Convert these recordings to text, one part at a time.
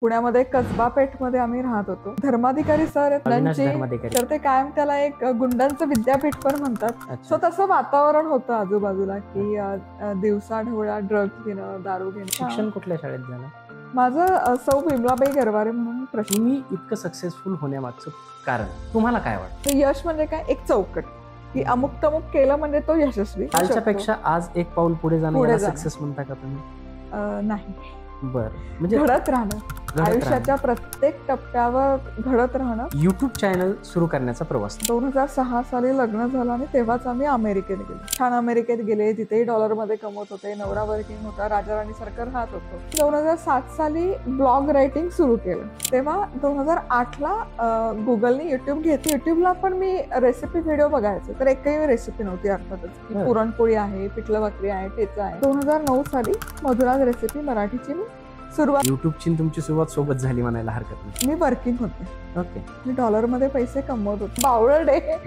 पुण्यामध्ये कसबा पेठमध्ये आम्ही राहत होतो. धर्माधिकारी सर आहेत त्यांची, तर ते कायम त्याला एक गुंडांचं विद्यापीठ पण म्हणतात. सो तसं वातावरण होतं आजूबाजूला की दिवसा ढवळा ड्रग्ज घेणं, दारू घेणं. शिक्षण कुठल्या शाळेत झालं? माझं सौ विमलाबाई गरवारे म्हणून प्रश्न. मी इतकं सक्सेसफुल होण्यामागचं कारण तुम्हाला काय वाटतं? यश म्हणजे काय? एक चौकट की अमुक तमुक केलं म्हणजे तो यशस्वी. कालच्या पेक्षा आज एक पाऊल पुढे जाणं सक्सेस म्हणता का तुम्ही? नाही. बर, म्हणजे घडत राहणं, आयुष्याच्या प्रत्येक टप्प्यावर घडत राहणं. युट्यूब चॅनल सुरू करण्याचा प्रवास 2006 साली लग्न झालं आणि तेव्हाच आम्ही अमेरिकेत गेलो. छान अमेरिकेत गेले, तिथेही $मध्ये कमवत होते, नवरा वर्किंग होता, राजा राणी सारखं राहत होतो. 2007 साली ब्लॉग रायटिंग सुरू केलं. तेव्हा 2008ला गुगलने युट्यूब घेतली. युट्यूबला पण मी रेसिपी व्हिडिओ बघायचे, तर एकही रेसिपी नव्हती अर्थातच. पुरणपोळी आहे, पिठलं भाकरी आहे, ठेचा आहे. 2009 साली मधुराज रेसिपी मराठीची सुरुवात. युट्यूबची तुमची सुरुवात सोबत झाली म्हणायला हरकत नाही. मी वर्किंग होते. ओके. मी $मध्ये पैसे कमवत होते. बावळट आहे,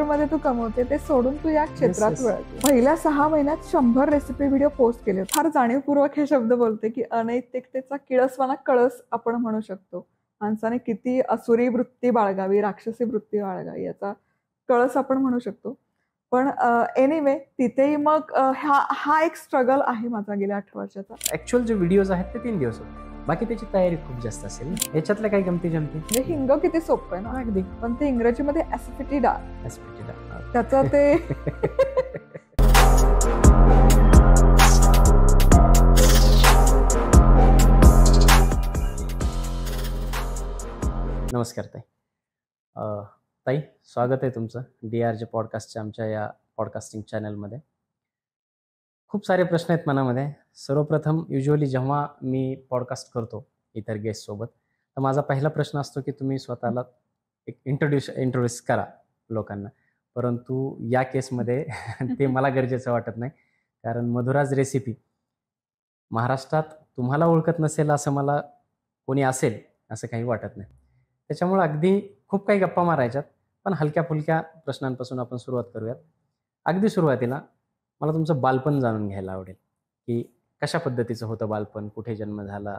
$मध्ये तू कमवते, ते सोडून तू या क्षेत्रात वळते. पहिल्या 6 महिन्यात 100 रेसिपी व्हिडिओ पोस्ट केले. फार जाणीवपूर्वक हे शब्द बोलते की अनैतिकतेचा किळसवाना कळस आपण म्हणू शकतो. माणसाने किती असुरी वृत्ती बाळगावी, राक्षसी वृत्ती बाळगावी याचा कळस आपण म्हणू शकतो. पण एनिवे तिथेही मग हा एक स्ट्रगल आहे माझा गेल्या 8 वर्षाचा. ऍक्च्युअल जे व्हिडिओज आहेत ते 3 दिवस होते, बाकी त्याची तयारी खूप जास्त असेल. याच्यातल्या काही गमती जमती? म्हणजे हिंग किती सोपं आहे ना अगदी, पण ते इंग्रजीमध्ये ऍसिडिटी त्याचं ते नमस्कार ताई, स्वागत आहे तुमचं DRJ पॉडकास्टच्या आमच्या या पॉडकास्टिंग चॅनलमध्ये. खूप सारे प्रश्न आहेत मनामध्ये. सर्वप्रथम युजली जेव्हा मी पॉडकास्ट करतो इतर गेस्टसोबत, तर माझा पहिला प्रश्न असतो की तुम्ही स्वतःला एक इंट्रोड्यूस करा लोकांना. परंतु या केसमध्ये ते मला गरजेचं वाटत नाही, कारण मधुराज रेसिपी महाराष्ट्रात तुम्हाला ओळखत नसेल असं मला कोणी असेल असं काही वाटत नाही. त्याच्यामुळे अगदी खूप काही गप्पा मारायच्यात, पण हलक्या फुलक्या प्रश्नांपासून आपण सुरुवात करूयात. अगदी सुरुवातीला मला तुमचं बालपण जाणून घ्यायला आवडेल की कशा पद्धतीचं होतं बालपण, कुठे जन्म झाला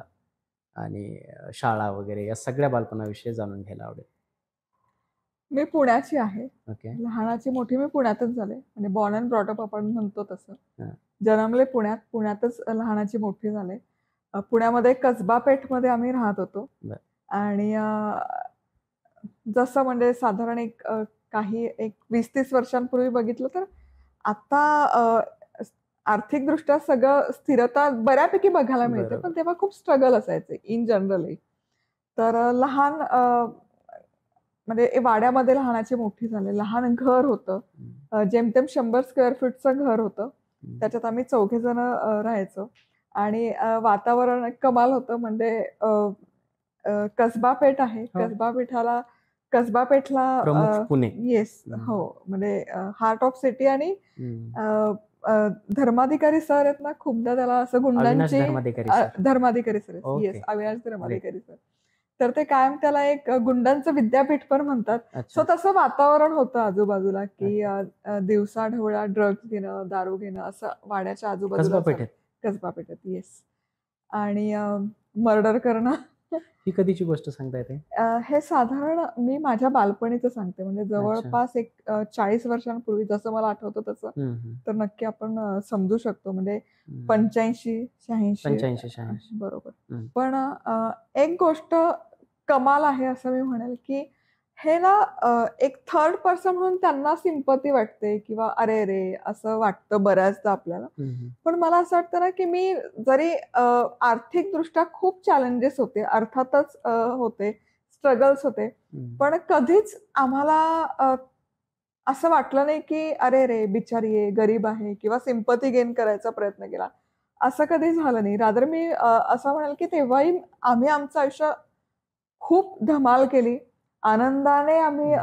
आणि शाळा वगैरे या सगळ्या बालपणाविषयी जाणून घ्यायला आवडेल. मी पुण्याची आहे. ओके. लहानाची मोठी मी पुण्यातच झाले, म्हणजे बॉर्न अँड ब्रॉट अप आपण म्हणतो तसं. जन्मले पुण्यातच लहानाची मोठी झाले. पुण्यामध्ये कसबा पेठमध्ये आम्ही राहत होतो. आणि जसं म्हणजे साधारण एक 20-30 वर्षांपूर्वी बघितलं तर आता आर्थिकदृष्ट्या सगळं स्थिरता बऱ्यापैकी बघायला मिळते, पण तेव्हा खूप स्ट्रगल असायचे इन जनरली. तर लहान म्हणजे वाड्यामध्ये लहानाची मोठी झाले. लहान घर होतं, जेमतेम 100 स्क्वेअर फीटचं घर होतं. त्याच्यात आम्ही 4 जण राहायचो आणि वातावरण कमाल होतं. म्हणजे कसबा पेठ आहे, कसबा पेठला पुणे. येस, हो, म्हणजे हार्ट ऑफ सिटी. आणि धर्माधिकारी सर आहेत ना, खूपदा त्याला असं गुंडांची Dharmadhikari sir, yes, Avinash Dharmadhikari sir, तर ते कायम त्याला एक गुंडांचं विद्यापीठ पण म्हणतात. सो तसं वातावरण होतं आजूबाजूला की दिवसा ढवळा ड्रग्ज घेणं, दारू घेणं असं वाड्याच्या आजूबाजूला. कसबा पेठेत, येस. आणि मर्डर करणं. ही कधीची गोष्ट सांगता येते? हे साधारण मी माझ्या बालपणीचं सांगते, म्हणजे जवळपास एक 40 वर्षांपूर्वी, जसं मला आठवतं तसं. तर नक्की आपण समजू शकतो, म्हणजे 85-86 बरोबर. पण एक गोष्ट कमाल आहे असं मी म्हणेल की हे ना एक थर्ड पर्सन म्हणून त्यांना सिंपती वाटते किंवा अरे रे असं वाटतं बऱ्याचदा आपल्याला. पण मला असं वाटतं ना की मी जरी आर्थिक दृष्ट्या खूप चॅलेंजेस होते, अर्थातच होते, स्ट्रगल्स होते, पण कधीच आम्हाला असं वाटलं नाही की अरे रे बिचारी आहे, गरीब आहे, किंवा सिंपती गेन करायचा प्रयत्न केला, असं कधी झालं नाही. रादर मी असं म्हणेल की तेव्हाही आम्ही आमचं आयुष्य खूप धमाल केली, आनंदाने आम्ही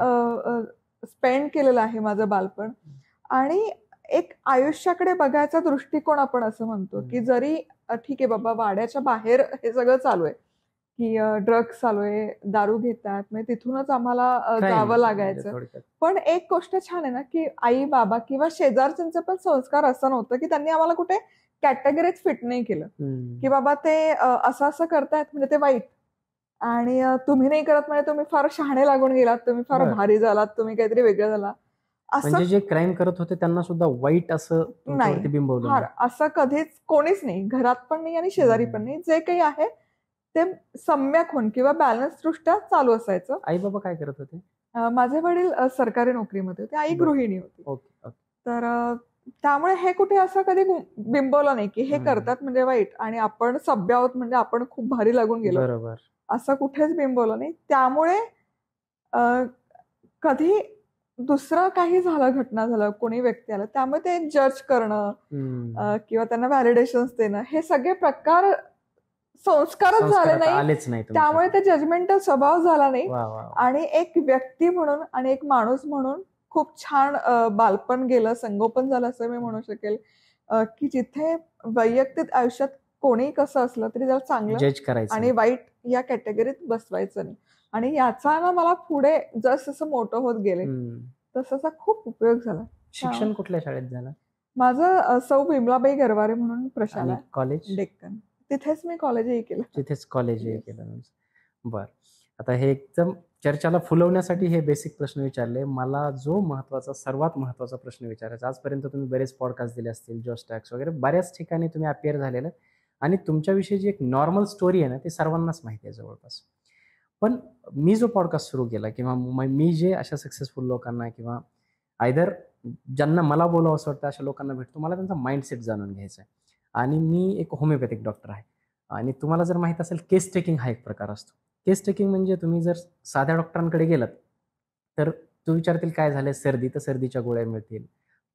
स्पेंड केलेलं आहे माझं बालपण. आणि एक आयुष्याकडे बघायचा दृष्टिकोन आपण असं म्हणतो की जरी ठीक आहे बाबा वाड्याच्या बाहेर हे सगळं चालू आहे की ड्रग्स चालू आहे, दारू घेतात, म्हणजे तिथूनच आम्हाला जावं लागायचं. पण एक गोष्ट छान आहे ना की आई बाबा किंवा शेजारच्यांचे पण संस्कार असं नव्हतं की त्यांनी आम्हाला कुठे कॅटेगरीज फिट नाही केलं की बाबा ते असं करतायत म्हणजे ते वाईट, आणि तुम्ही नाही करत म्हणजे तुम्ही फार शहाणे लागून गेलात, तुम्ही फार भारी झालात, तुम्ही काहीतरी वेगळं झाला, असं म्हणजे जे क्राईम करत होते त्यांना सुद्धा वाईट असं तुमच्यावरती बिंबवलं फार असं कधीच कोणीच नाही, घरात पण नाही आणि शेजारी पण नाही. जे काही आहे ते सम्यक होऊन किंवा बॅलन्स दृष्ट्या चालू असायचं. आई बाबा काय करत होते? माझे वडील सरकारी नोकरीमध्ये होते, आई गृहिणी होती. ओके. तर त्यामुळे हे कुठे असं कधी बिंबवलं नाही की हे करतात म्हणजे वाईट आणि आपण सभ्य आहोत म्हणजे आपण खूप भारी लागून गेलो, बरोबर, असं कुठेच बिंबवलं नाही. त्यामुळे कधी दुसरं काही झालं, घटना झालं, कोणी व्यक्ती आलं, त्यामुळे ते जज करणं किंवा त्यांना व्हॅलिडेशन्स देणं, हे सगळे प्रकार संस्कारच झाले नाही. त्यामुळे ते जजमेंटल स्वभाव झाला नाही. आणि एक व्यक्ती म्हणून आणि एक माणूस म्हणून खूप छान बालपण गेलं, संगोपन झालं असं मी म्हणू शकेल. की जिथे वैयक्तिक आयुष्यात कोणी कसं असलं तरी त्याला चांगलं जज करायचं आणि वाईट या कॅटेगरीत बसवायचं नाही. आणि याचा ना मला पुढे जसं मोठं होत गेले तसा खूप उपयोग झाला. शिक्षण कुठल्या शाळेत झालं? माझं सौ विमलाबाई गरवारे म्हणून प्रशाला, कॉलेज डेक्कन, तिथेच मी कॉलेजही केलं. तिथेच कॉलेजही केलं. बर, आता हे एकदम चर्चाला फुलवण्यासाठी हे बेसिक प्रश्न विचारले. मला जो महत्वाचा, सर्वात महत्वाचा प्रश्न विचारायचा, आजपर्यंत तुम्ही बरेच पॉडकास्ट दिले असतील, जॉस टॅक्स वगैरे बऱ्याच ठिकाणी तुम्ही अपिअर झालेलं, आणि तुमच्याविषयी जी एक नॉर्मल स्टोरी आहे ना ती सर्वांनाच माहिती आहे जवळपास. पण मी जो पॉडकास्ट सुरू केला किंवा मी जे अशा सक्सेसफुल लोकांना किंवा आयदर ज्यांना मला बोलावं असं वाटतं अशा लोकांना भेटतो, मला त्यांचा माइंडसेट जाणून घ्यायचा आहे. आणि मी एक होमिओपॅथिक डॉक्टर आहे. आणि तुम्हाला जर माहित असेल, केस टेकिंग हा एक प्रकार असतो. केस टेकिंग म्हणजे तुम्ही जर साध्या डॉक्टरांकडे गेलात तर तो विचारतील काय झालंय, सर्दी तर सर्दीच्या गोळ्या मिळतील,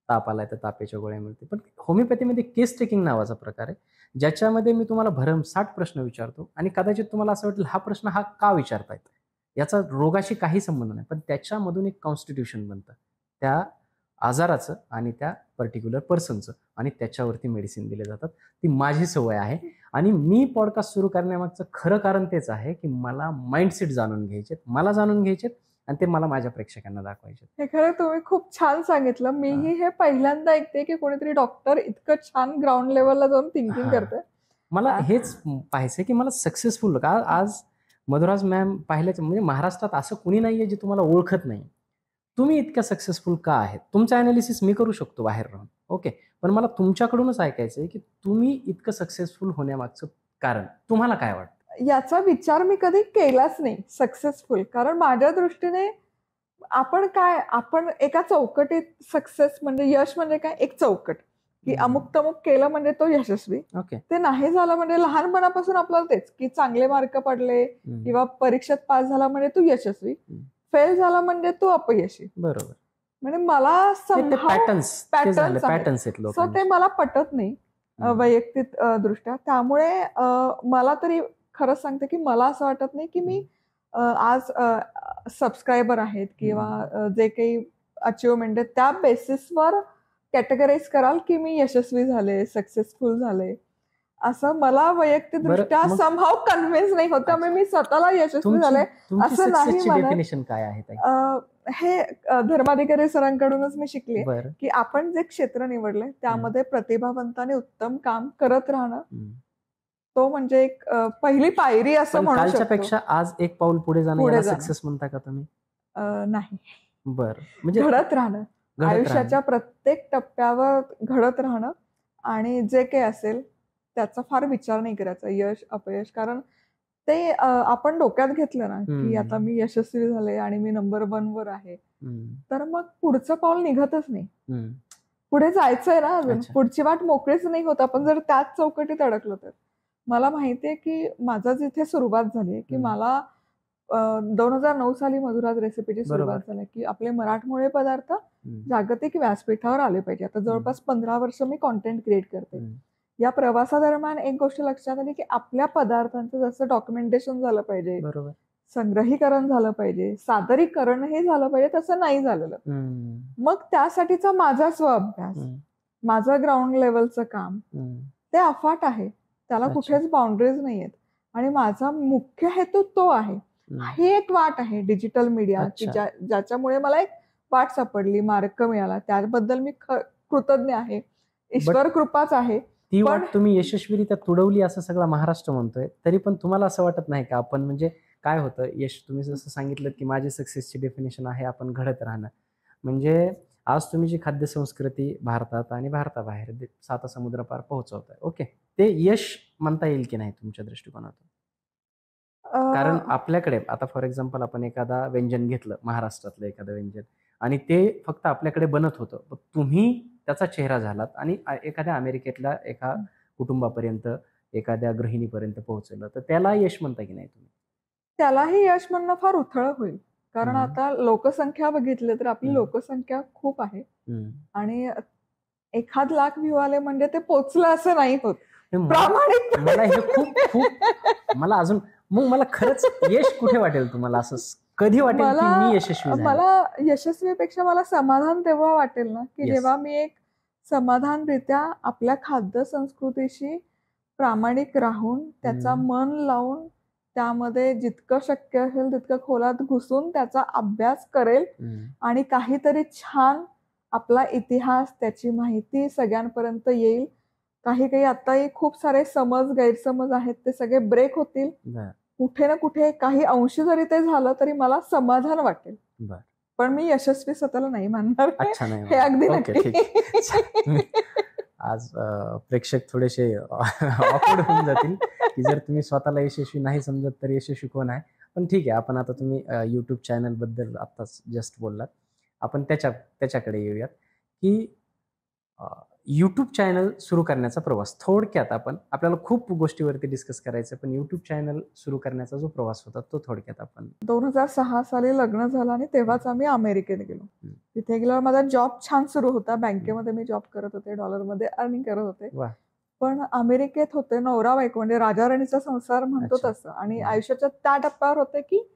ताप आलाय तर तापेच्या गोळ्या मिळतील. पण होमिओपॅथीमध्ये केस टेकिंग नावाचा प्रकार आहे, ज्याच्यामध्ये मी तुम्हाला भरमसाठ प्रश्न विचारतो आणि कदाचित तुम्हाला असं वाटेल हा प्रश्न हा का विचारतायत, याचा रोगाशी काही संबंध नाही, पण त्याच्यामधून एक कॉन्स्टिट्यूशन बनतं त्या आजाराचं आणि त्या पर्टिक्युलर पर्सनचं, आणि त्याच्यावरती मेडिसिन दिले जातात. ती माझी सवय आहे. आणि मी पॉडकास्ट सुरू करण्यामागचं खरं कारण तेच आहे की मला माइंडसेट जाणून घ्यायचे, मला जाणून घ्यायचे आणि ते मला माझ्या प्रेक्षकांना दाखवायचे. हे खरं तुम्ही खूप छान सांगितलं. मीही हे पहिल्यांदा ऐकते की कोणीतरी डॉक्टर इतकं छान ग्राउंड लेवलला जाऊन थिंकिंग करते. मला हेच पाहायचंय की मला सक्सेसफुल का आज मधुराज मॅम पाहिल्याचं म्हणजे महाराष्ट्रात असं कुणी नाहीये जे तुम्हाला ओळखत नाही. तुम्ही इतक्या सक्सेसफुल का आहेत? तुमचं अनालिसिस मी करू शकतो बाहेर राहून, ओके, पण मला तुमच्याकडूनच ऐकायचंय की तुम्ही इतकं सक्सेसफुल होण्यामागचं कारण तुम्हाला काय वाटतं? याचा विचार मी कधी केलाच नाही सक्सेसफुल. कारण माझ्या दृष्टीने आपण एका चौकटीत सक्सेस म्हणजे यश म्हणजे काय, एक चौकट की अमुक तमुक केलं म्हणजे तो यशस्वी. ते नाही झालं म्हणजे लहानपणापासून आपल्याला तेच की चांगले मार्क पडले किंवा परीक्षेत पास झाला म्हणजे तू यशस्वी, फेल झाला म्हणजे तू अपयशी. बरोबर. म्हणजे मला पॅटर्न्स सो ते मला पटत नाही वैयक्तिक दृष्ट्या. त्यामुळे मला तरी खरंच सांगते की मला असं वाटत नाही की मी आज सबस्क्रायबर आहेत किंवा जे काही अचिव्हमेंट आहे त्या बेसिसवर कॅटेगराईज कराल की मी यशस्वी झाले, सक्सेसफुल झाले, असं मला वैयक्तिक दृष्ट्या समहाव कन्व्हिन्स नाही होत. त्यामुळे मी स्वतःला यशस्वी झाले असं नाही म्हणत. हे धर्माधिकारी सरांकडूनच मी शिकले की आपण जे क्षेत्र निवडलंय त्यामध्ये प्रतिभावंत आणि उत्तम काम करत राहणं, तो म्हणजे एक पहिली पायरी असं म्हणू शकतो. पेक्षा आज एक पाऊल पुढे जाणं सक्सेस म्हणता का तुम्ही? नाही. बरं, म्हणजे घडत राहणं, आयुष्याच्या प्रत्येक टप्प्यावर घडत राहणं आणि जे काही असेल त्याचा फार विचार नाही करायचा, यश अपयश. कारण ते आपण डोक्यात घेतलं ना की आता मी यशस्वी झाले आणि मी नंबर 1 वर आहे, तर मग पुढचं पाऊल निघतच नाही. पुढे जायचंय ना अजून, पुढची वाट मोकळीच नाही होत आपण जर त्याच चौकटीत अडकलो तर. मला माहितीये की माझा जिथे सुरुवात झाली की मला 2009 साली मधुराज रेसिपीची सुरुवात झाली की आपले मराठमोळे पदार्थ जागतिक व्यासपीठावर आले पाहिजे. आता जवळपास 15 वर्ष मी कॉन्टेंट क्रिएट करते. या प्रवासादरम्यान एक गोष्ट लक्षात आली की आपल्या पदार्थांचं जसं डॉक्युमेंटेशन झालं पाहिजे, संग्रहीकरण झालं पाहिजे, सादरीकरण हे झालं पाहिजे, तसं नाही झालेलं. मग त्यासाठीचा माझा स्वअभ्यास, माझं ग्राउंड लेवलचं काम ते अफाट आहे, त्याला कुठेच बाउंड्रीज नाहीयेत. आणि माझा मुख्य हेतू तो आहे. ही एक वाट आहे डिजिटल मीडिया की ज्याच्यामुळे मला एक वाट सापडली, मार्ग मिळाला, त्याबद्दल मी कृतज्ञ आहे. ईश्वर कृपाच आहे. ती वाट तुम्ही यशस्वीरित्या तुडवली असं सगळा महाराष्ट्र म्हणतोय, तरी पण तुम्हाला असं वाटत नाही का आपण म्हणजे काय होतं यश, तुम्ही जसं सांगितलं की माझी सक्सेसची डेफिनेशन आहे आपण घडत राहणं, म्हणजे आज तुम्ही जी खाद्य संस्कृती भारतात आणि भारताबाहेर 7 समुद्र पार पोहोचवताय, ओके, ते यश म्हणता येईल की नाही तुमच्या दृष्टिकोनातून? कारण आपल्याकडे आता फॉर एक्झाम्पल आपण एखादा व्यंजन घेतलं, महाराष्ट्रातलं एखादं व्यंजन, आणि ते फक्त आपल्याकडे बनत होतं, तुम्ही त्याचा चेहरा झालात आणि एखाद्या अमेरिकेतल्या एका कुटुंबापर्यंत, एखाद्या गृहिणीपर्यंत पोहोचवलं, तर त्याला यश म्हणता की नाही तुम्ही? त्यालाही यश म्हणणं फार उथळ होईल, कारण आता लोकसंख्या बघितली तर आपली लोकसंख्या खूप आहे आणि 1 लाख व्ह्यू आले म्हणजे ते पोचलं असं नाही होत. प्रामाणिक मला हे खूप खूप मला अजून मग मला खरंच यश कुठे वाटेल तुम्हाला? असं कधी वाटेल की मी यशस्वी झालो? मला यशस्वीपेक्षा मला समाधान तेव्हा वाटेल ना की जेव्हा मी एक समाधानरित्या आपल्या खाद्य संस्कृतीशी प्रामाणिक राहून, त्याचा मन लावून, त्यामध्ये जितकं शक्य असेल तितकं खोलात घुसून त्याचा अभ्यास करेल आणि काहीतरी छान आपला इतिहास, त्याची माहिती सगळ्यांपर्यंत येईल. काही आताही खूप सारे समज, गैरसमज आहेत, ते सगळे ब्रेक होतील. कुठे ना कुठे काही अंशी जरी ते झालं तरी मला समाधान वाटेल, पण मी यशस्वी स्वतःला नाही मानणार. हे अगदी नक्की. आज प्रेक्षक थोडेसे ऑकवर्ड होऊन जातील की जर तुम्ही स्वतःला यशस्वी नाही समजत तर यशस्वी कोण आहे. पण ठीक आहे, आपण आता तुम्ही युट्यूब चॅनल बद्दल आत्ताच जस्ट बोललात, आपण त्याच्याकडे येऊयात की यूट्यूब चॅनल सुरू करण्याचा प्रवास. थोडक्यात आपल्याला खूप गोष्टीवरती डिस्कस करायचं, पण यूट्यूब चॅनल सुरू करण्याचा जो प्रवास होता तो थोडक्यात आपण. 2006 साली लग्न झालं आणि तेव्हाच आम्ही अमेरिकेत गेलो. तिथे गेल्यावर माझा जॉब छान सुरू होता, बँकेमध्ये मी जॉब करत होते, डॉलरमध्ये अर्निंग करत होते. पण अमेरिकेत होते, नवरा बायको म्हणजे राजा राणीचा संसार म्हणतो तसं, आणि आयुष्याच्या त्या टप्प्यावर होते की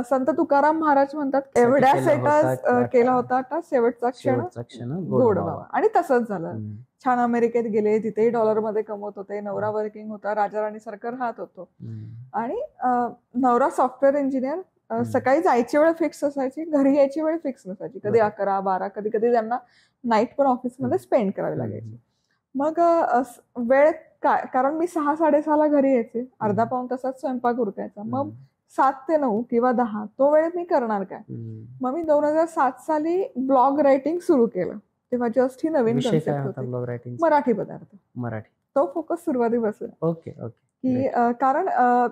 संत तुकाराम महाराज म्हणतात, एवढ्यासाठी केला होता शेवटचा क्षण गोड व्हावा. आणि तसंच झालं. छान अमेरिकेत गेले, तिथेही डॉलरमध्ये कमवत होते, नवरा वर्किंग होता, राजा राणी सारखं राहत होतो. आणि नवरा सॉफ्टवेअर इंजिनियर, सकाळी जायची वेळ फिक्स असायची, घरी यायची वेळ फिक्स नसायची, कधी 11, 12, कधी कधी त्यांना नाईट पण ऑफिसमध्ये स्पेंड करावी लागायची. मग वेळ काय, कारण मी 6, 6:30 घरी यायचे, अर्धा पाऊण तासात स्वयंपाक उरकायचा. मग 7 ते 9 किंवा 10 तो वेळ मी करणार काय? मग मी 2007 साली ब्लॉग रायटिंग सुरू केलं. तेव्हा जस्ट ही नवीन कन्सेप्ट होती, मराठी पदार्थ. मराठी तो फोकस सुरुवातीपासून. Okay okay. की कारण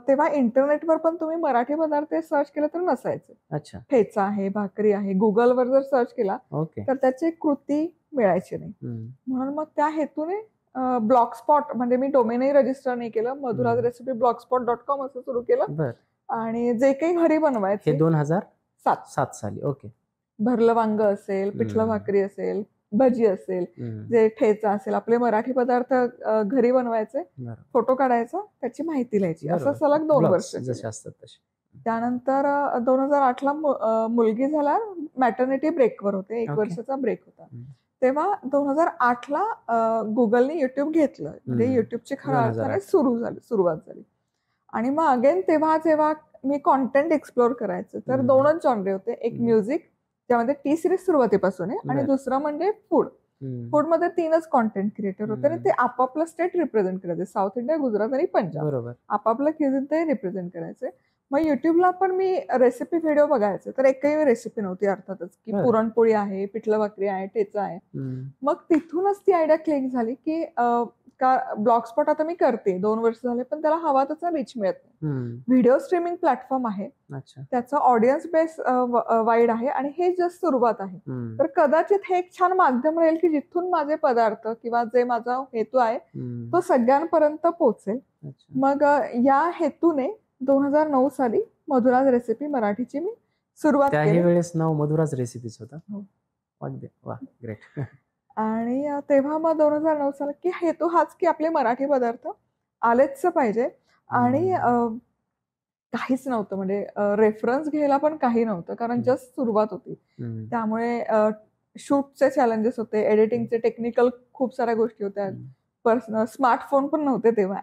तेव्हा इंटरनेटवर पण तुम्ही मराठी पदार्थ सर्च केलं तर नसायचे. अच्छा. ठेचा आहे, भाकरी आहे, गुगलवर जर सर्च केला तर त्याची कृती मिळायची नाही. म्हणून मग त्या हेतूने ब्लॉगस्पॉट, म्हणजे मी डोमेनही रजिस्टर नाही केलं, मधुराज रेसिपी blogspot.com असं सुरू केलं. आणि जे काही घरी बनवायचे 2007 साली. ओके. भरलं वांग असेल, पिठलं भाकरी असेल, भजी असेल, जे ठेचा असेल, आपले मराठी पदार्थ घरी बनवायचे, फोटो काढायचा, त्याची माहिती लिहायची, असं सलग 2 वर्ष. त्यानंतर 2008ला मुलगी झाला, मॅटर्निटी ब्रेकवर होते, 1 वर्षाचा ब्रेक होता. तेव्हा 2008ला गुगलने युट्यूब घेतलं, म्हणजे युट्यूबची खऱ्या अर्थाने सुरुवात झाली. आणि मग अगेन तेव्हा जेव्हा मी कॉन्टेंट एक्सप्लोर करायचं तर 2च जॉनरे होते, एक म्युझिक, ज्यामध्ये टी सिरीज सुरुवातीपासून आहे, आणि दुसरं म्हणजे फूडमध्ये 3च कॉन्टेंट क्रिएटर होते, आणि ते आपापलं स्टेट रिप्रेझेंट करायचे, साऊथ इंडिया, गुजरात आणि पंजाब, आपापलं क्युझिन ते रिप्रेझेंट करायचे. मग युट्यूबला पण मी रेसिपी व्हिडिओ बघायचे, तर एकही रेसिपी नव्हती अर्थातच, की पुरणपोळी आहे, पिठलं भाकरी आहे, ठेचा आहे. मग तिथूनच ती आयडिया क्लिक झाली की ब्लॉगस्पॉट आता मी करते, 2 वर्ष झाले, पण त्याला हवा तसा रीच मिळत नाही. व्हिडिओ स्ट्रीमिंग प्लॅटफॉर्म आहे, त्याचा ऑडियन्स बेस वाईड आहे, आणि हे जस्ट सुरुवात आहे. तर कदाचित हे एक छान माध्यम राहील की जिथून माझे पदार्थ किंवा जे माझा हेतू आहे तो सगळ्यांपर्यंत पोहोचेल. मग या हेतूने 2009 साली मधुराज रेसिपी मराठीची मी सुरुवात केली. त्याही वेळेस नाव मधुराज रेसिपीज होता. ग्रेट. आणि तेव्हा मग 2009 साली की हेतू हाच की आपले मराठी पदार्थ आलेच पाहिजे, आणि काहीच नव्हतं, म्हणजे रेफरन्स घ्यायला पण काही नव्हतं, कारण जस्ट सुरुवात होती. त्यामुळे शूटचे चॅलेंजेस होते, एडिटिंगचे टेक्निकल खूप साऱ्या गोष्टी होत्या, पर्सनल स्मार्टफोन पण नव्हते तेव्हा.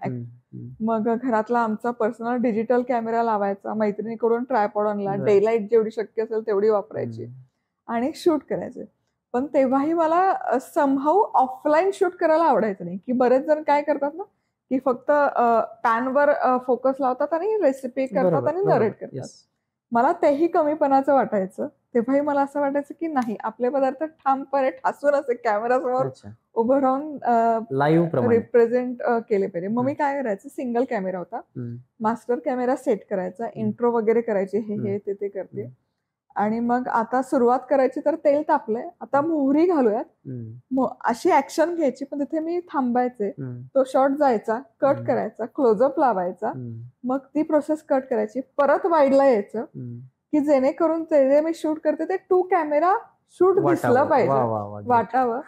मग घरातला आमचा पर्सनल डिजिटल कॅमेरा लावायचा, मैत्रिणीकडून ट्रायपॉड आणला, डेलाईट जेवढी शक्य असेल तेवढी वापरायची आणि शूट करायचे. पण तेव्हाही मला समहाऊ ऑफलाईन शूट करायला आवडायचं नाही, की बरेच जण काय करतात ना, की फक्त पॅनवर फोकस लावतात आणि रेसिपी करतात आणि नरेट करतात. मला तेही कमीपणाचं वाटायचं. तेव्हाही मला असं वाटायचं की नाही, आपले पदार्थ ठामपणे ठासून असे कॅमेरासमोर उभं राहून लाईव्ह रिप्रेझेंट केले पाहिजे. मग मी काय करायचं, सिंगल कॅमेरा होता, मास्टर कॅमेरा सेट करायचा, इंट्रो वगैरे करायचे, हे ते करते. आणि मग आता सुरुवात करायची, तर तेल तापलंय, आता मोहरी घालूयात, अशी ऍक्शन घ्यायची. पण तिथे मी थांबायचे, तो शॉट जायचा, कट करायचा, क्लोजअप लावायचा, मग ती प्रोसेस कट करायची, परत वाईडला यायचं, की जेणेकरून जे मी शूट करते ते 2 कॅमेरा शूट दिसलं पाहिजे, वाटावं.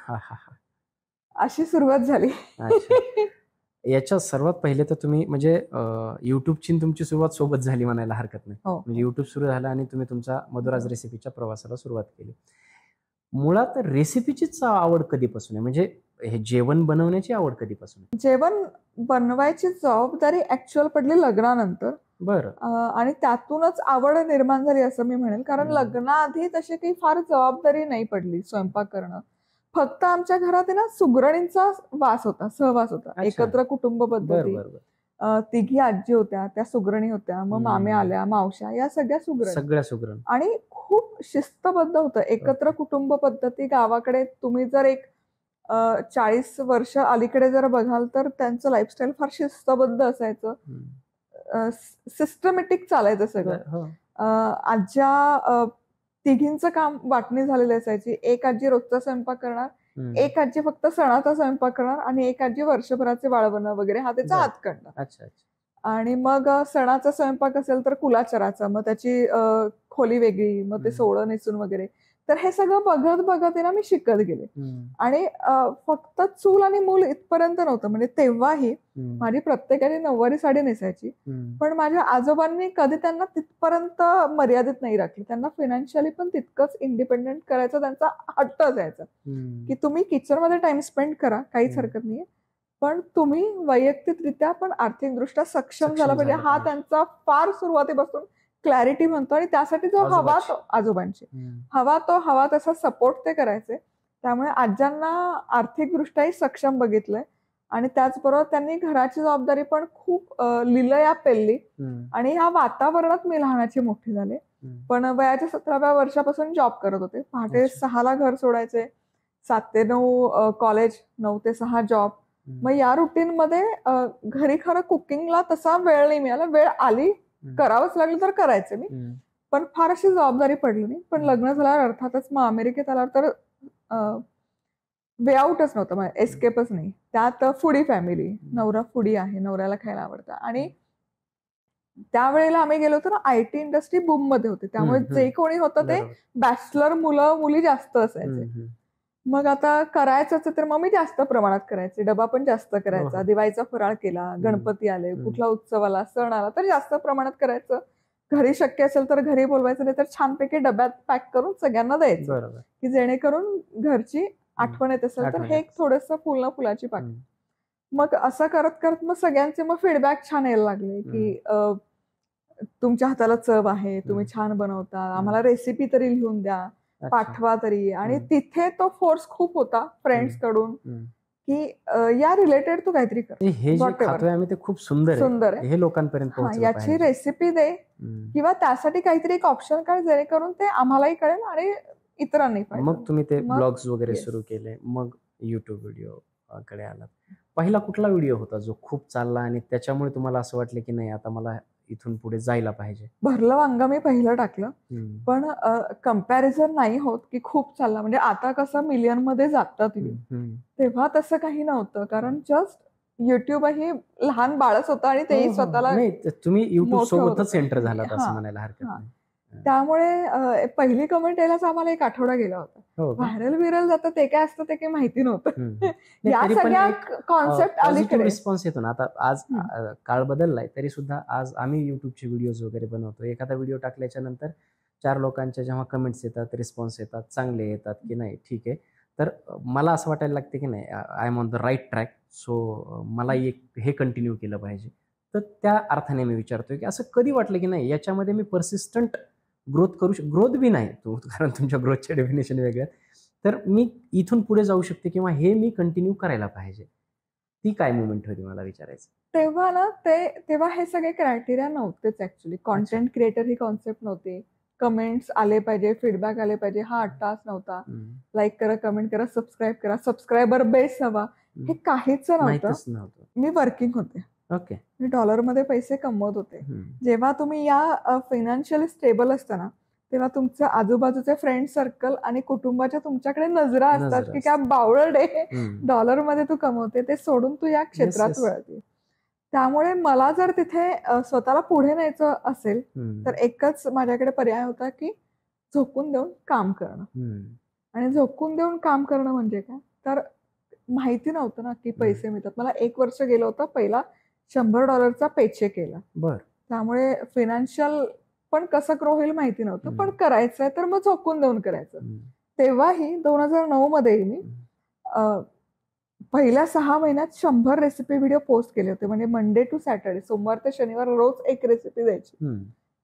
अशी सुरुवात झाली. याच्या सर्वात पहिले तर तुम्ही म्हणजे युट्यूबची तुमची सुरुवात सोबत झाली म्हणायला हरकत नाही. म्हणजे युट्यूब सुरू झालं आणि तुम्ही तुमचा मधुराज रेसिपीच्या प्रवासाला सुरुवात केली. मुळात रेसिपीचीच आवड कधीपासून आहे, म्हणजे हे जेवण बनवण्याची आवड कधीपासून? जेवण बनवायची जबाबदारी ऍक्च्युअल पडली लग्नानंतर. बरं. आणि त्यातूनच आवड निर्माण झाली असं मी म्हणेल, कारण लग्नाआधी तशी काही फार जबाबदारी नाही पडली स्वयंपाक करणं. फक्त आमच्या घरात ना सुगरणींचा वास होता, सहवास होता. एकत्र कुटुंब पद्धती, 3 आजी होत्या, त्या सुगरणी होत्या, मग माम्या आल्या, मावश्या, या सगळ्या सुगरण, आणि खूप शिस्तबद्ध होतं. एकत्र कुटुंब पद्धती गावाकडे तुम्ही जर एक 40 वर्ष अलीकडे जर बघाल तर त्यांचं लाईफस्टाईल फार शिस्तबद्ध असायचं, सिस्टमॅटिक चालायचं सगळं. आज्या 3घींचं काम वाटणी झालेली असायची. एक आजी रोजचा स्वयंपाक करणार, एक आजी फक्त सणाचा स्वयंपाक करणार, आणि एक आजी वर्षभराचे वाळवणं वगैरे हा त्याचा हात करणार. आणि मग सणाचा स्वयंपाक असेल तर कुलाचराचा, मग त्याची खोली वेगळी, मग ते सोळं नेसून वगैरे. तर हे सगळं बघत बघत ना मी शिकत गेले. आणि फक्त चूल आणि मूल इथपर्यंत नव्हतं. म्हणजे तेव्हाही माझी प्रत्येकाने नऊवारी साडी नेसायची, पण माझ्या आजोबांनी कधी त्यांना तिथपर्यंत मर्यादित नाही राखली. त्यांना फायनान्शियली पण तितकंच इंडिपेंडेंट करायचा त्यांचा हट्ट असायचा, की तुम्ही किचनमध्ये टाइम स्पेंड करा, काहीच हरकत नाहीये, पण तुम्ही वैयक्तिकरित्या पण आर्थिकदृष्ट्या सक्षम झाला पाहिजे. हा त्यांचा फार सुरुवातीपासून क्लॅरिटी म्हणतो. आणि त्यासाठी जो हवा तो आजोबांची हवा तसा सपोर्ट ते करायचे. त्यामुळे आज्यांना आर्थिकदृष्ट्याही सक्षम बघितलंय, आणि त्याचबरोबर त्यांनी घराची जबाबदारी पण खूप लिलया पेलली. आणि ह्या वातावरणात मी लहानाची मोठी झाले. पण वयाच्या 17व्या वर्षापासून जॉब करत होते. पहाटे 6ला घर सोडायचे, 7 ते 9 कॉलेज, 9 ते 6 जॉब. मग या रुटीन मध्ये घरी खरं कुकिंगला तसा वेळ नाही मिळाला. वेळ आली, करावंच लागलं तर करायचे मी, पण फार अशी जबाबदारी पडली नाही. पण लग्न झाल्यावर अर्थातच मग अमेरिकेत आल्यावर तर वे आउटच नव्हतं, एस्केपच नाही. त्यात फुडी फॅमिली, नवरा फुडी आहे, नवऱ्याला खायला आवडतं. आणि त्यावेळेला आम्ही गेलो होतो ना, IT इंडस्ट्री बूम मध्ये होते, त्यामुळे जे कोणी होतं ते बॅचलर मुलं मुली जास्त असायचे. मग आता करायचंच तर मग मी जास्त प्रमाणात करायचे, डबा पण जास्त करायचा, दिवाळीचा फराळ केला, गणपती आले, कुठला उत्सव आला, सण आला तर जास्त प्रमाणात करायचं. घरी शक्य असेल तर घरी बोलवायचं, नाही तर छानपैकी डब्यात पॅक करून सगळ्यांना द्यायचं, की जेणेकरून घरची आठवण येत असेल तर हे एक थोडंसं फुलाची पाकळी. मग असं करत करत मग सगळ्यांचे मग फीडबॅक छान यायला लागले, की तुमच्या हाताला चव आहे, तुम्ही छान बनवता, आम्हाला रेसिपी तरी लिहून द्या, पाठवा तरी. आणि तिथे तो फोर्स खूप होता फ्रेंड्स कडून, की या रिलेटेड तू काहीतरी कर. हे जे खातोय आम्ही ते खूप सुंदर आहे, हे लोकांपर्यंत पोहोचलं याची रेसिपी दे, किंवा त्यासाठी काहीतरी एक ऑप्शन काढ, जेणेकरून ते आम्हालाही कळेल आणि इतरांनी पाहिजे. मग तुम्ही ते ब्लॉग्स वगैरे सुरू केले, मग युट्यूब व्हिडिओ कडे आलात. पहिला कुठला व्हिडिओ होता जो खूप चालला आणि त्याच्यामुळे तुम्हाला असं वाटलं की नाही आता मला इथून पुढे जायला पाहिजे? भरलं वांग मी पहिलं टाकलं, पण कम्पॅरिझन नाही होत की खूप चालला. म्हणजे आता कसं मिलियन मध्ये जातात, तेव्हा तसं काही नव्हतं, कारण जस्ट युट्यूब ही लहान बाळच होतं आणि तेही स्वतःला तुम्ही युट्यूब सोबतच एंटर झालात असं म्हणायला हरकत नाही. त्यामुळे पहिली कमेंट यायलाच आम्हाला 1 आठवडा गेला होता. व्हायरल जातं ते काय असतं ते काही माहिती नव्हतं. या सगळ्या कॉन्सेप्ट अलीकडे रिस्पॉन्स येतो ना. आता आज काळ बदललाय तरी सुद्धा आज आम्ही युट्यूबचे व्हिडिओज वगैरे बनवतो. एखादा व्हिडिओ टाकल्याच्या नंतर 4 लोकांच्या जेव्हा कमेंट्स येतात, रिस्पॉन्स येतात, चांगले येतात की नाही ठीक आहे, तर मला असं वाटायला लागते की नाही I am on the right track, so मला हे कंटिन्यू केलं पाहिजे. तर त्या अर्थाने मी विचारतोय की असं कधी वाटलं की नाही याच्यामध्ये मी परसिस्टंट ग्रोथ करू ग्रोथ बी नाही, कारण तुमच्या ग्रोथचे डेफिनेशन वेगळे, तर मी इथून पुढे जाऊ शकते किंवा हे मी कंटिन्यू करायला पाहिजे, ती काय मुवमेंट होती मला विचारायचं. तेव्हा ना तेव्हा हे सगळे क्रायटेरिया नव्हतेच ऍक्च्युली. कॉन्टेंट क्रिएटर ही कॉन्सेप्ट नव्हती. कमेंट्स आले पाहिजे, फीडबॅक आले पाहिजे, हा 8 तास नव्हता. लाईक करा, कमेंट करा, सबस्क्राईब करा, सबस्क्रायबर बेस हवा, हे काहीच नव्हतं. मी वर्किंग होते. ओके. मी डॉलरमध्ये पैसे कमवत होते. जेव्हा तुम्ही या फायनान्शियली स्टेबल असता ना, तेव्हा तुमचं आजूबाजूचे फ्रेंड सर्कल आणि कुटुंबाच्या तुमच्याकडे नजरा असतात की काय बावळट आहे, डॉलरमध्ये तू कमवते, ते सोडून तू या क्षेत्रात वळते. त्यामुळे मला जर तिथे स्वतःला पुढे न्यायचं असेल तर एकच माझ्याकडे पर्याय होता की झोकून देऊन काम करणं. आणि झोकून देऊन काम करणं म्हणजे काय, तर माहिती नव्हतं ना की पैसे मिळतात. मला 1 वर्ष गेलं होतं, पहिला $100 पेचेक केला. त्यामुळे फायनान्शियल पण कसं ग्रो होईल माहिती नव्हतं, पण करायचंय तर मग झोकून देऊन करायचं. तेव्हाही 2009 मध्ये मी पहिल्या 6 महिन्यात 100 रेसिपी व्हिडिओ पोस्ट केले होते. म्हणजे मंडे टू सॅटर्डे, सोमवार ते शनिवार रोज एक रेसिपी द्यायची.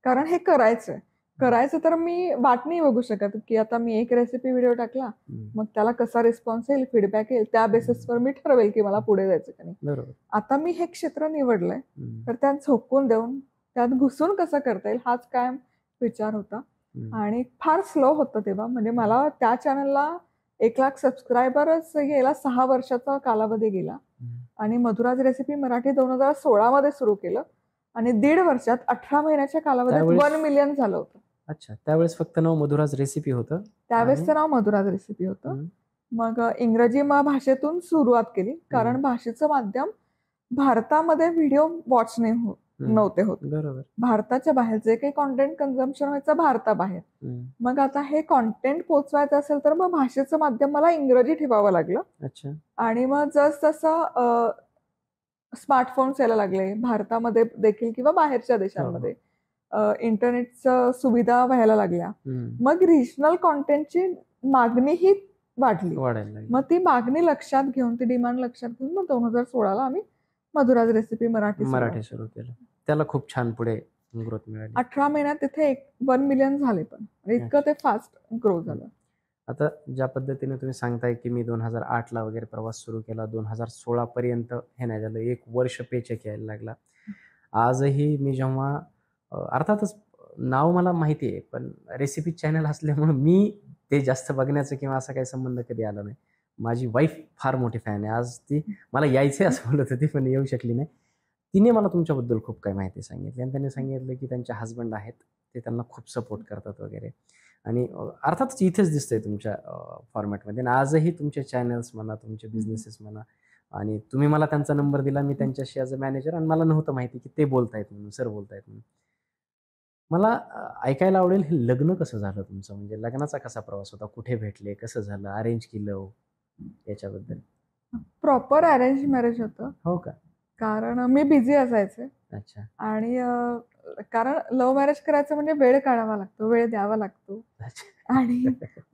कारण हे करायचं तर मी वाट नाही बघू शकत की आता मी एक रेसिपी व्हिडिओ टाकला, मग त्याला कसा रिस्पॉन्स येईल, फीडबॅक येईल, त्या बेसिसवर मी ठरवेल की मला पुढे जायचं का नाही. आता मी हे क्षेत्र निवडलंय तर त्यात झोकून देऊन त्यात घुसून कसं करता येईल हाच कायम विचार होता. आणि फार स्लो होतं तेव्हा. म्हणजे मला त्या चॅनलला 1 लाख सबस्क्रायबरच गेला 6 वर्षाचा कालावधी गेला. आणि मधुराज रेसिपी मराठी 2016 मध्ये सुरू केलं आणि 1.5 वर्षात 18 महिन्याच्या कालावधीत 1 मिलियन झालं होतं. अच्छा. त्यावेळेस फक्त नाव मधुराज रेसिपी होतं. त्यावेळेसचं नाव मधुराज रेसिपी होतं. मग इंग्रजी भाषेतून सुरुवात केली, कारण भाषेचं माध्यम भारतामध्ये व्हिडिओ वॉच नव्हते होत. भारताच्या बाहेर जे काही कॉन्टेंट कन्झम्पशन व्हायचं भारताबाहेर. मग आता हे कॉन्टेंट पोहोचवायचं असेल तर मग भाषेचं माध्यम मला इंग्रजी ठेवावं लागलं. आणि मग जसं स्मार्टफोन्स यायला लागले भारतामध्ये देखील किंवा बाहेरच्या देशांमध्ये, इंटरनेटच्या सुविधा व्हायला लागल्या, मग रिजनल कॉन्टेंटची मागणीही वाढली. मग ती मागणी लक्षात घेऊन, ती डिमांड लक्षात घेऊन मग 2016ला आम्ही मधुराज रेसिपी मराठी सुरू केलं. त्याला खूप छान पुढे ग्रोथ मिळाली. 18 महिन्यात तिथे 1 मिलियन झाले. पण इतकं ते फास्ट ग्रो झालं. आता ज्या पद्धतीने तुम्ही सांगताय की मी 2008ला वगैरे प्रवास सुरू केला, 2016 पर्यंत हे नाही झालं, 1 वर्ष पेचेक यायला लागला. आजही मी जेव्हा, अर्थातच नाव मला माहिती आहे, पण रेसिपी चॅनल असल्यामुळे मी ते जास्त बघण्याचं किंवा असा काही संबंध कधी आला नाही. माझी वाईफ फार मोठी फॅन आहे. आज ती मला यायचे असं बोलत होती पण येऊ शकली नाही. तिने मला तुमच्याबद्दल खूप काही माहिती सांगितली आणि त्यांनी सांगितलं की त्यांचे हजबंड आहेत, ते त्यांना खूप सपोर्ट करतात वगैरे. आणि अर्थातच इथेच दिसतंय तुमच्या फॉर्मॅटमध्ये. आणि आजही तुमचे चॅनल्स म्हणा, तुमचे बिझनेसेस म्हणा, आणि तुम्ही मला त्यांचा नंबर दिला, मी त्यांच्याशी ॲज अ मॅनेजर, आणि मला नव्हतं माहिती की ते बोलतायत म्हणून, सर बोलतायत म्हणून. मला ऐकायला आवडेल, हे लग्न कसं झालं तुमचं, म्हणजे लग्नाचा कसा प्रवास होता, कुठे भेटले, कसं झालं, अरेंज केलं, याच्याबद्दल. प्रॉपर अरेंज मॅरेज होतं. हो का? कारण मी बिझी असायचे. अच्छा. आणि कारण लव्ह मॅरेज करायचं म्हणजे वेळ काढावा लागतो, वेळ द्यावा लागतो. आणि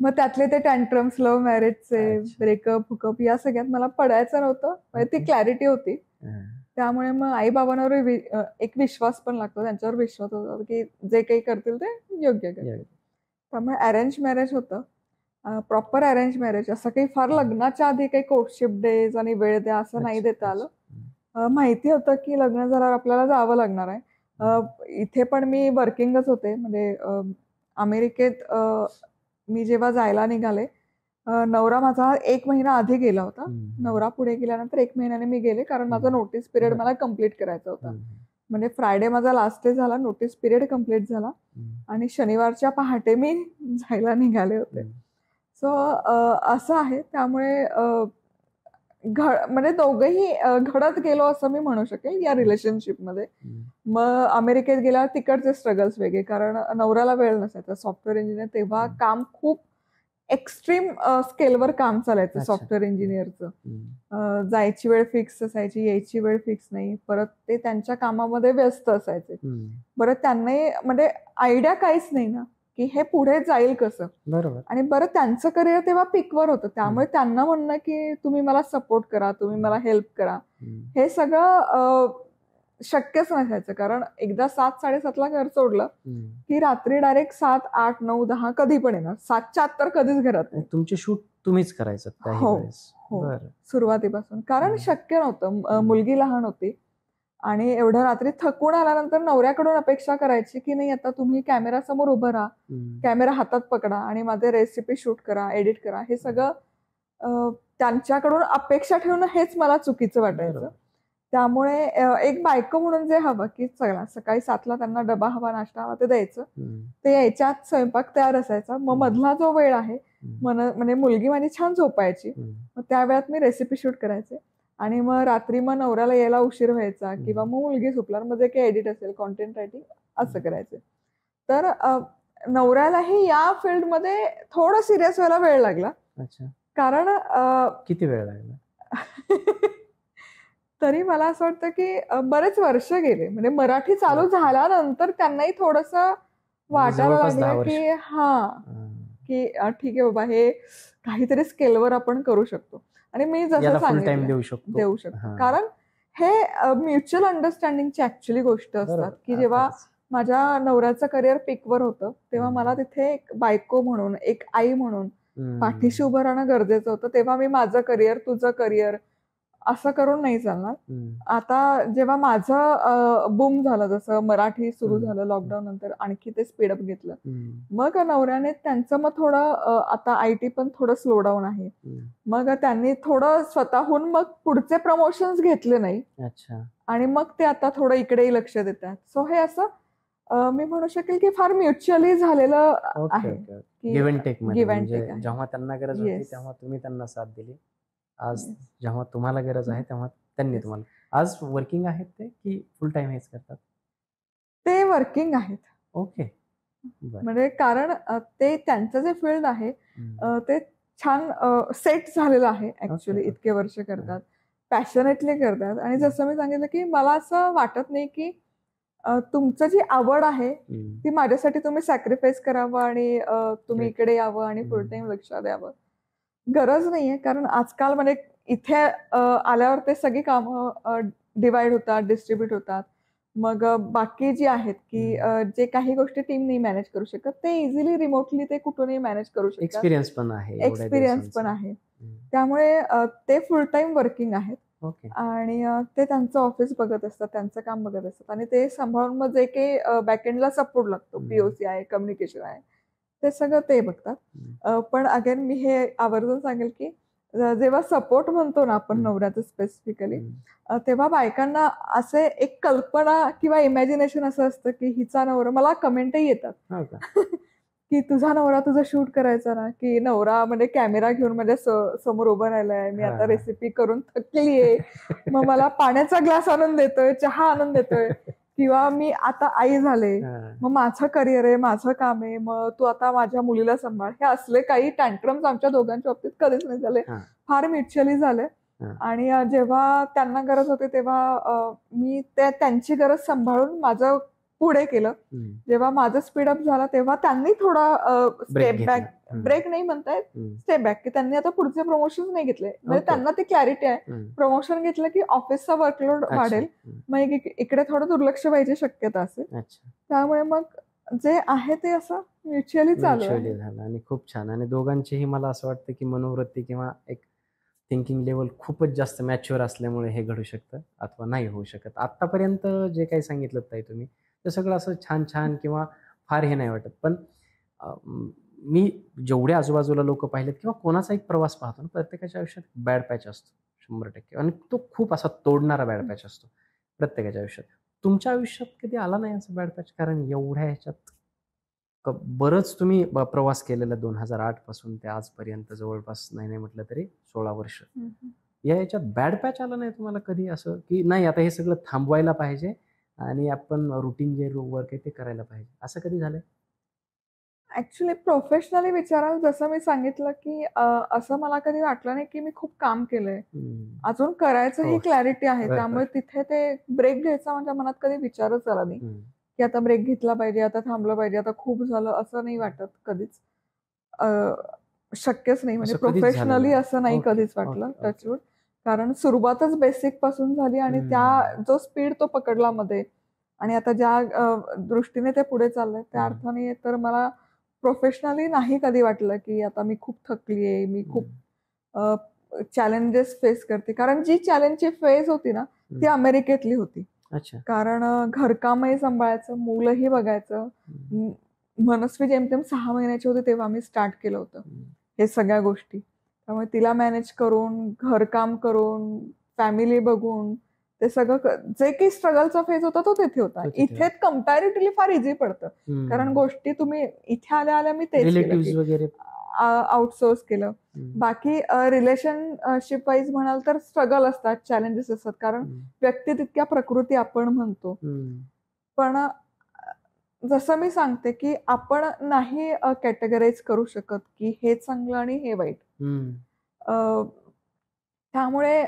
मग त्यातले ते टँट्रम्स, लव्ह मॅरेजचे ब्रेकअप, हुकअप, या सगळ्यात मला पडायचं नव्हतं. म्हणजे ती क्लॅरिटी होती. त्यामुळे मग आई बाबांवर एक विश्वास पण लागतो, त्यांच्यावर विश्वास होता की जे काही करतील ते योग्य करतील. त्यामुळे अरेंज मॅरेज होतं, प्रॉपर अरेंज मॅरेज. असं काही फार लग्नाच्या आधी काही कोर्टशिप डेज आणि वेळ द्या असं नाही देता आलं. माहिती होतं की लग्न झाल्यावर आपल्याला जावं लागणार आहे. इथे पण मी वर्किंगच होते. म्हणजे अमेरिकेत मी जेव्हा जायला निघाले, नवरा माझा 1 महिना आधी गेला होता. नवरा पुढे गेल्यानंतर 1 महिन्याने मी गेले, कारण माझा नोटीस पिरियड मला कम्प्लीट करायचा होता. म्हणजे फ्रायडे माझा लास्ट डे झाला, नोटीस पिरियड कम्प्लीट झाला आणि शनिवारच्या पहाटे मी जायला निघाले होते. सो असं आहे. त्यामुळे म्हणजे दोघंही घडत गेलो असं मी म्हणू शकेल या रिलेशनशिपमध्ये. मग अमेरिकेत गेल्यावर तिकडचे स्ट्रगल्स वेगळे, कारण नवऱ्याला वेळ नसायचा. सॉफ्टवेअर इंजिनियर तेव्हा काम खूप एक्स्ट्रीम स्केलवर काम चालायचं सॉफ्टवेअर इंजिनियरचं. जायची वेळ फिक्स असायची, यायची वेळ फिक्स नाही. परत ते त्यांच्या कामामध्ये व्यस्त असायचे. बरं, त्यांना म्हणजे आयडिया काहीच नाही ना की हे पुढे जाईल कसं. बरोबर. आणि बरं, त्यांचं करिअर तेव्हा पिकवर होतं, त्यामुळे त्यांना म्हणणं की तुम्ही मला सपोर्ट करा, तुम्ही मला हेल्प करा, हे सगळं शक्यच नसायचं. कारण एकदा 7-7:30ला घर सोडलं की रात्री डायरेक्ट 7, 8, 9, 10 कधी पण येणार. 7च्या आत तर कधीच घरात नाही. तुमचे शूट तुम्हीच करायचं काही हो, वेळेस? हो. बरं. सुरुवातीपासून. कारण शक्य नव्हतं. मुलगी लहान होती आणि एवढ्या रात्री थकून आल्यानंतर नवऱ्याकडून अपेक्षा करायची की नाही आता तुम्ही कॅमेरा समोर उभं राहा, कॅमेरा हातात पकडा आणि माझे रेसिपी शूट करा, एडिट करा. हे सगळं त्यांच्याकडून अपेक्षा ठेवणं हेच मला चुकीचं वाटायचं. त्यामुळे एक बायको म्हणून जे हवं की चला सकाळी 7ला त्यांना डबा हवा, नाश्ता हवा ते द्यायचं. ते यायच्यात स्वयंपाक तयार असायचा. मग मधला जो वेळ आहे म्हणजे मुलगी माझी छान झोपायची. मग त्या वेळात मी रेसिपी शूट करायचे आणि मग रात्री मग नवऱ्याला यायला उशीर व्हायचा किंवा मग मुलगी झोपल्यावर मग जे काही एडिट असेल, कॉन्टेंट रायटिंग असं करायचे. तर नवऱ्यालाही या फील्डमध्ये थोडं सिरियस व्हायला वेळ लागला. कारण किती वेळ लागला? तरी मला असं वाटतं की बरेच वर्ष गेले. म्हणजे मराठी चालू झाल्यानंतर त्यांनाही थोडंसं वाटायला लागलं की की ठीक आहे बाबा हे काहीतरी स्केलवर आपण करू शकतो. आणि मी जसं सांगितलं देऊ शकतो. कारण हे म्युच्युअल अंडरस्टँडिंगची ऍक्च्युअली गोष्ट असतात की जेव्हा माझ्या नवऱ्याचं करिअर पीकवर होतं तेव्हा मला तिथे एक बायको म्हणून, एक आई म्हणून पाठीशी उभं राहणं गरजेचं होतं. तेव्हा मी माझं करिअर, तुझं करिअर असं करून नाही चालणार. आता जेव्हा माझं बूम झालं, जसं मराठी सुरू झालं लॉकडाऊन नंतर, आणखी ते स्पीडअप घेतलं. मग नवऱ्याने त्यांचं मग थोडं आता IT पण थोडं स्लो डाऊन आहे. मग त्यांनी थोडं स्वतःहून मग पुढचे प्रमोशन्स घेतले नाही आणि मग ते आता थोडं इकडेही लक्ष देतात. सो हे असं मी म्हणू शकेल की फार म्युच्युअली झालेलं आहे. गिव्ह अँड टेक मध्ये. जेव्हा त्यांना गरज होती तेव्हा तुम्ही त्यांना साथ दिली. आज जेव्हा तुम्हाला गरज आहे तेव्हा त्यांनी तुम्हाला. आज वर्किंग आहेत ते की फुल टाइम हेच करतात? ते वर्किंग आहेत. ओके. म्हणजे कारण ते त्यांचं जे फील्ड आहे ते छान सेट झालेलं आहे ऍक्च्युली. इतके वर्ष करतात, पॅशनेटली करतात. आणि जसं मी सांगितलं की मला असं वाटत नाही की तुमचं जी आवड आहे ती माझ्यासाठी तुम्ही सॅक्रिफाईस करावं आणि तुम्ही इकडे यावं आणि फुल टाइम लक्ष द्यावं. गरज नाहीये. कारण आजकाल म्हणजे इथे आल्यावर ते सगळी कामं डिवाइड होतात, डिस्ट्रीब्यूट होतात. मग बाकी जी आहेत की जे काही गोष्टी टीम नाही मॅनेज करू शकत ते इझिली रिमोटली ते कुठूनही मॅनेज करू शकतात. एक्सपिरियन्स पण आहे. त्यामुळे ते फुल टाइम वर्किंग आहेत. आणि ते त्यांचं ऑफिस बघत असतात, त्यांचं काम बघत असतात आणि ते सांभाळून मग जे काही बॅकएंडला सपोर्ट लागतो, POC आहे, कम्युनिकेशन आहे, ते सगळं ते बघतात. पण अगेन मी हे आवर्जून सांगेल की जेव्हा सपोर्ट म्हणतो ना आपण नवऱ्याचं स्पेसिफिकली, तेव्हा बायकांना असे एक कल्पना किंवा इमॅजिनेशन असं असतं की हिचा नवरा, मला कमेंटही येतात की तुझा नवरा तुझं शूट करायचा ना, की नवरा म्हणजे कॅमेरा घेऊन माझ्या समोर उभं राहिलाय, मी आता रेसिपी करून थकलीये, मग मला पाण्याचा ग्लास आणून देतोय, चहा आणून देतोय, किंवा मी आता आई झाले, मग माझं करिअर आहे, माझं काम आहे, मग तू आता माझ्या मुलीला सांभाळ. हे असले काही टँट्रम्स आमच्या दोघांच्या बाबतीत कधीच नाही झाले. फार म्युच्युअली झाले. आणि जेव्हा त्यांना गरज होती तेव्हा मी त्यांची गरज सांभाळून माझं पुढे केलं. जेव्हा माझं स्पीडअप झाला तेव्हा त्यांनी थोडा स्टेप बॅक, ब्रेक नाही म्हणतायत, स्टेप बॅक, की त्यांनी आता पुढचे प्रमोशन नाही घेतले. म्हणजे त्यांना ती क्लॅरिटी आहे, प्रमोशन घेतलं की ऑफिसचा वर्कलोड वाढेल, मग इकडे थोडं दुर्लक्ष व्हायची शक्यता असेल. त्यामुळे मग जे आहे ते असं म्युच्युअली चालू झालं. आणि खूप छान. आणि दोघांचीही मला असं वाटतं की मनोवृत्ती किंवा एक थिंकिंग लेवल खूपच जास्त मॅच्युअर असल्यामुळे हे घडू शकतं अथवा नाही होऊ शकत. आतापर्यंत जे काही सांगितलं ताई तुम्ही ते सगळं असं छान छान किंवा फार हे नाही वाटत. पण मी जेवढे आजूबाजूला लोक पाहिलेत किंवा कोणाचा एक प्रवास पाहतो ना, प्रत्येकाच्या आयुष्यात बॅड पॅच असतो 100%. आणि तो खूप असा तोडणारा बॅड पॅच असतो प्रत्येकाच्या आयुष्यात. तुमच्या आयुष्यात कधी आला नाही असं बॅड पॅच? कारण एवढ्या ह्याच्यात बरंच तुम्ही प्रवास केलेला 2008 पासून ते आजपर्यंत, जवळपास नाही म्हटलं तरी 16 वर्ष. याच्यात बॅड पॅच आला नाही तुम्हाला कधी असं की नाही आता हे सगळं थांबवायला पाहिजे आणि आपण रुटीन जे वर्क आहे ते करायला पाहिजे, असं कधी झालंय? ऍक्च्युली प्रोफेशनली विचाराल, जसं मी सांगितलं की असं मला कधी वाटलं नाही की मी खूप काम केलंय, अजून करायचं ही क्लॅरिटी आहे. त्यामुळे तिथे ते ब्रेक घ्यायचा माझ्या मनात कधी विचारच आला नाही की आता ब्रेक घेतला पाहिजे, आता थांबलं पाहिजे, आता खूप झालं, असं नाही वाटत कधीच. शक्यच नाही. म्हणजे प्रोफेशनली असं नाही कधीच वाटलं, टचवूड. कारण सुरुवातच बेसिक पासून झाली आणि त्या जो स्पीड तो पकडला मध्ये आणि आता ज्या दृष्टीने ते पुढे चाललंय त्या अर्थाने तर मला प्रोफेशनली नाही कधी वाटलं की आता मी खूप थकली आहे, मी खूप चॅलेंजेस फेस करते. कारण जी चॅलेंजची फेज होती ना ती अमेरिकेतली होती. कारण घरकामही सांभाळायचं, मुलंही बघायचं. मनस्वी जेमतेम 6 महिन्याची होती तेव्हा मी स्टार्ट केलं होतं हे सगळ्या गोष्टी. त्यामुळे तिला मॅनेज करून, घरकाम करून, फॅमिली बघून, ते सगळं जे काही स्ट्रगलचा फेज होता तो तिथे होता. इथे कम्पॅरेटिव्हली फार इझी पडतं. कारण गोष्टी तुम्ही इथे आल्या मी तेच आउटसोर्स केलं. बाकी रिलेशनशिप वाईज म्हणाल तर स्ट्रगल असतात, चॅलेंजेस असतात. कारण व्यक्ती तितक्या प्रकृती आपण म्हणतो. पण जसं मी सांगते की आपण नाही कॅटेगराईज करू शकत की हे चांगलं आणि हे वाईट. त्यामुळे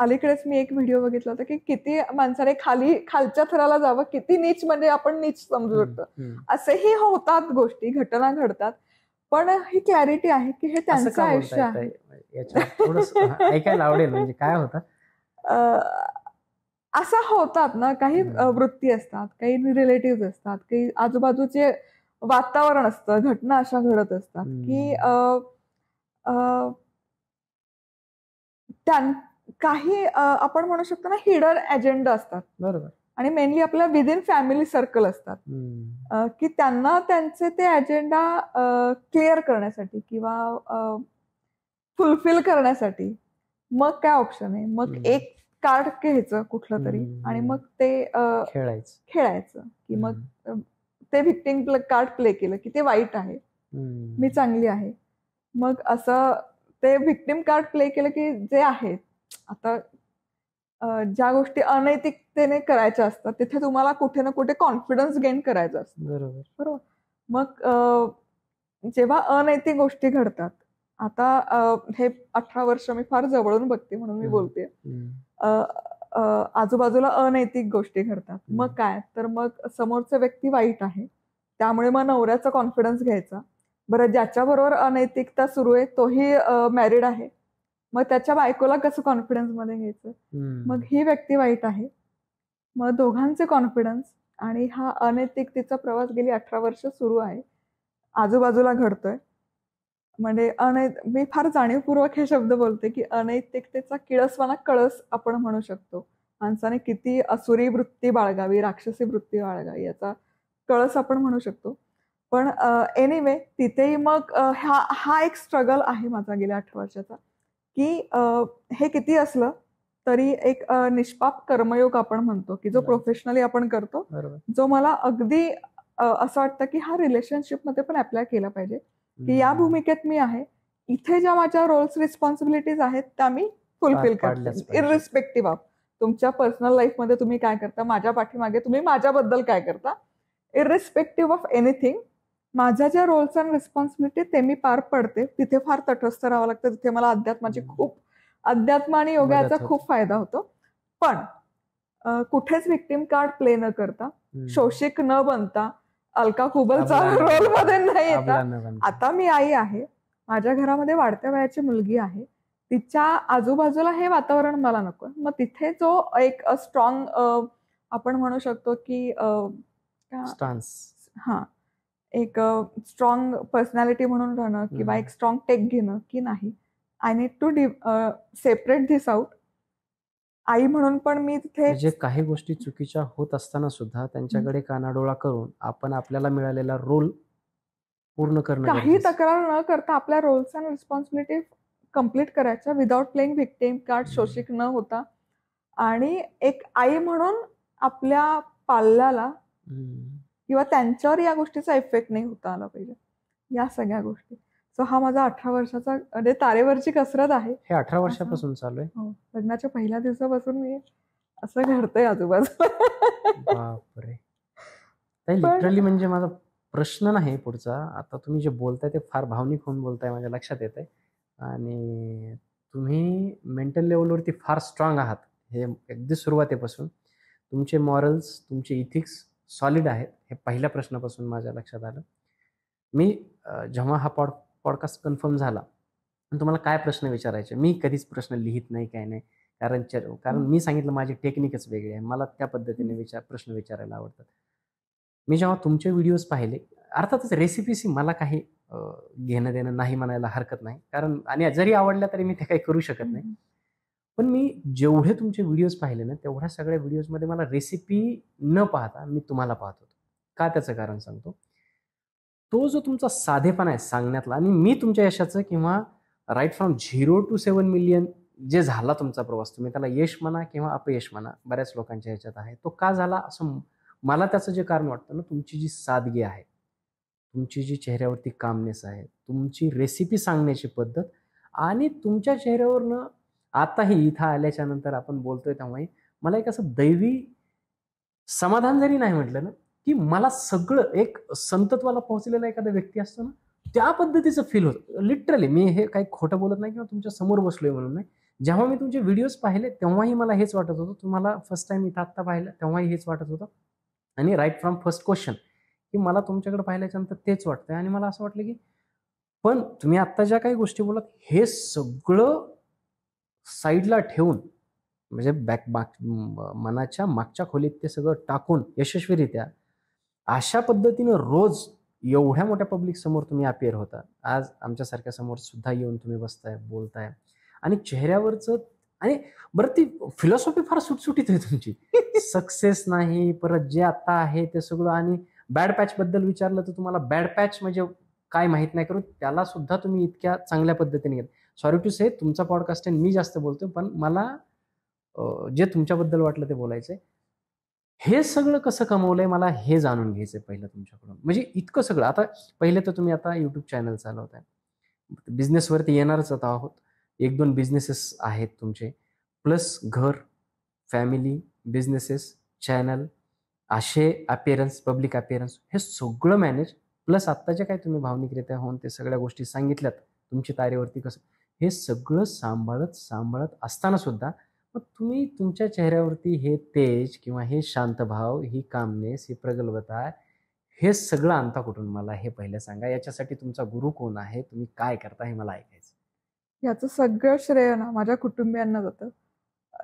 अलीकडेच मी एक व्हिडिओ बघितला होता की किती माणसाने खालच्या थराला जावं, किती नीच म्हणजे आपण नीच समजू शकतो. असेही होतात गोष्टी, घटना घडतात. पण ही क्लॅरिटी आहे की हे त्यांचं आयुष्य आहे. ऐकायला आवडेल. म्हणजे काय होतं असं होतात ना, काही वृत्ती असतात, काही रिलेटिव्ह असतात, काही आजूबाजूचे वातावरण असतं, घटना अशा घडत असतात की काही आपण म्हणू शकतो ना हिडन अजेंडा असतात. बरोबर. आणि मेनली आपल्या विदिन फॅमिली सर्कल असतात की त्यांना त्यांचे ते अजेंडा क्लिअर करण्यासाठी किंवा फुलफिल करण्यासाठी मग काय ऑप्शन आहे, मग एक कार्ड घ्यायचं कुठलं तरी आणि मग ते खेळायचं की मग ते व्हिक्टिम कार्ड प्ले केलं की ते वाईट आहे, मी चांगली आहे. मग असं ते व्हिक्टिम कार्ड प्ले केलं की जे आहे आता ज्या गोष्टी अनैतिकतेने करायच्या असतात तिथे तुम्हाला कुठे ना कुठे कॉन्फिडन्स गेन करायचा असतो. बरोबर. मग जेव्हा अनैतिक गोष्टी घडतात, आता हे 18 वर्ष मी फार जवळून बघते म्हणून मी बोलते, आजूबाजूला अनैतिक गोष्टी घडतात. मग काय, तर मग समोरचा व्यक्ती वाईट आहे, त्यामुळे मग नवऱ्याचा कॉन्फिडन्स घ्यायचा. बरं, ज्याच्याबरोबर अनैतिकता सुरू आहे तोही मॅरिड आहे, मग त्याच्या बायकोला कसं कॉन्फिडन्स मध्ये घ्यायचं. मग ही व्यक्ती वाईट आहे, मग दोघांचे कॉन्फिडन्स आणि हा अनैतिकतेचा प्रवास गेली 18 वर्ष सुरू आहे, आजूबाजूला घडतोय. म्हणजे मी फार जाणीवपूर्वक हे शब्द बोलते की अनैतिकतेचा किळसवाना कळस आपण म्हणू शकतो. माणसाने किती असुरी वृत्ती बाळगावी, राक्षसी वृत्ती बाळगावी याचा कळस आपण म्हणू शकतो. पण एनिवे तिथेही मग हा एक स्ट्रगल आहे माझा गेल्या 18 वर्षाचा की हे किती असलं तरी एक निष्पाप कर्मयोग आपण म्हणतो की जो प्रोफेशनली आपण करतो, जो मला अगदी असं वाटतं की हा रिलेशनशिप मध्ये पण अप्लाय केला पाहिजे की या भूमिकेत मी आहे, इथे ज्या माझ्या रोल्स रिस्पॉन्सिबिलिटीज आहेत त्या मी फुलफिल करते, इररिस्पेक्टिव्ह ऑफ तुमच्या पर्सनल लाईफमध्ये तुम्ही काय करता, माझ्या पाठीमागे तुम्ही माझ्याबद्दल काय करता, इररिस्पेक्टिव्ह ऑफ एनिथिंग. माझ्या ज्या रोल्स अँड रिस्पॉन्सिबिलिटी ते मी पार पडते. तिथे फार तटस्थ राहावं लागतं. तिथे मला अध्यात्म आणि योगाचा खूप फायदा होतो. पण कुठेच व्हिक्टिम कार्ड प्ले न करता, शोषिक न बनता, अलका कुबलचा रोल मध्ये नाही येता, आता मी आई आहे, माझ्या घरामध्ये वाढत्या वयाची मुलगी आहे, तिच्या आजूबाजूला हे वातावरण मला नको. मग तिथे जो एक स्ट्रॉंग आपण म्हणू शकतो की एक स्ट्रॉंग पर्सनॅलिटी म्हणून राहणं किंवा एक स्ट्रॉंग टेक घेणं की नाही, I need to separate this out. आई म्हणून पण मी तिथे म्हणजे काही गोष्टी चुकीच्या होत असताना सुद्धा त्यांच्याकडे कानाडोळा करून आपण आपल्याला मिळालेला रोल पूर्ण करणं, काही तक्रार न करता आपल्या रोल्स अँड रिस्पॉन्सिबिलिटी कम्प्लीट करायच्या विदाउट प्लेइंग व्हिक्टिम कार्ड, शोषिक न होता. आणि एक आई म्हणून आपल्या पाल्याला किंवा त्यांच्यावर या गोष्टीचा इफेक्ट नाही होता आला पाहिजे, या सगळ्या गोष्टी. सो हा माझा 18 वर्षाचा म्हणजे तारेवरची कसरत आहे. हे 18 वर्षापासून चालू आहे. हो, लग्नाच्या पहिल्या दिवसापासून मी असं घडतंय आजूबाजू. बापरे. लिटरली म्हणजे माझा प्रश्न नाही पुढचा, आता तुम्ही जे बोलताय ते फार भावनिक होऊन बोलताय, माझ्या लक्षात येत आहे. आणि तुम्ही मेंटल लेवलवरती फार स्ट्रॉंग आहात. हे अगदी सुरुवातीपासून तुमचे मॉरल्स, तुमचे इथिक्स सॉलिड आहेत, हे पहिल्या प्रश्नापासून माझ्या लक्षात आलं. मी जेव्हा हा पॉडकास्ट कन्फर्म झाला, तुम्हाला काय प्रश्न विचारायचे, मी कधीच प्रश्न लिहित नाही, काय नाही. कारण मी सांगितलं माझी टेक्निकच वेगळी आहे, मला त्या पद्धतीने प्रश्न विचारायला आवडतात. मी जेव्हा तुमचे व्हिडिओज पाहिले, अर्थातच रेसिपीशी मला काही घेणं देणं नाही म्हणायला हरकत नाही, कारण आणि जरी आवडल्या तरी मी ते काही करू शकत नाही. पण मी जेवढे तुमचे व्हिडिओज पाहिले ना, तेवढ्या सगळ्या व्हिडिओजमध्ये मला रेसिपी न पाहता मी तुम्हाला पाहत होतो. का त्याचं कारण सांगतो. तो जो तुमचा साधेपणा आहे सांगण्यातला, आणि मी तुमच्या यशाचं किंवा राईट फ्रॉम 0 to 7 मिलियन जे झाला तुमचा प्रवास, तुम्ही त्याला यश म्हणा किंवा अपयश म्हणा, बऱ्याच लोकांच्या ह्याच्यात आहे, तो का झाला असं मला त्याचं जे कारण वाटतं ना, तुमची जी सादगी आहे, तुमची जी चेहऱ्यावरती कामनेस आहे, तुमची रेसिपी सांगण्याची पद्धत, आणि तुमच्या चेहऱ्यावरनं आताही इथं आल्याच्या नंतर आपण बोलतोय तेव्हाही मला एक असं दैवी समाधान जरी नाही म्हटलं ना, की मला सगळं एक संतत्वाला पोहोचलेला एखादा व्यक्ती असतो ना, त्या पद्धतीचं फील होतं. लिटरली मी हे काही खोटं बोलत नाही किंवा तुमच्या समोर बसलोय म्हणून नाही. जेव्हा मी तुमचे व्हिडिओज पाहिले तेव्हाही मला हेच वाटत होतं. तुम्हाला फर्स्ट टाइम इथं आत्ता पाहिलं तेव्हाही हेच वाटत होतं. आणि राईट फ्रॉम फर्स्ट क्वेश्चन की मला तुमच्याकडे पाहिल्याच्या नंतर तेच वाटतंय. आणि मला असं वाटलं की पण तुम्ही आत्ता ज्या काही गोष्टी बोलत हे सगळं साईडला ठेवून, म्हणजे मनाच्या मागच्या खोलीत ते सगळं टाकून यशस्वीरित्या अशा पद्धतीनं रोज एवढ्या मोठ्या पब्लिक समोर तुम्ही अपिअर होता. आज आमच्यासारख्या समोर सुद्धा येऊन तुम्ही बसताय, बोलताय, आणि चेहऱ्यावरचं, आणि बरं ती फिलॉसॉफी फार सुटसुटीत आहे तुमची. सक्सेस नाही, परत जे आता आहे ते सगळं, आणि बॅड पॅच बद्दल विचारलं तर तुम्हाला बॅड पॅच म्हणजे काय माहित नाही, करून त्याला सुद्धा तुम्ही इतक्या चांगल्या पद्धतीने घेत. सॉरी टू से, तुमचा पॉडकास्ट आहे, मी जास्त बोलतोय, पण मला जे तुमच्याबद्दल वाटलं ते बोलायचंय. हे सगळं कसं कमवलंय मला हे जाणून घ्यायचंय पहिलं तुमच्याकडून. म्हणजे इतकं सगळं. आता पहिले तर तुम्ही आता युट्यूब चॅनल चालवताय, बिझनेसवरती येणारच आहोत. 1-2 बिझनेसेस आहेत तुमचे, प्लस घर, फॅमिली, बिझनेसेस, चॅनल, असे अपिअरन्स, पब्लिक अपिअरन्स, हे सगळं मॅनेज, प्लस आत्ताच्या काय तुम्ही भावनिकरित्या होऊन ते सगळ्या गोष्टी सांगितल्यात तुमची तारेवरती कसं, हे सगळं सांभाळत असताना सुद्धा मग तुम्ही तुमच्या चेहऱ्यावरती हे तेज किंवा हे शांत भाव, ही कामनेस, ही प्रगल्भता, हे सगळं आणता कुठून? मला हे पहिलं सांगा. याच्यासाठी तुमचा गुरु कोण आहे? तुम्ही काय करता? हे मला ऐकायचं. याचं सगळं श्रेय ना माझ्या कुटुंबियांना जातं,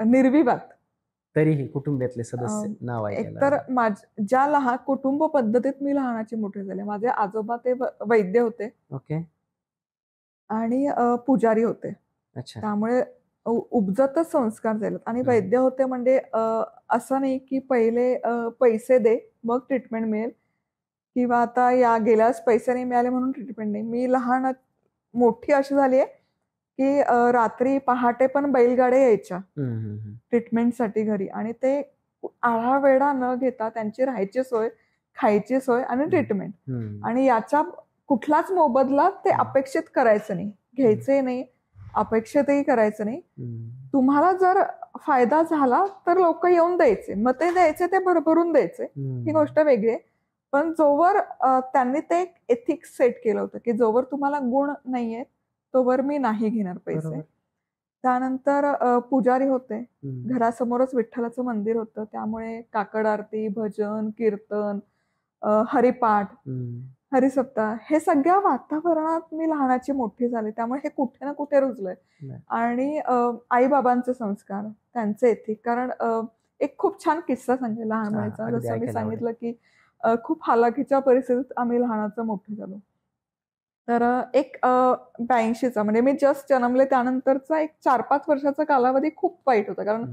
निर्विवाद. तरीही कुटुंबातले सदस्य नाव ऐकायला एकतर ज्या लहान कुटुंब पद्धतीत मी लहानाची मोठे झाले. माझे आजोबा ते वैद्य होते. ओके. आणि पुजारी होते. अच्छा. त्यामुळे उपजतच संस्कार झालेत. आणि वैद्य होते म्हणजे असं नाही की पहिले पैसे दे मग ट्रीटमेंट मिळेल, किंवा आता या गेल्यास पैसे नाही मिळाले म्हणून ट्रीटमेंट नाही. मी लहान मोठी अशी झाली आहे की रात्री पहाटे पण बैलगाड्या यायच्या ट्रीटमेंटसाठी घरी, आणि ते आढावेढा न घेता त्यांची राहायची सोय, खायची सोय आणि ट्रीटमेंट, आणि याच्या कुठलाच मोबदला ते अपेक्षित करायचं नाही, घ्यायचे नाही, अपेक्षितही करायचं नाही. तुम्हाला जर फायदा झाला तर लोक येऊन द्यायचे, मग ते द्यायचे ते भरभरून द्यायचे, ही गोष्ट वेगळी आहे. पण जोवर त्यांनी ते एथिक्स सेट केलं होतं की जोवर तुम्हाला गुण नाहीये तोवर मी नाही घेणार पैसे. त्यानंतर पुजारी होते, घरासमोरच विठ्ठलाचं मंदिर होतं, त्यामुळे काकड आरती, भजन, कीर्तन, हरिपाठ, हरिसप्ताह, हे सगळ्या वातावरणात मी लहानाची मोठी झाले. त्यामुळे हे कुठे ना कुठे रुजलंय. आणि आईबाबांचे संस्कार, त्यांचे एथिक. कारण एक खूप छान किस्सा सांगेल लहानपणीचा. जसं मी सांगितलं की खूप हालाकीच्या परिस्थितीत आम्ही लहानाचं मोठं झालो. तर एक 82चा म्हणजे मी जस्ट जन्मले त्यानंतरचा एक 4-5 वर्षाचा कालावधी खूप वाईट होता. कारण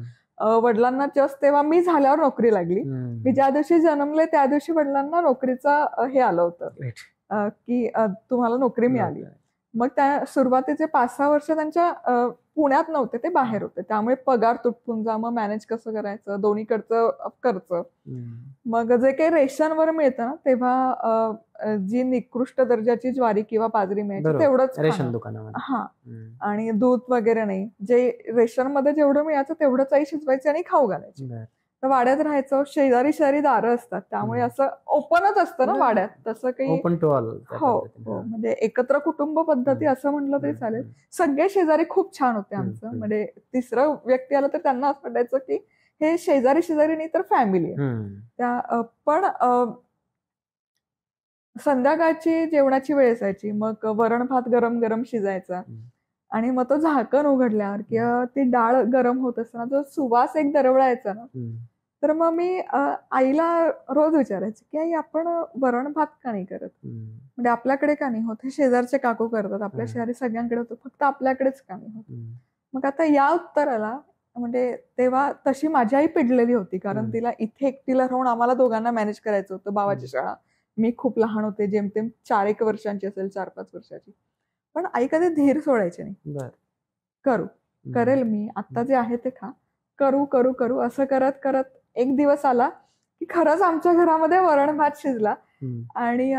वडिलांना जस्ट तेव्हा मी झाल्यावर नोकरी लागली. मी ज्या दिवशी जन्मले त्या दिवशी वडिलांना नोकरीचा हे आलं होतं की तुम्हाला नोकरी मिळाली. मग त्या सुरुवातीचे 5-6 वर्ष त्यांच्या पुण्यात नव्हते, ते बाहेर होते. त्यामुळे पगार तुटून जा, मग मॅनेज कसं करायचं, दोन्हीकडचं खर्च. मग जे काही रेशनवर मिळतं ना, तेव्हा जी निकृष्ट दर्जाची ज्वारी किंवा बाजरी मिळायची तेवढंच रेशन दुकानामध्ये. हा, आणि दूध वगैरे नाही. जे रेशनमध्ये जेवढं मिळायचं तेवढंच आई शिजवायची आणि खाऊ घालायची. तर वाड्यात राहायचं, शेजारी दारं असतात, त्यामुळे असं ओपनच असतं ना वाड्यात, तसं काही. Open to all. हो, म्हणजे एकत्र कुटुंब पद्धती असं म्हटलं तरी चालेल. सगळे शेजारी खूप छान होते आमचं. म्हणजे तिसरं व्यक्ती आलं तर त्यांना असं वाटायचं की हे शेजारी नाही तर फॅमिली आहे. पण संध्याकाळची जेवणाची वेळ असायची, मग वरण भात गरम गरम शिजायचा, आणि मग तो झाकण उघडल्यावर किंवा ती डाळ गरम होत असताना जो सुवास एक दरवळायचा ना, तर मग मी आईला रोज विचारायचे की आई आपण वरण भात का नाही करत, म्हणजे आपल्याकडे का नाही होत, हे शेजारचे काकू करतात, आपल्या शहरी सगळ्यांकडे होतं, फक्त आपल्याकडेच का नाही होत. मग आता या उत्तराला म्हणजे तेव्हा तशी माझी आई पिडलेली होती, कारण तिला इथे एकटीला राहून आम्हाला दोघांना मॅनेज करायचं होतं, भावाची शाळा, मी खूप लहान होते, जेमतेम 4-1 वर्षांची असेल, 4-5 वर्षाची. पण आई कधी धीर सोडायचे नाही. करेल मी, आता जे आहे ते खा, करू करू करू असं करत करत एक दिवस आला की खरंच आमच्या घरामध्ये वरण भात शिजला. आणि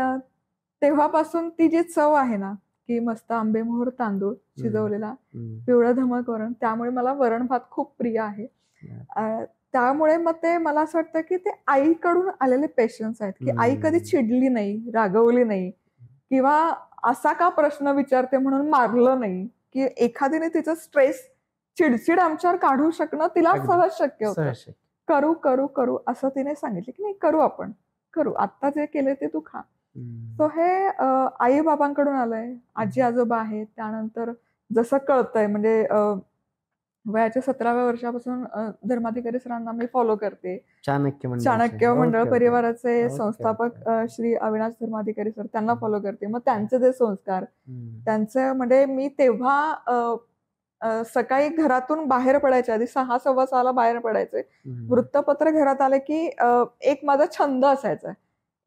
तेव्हापासून ती जी चव आहे ना, की मस्त आंबेमोहर तांदूळ शिजवलेला, पिवळं धमक वरण, त्यामुळे मला वरण भात खूप प्रिय आहे. त्यामुळे मग ते मला असं वाटतं की ते आईकडून आलेले पेशन्स आहेत, की आई कधी चिडली नाही, रागवली नाही, किंवा असा का प्रश्न विचारते म्हणून मारलं नाही, की एखादीने तिचं स्ट्रेस, चिडचिड आमच्यावर काढू शकणं तिला सहज शक्य होतं. करू करू करू असं तिने सांगितलं की नाही, करू, आपण करू, आता जे केले ते तू खा. सो हे आई बाबांकडून आलंय, आजी आजोबा आहेत, त्यानंतर जसं कळतंय म्हणजे वयाच्या 17व्या वर्षापासून धर्माधिकारी सरांना मी फॉलो करते. चाणक्य मंडळ परिवाराचे संस्थापक श्री अविनाश धर्माधिकारी सर, त्यांना फॉलो करते. मग त्यांचे जे संस्कार, त्यांचं म्हणजे मी तेव्हा सकाळी घरातून बाहेर पडायच्या आधी 6-6:15 बाहेर पडायचे. वृत्तपत्र घरात आले की एक माझा छंद असायचा,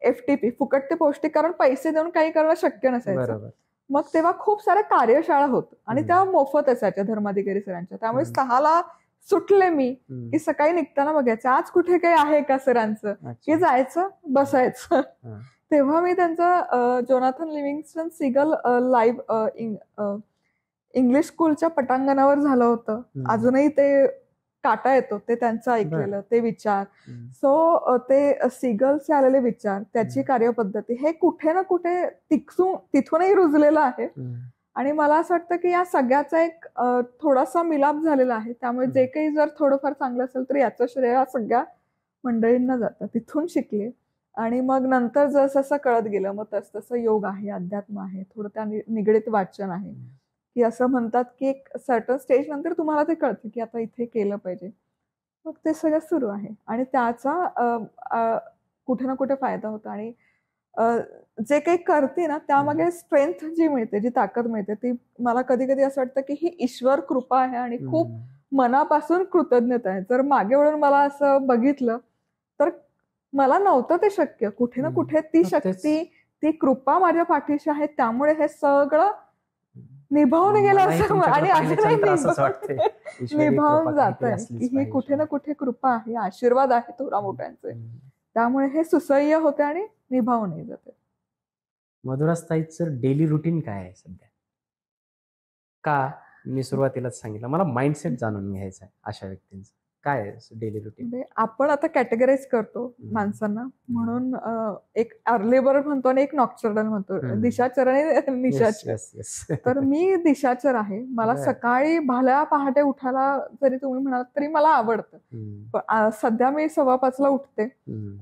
FTP, फुकट ते पौष्टिक, कारण पैसे देऊन काही करणं शक्य नसायचं. मग तेव्हा खूप साऱ्या कार्यशाळा होत आणि त्या मोफत असायच्या धर्माधिकारी सरांच्या. त्यामुळे 6ला सुटले मी की सकाळी निघताना बघायचं आज कुठे काही आहे का सरांचं, की जायचं बसायचं. तेव्हा मी त्यांचं Jonathan Livingston Seagull live English स्कूलच्या पटांगणावर झालं होतं, अजूनही ते काटा येतो, ते त्यांचं ऐकलेलं, ते विचार. सो ते सीगलचे आलेले विचार, त्याची कार्यपद्धती, हे कुठे ना कुठे तिथूनही रुजलेलं आहे. आणि मला असं वाटतं की या सगळ्याचा एक थोडासा मिलाप झालेला आहे. त्यामुळे जे काही जर थोडंफार चांगलं असेल तर याचं श्रेय या सगळ्या मंडळींना जातं, तिथून शिकले. आणि मग नंतर जसं कळत गेलं, मग तसं योग आहे, अध्यात्म आहे, थोडं त्या निगडीत वाचन आहे, की असं म्हणतात की एक सर्टन स्टेज नंतर तुम्हाला ते कळतं की आता इथे केलं पाहिजे. मग ते सगळं सुरू आहे आणि त्याचा कुठे ना कुठे फायदा होता. आणि जे काही करते ना त्यामागे स्ट्रेंथ जी मिळते, जी ताकद मिळते, ती मला कधी कधी असं वाटतं की ही ईश्वर कृपा आहे आणि खूप मनापासून कृतज्ञता आहे. जर मागे वळून मला असं बघितलं तर मला नव्हतं ते शक्य. कुठे ना कुठे ती शक्ती, ती कृपा माझ्या पाठीशी आहे, त्यामुळे हे सगळं निभावून गेलं असं, आणि निभावून जात आहे की ही कुठे ना कुठे कृपा आहे, आशीर्वाद आहे थोडा मोठ्यांचे, त्यामुळे हे सुसह्य होते आणि निभावूनही जाते. मधुराताईचं डेली रुटीन काय आहे सध्या? का मी सुरुवातीलाच सांगितलं, मला माइंडसेट जाणून घ्यायचं आहे अशा व्यक्तींचं. काय आहे डेली रुटीन? आपण आता कॅटेगराईज करतो माणसांना, म्हणून एक अर्ली बर्ड म्हणतो आणि एक नॉक्टर्नल म्हणतो, दिशाचर आणि निशाचर. तर मी दिशाचर आहे. मला सकाळी भल्या पहाटे उठायला जरी तुम्ही म्हणाल तरी मला आवडतं. सध्या मी 5:15ला उठते.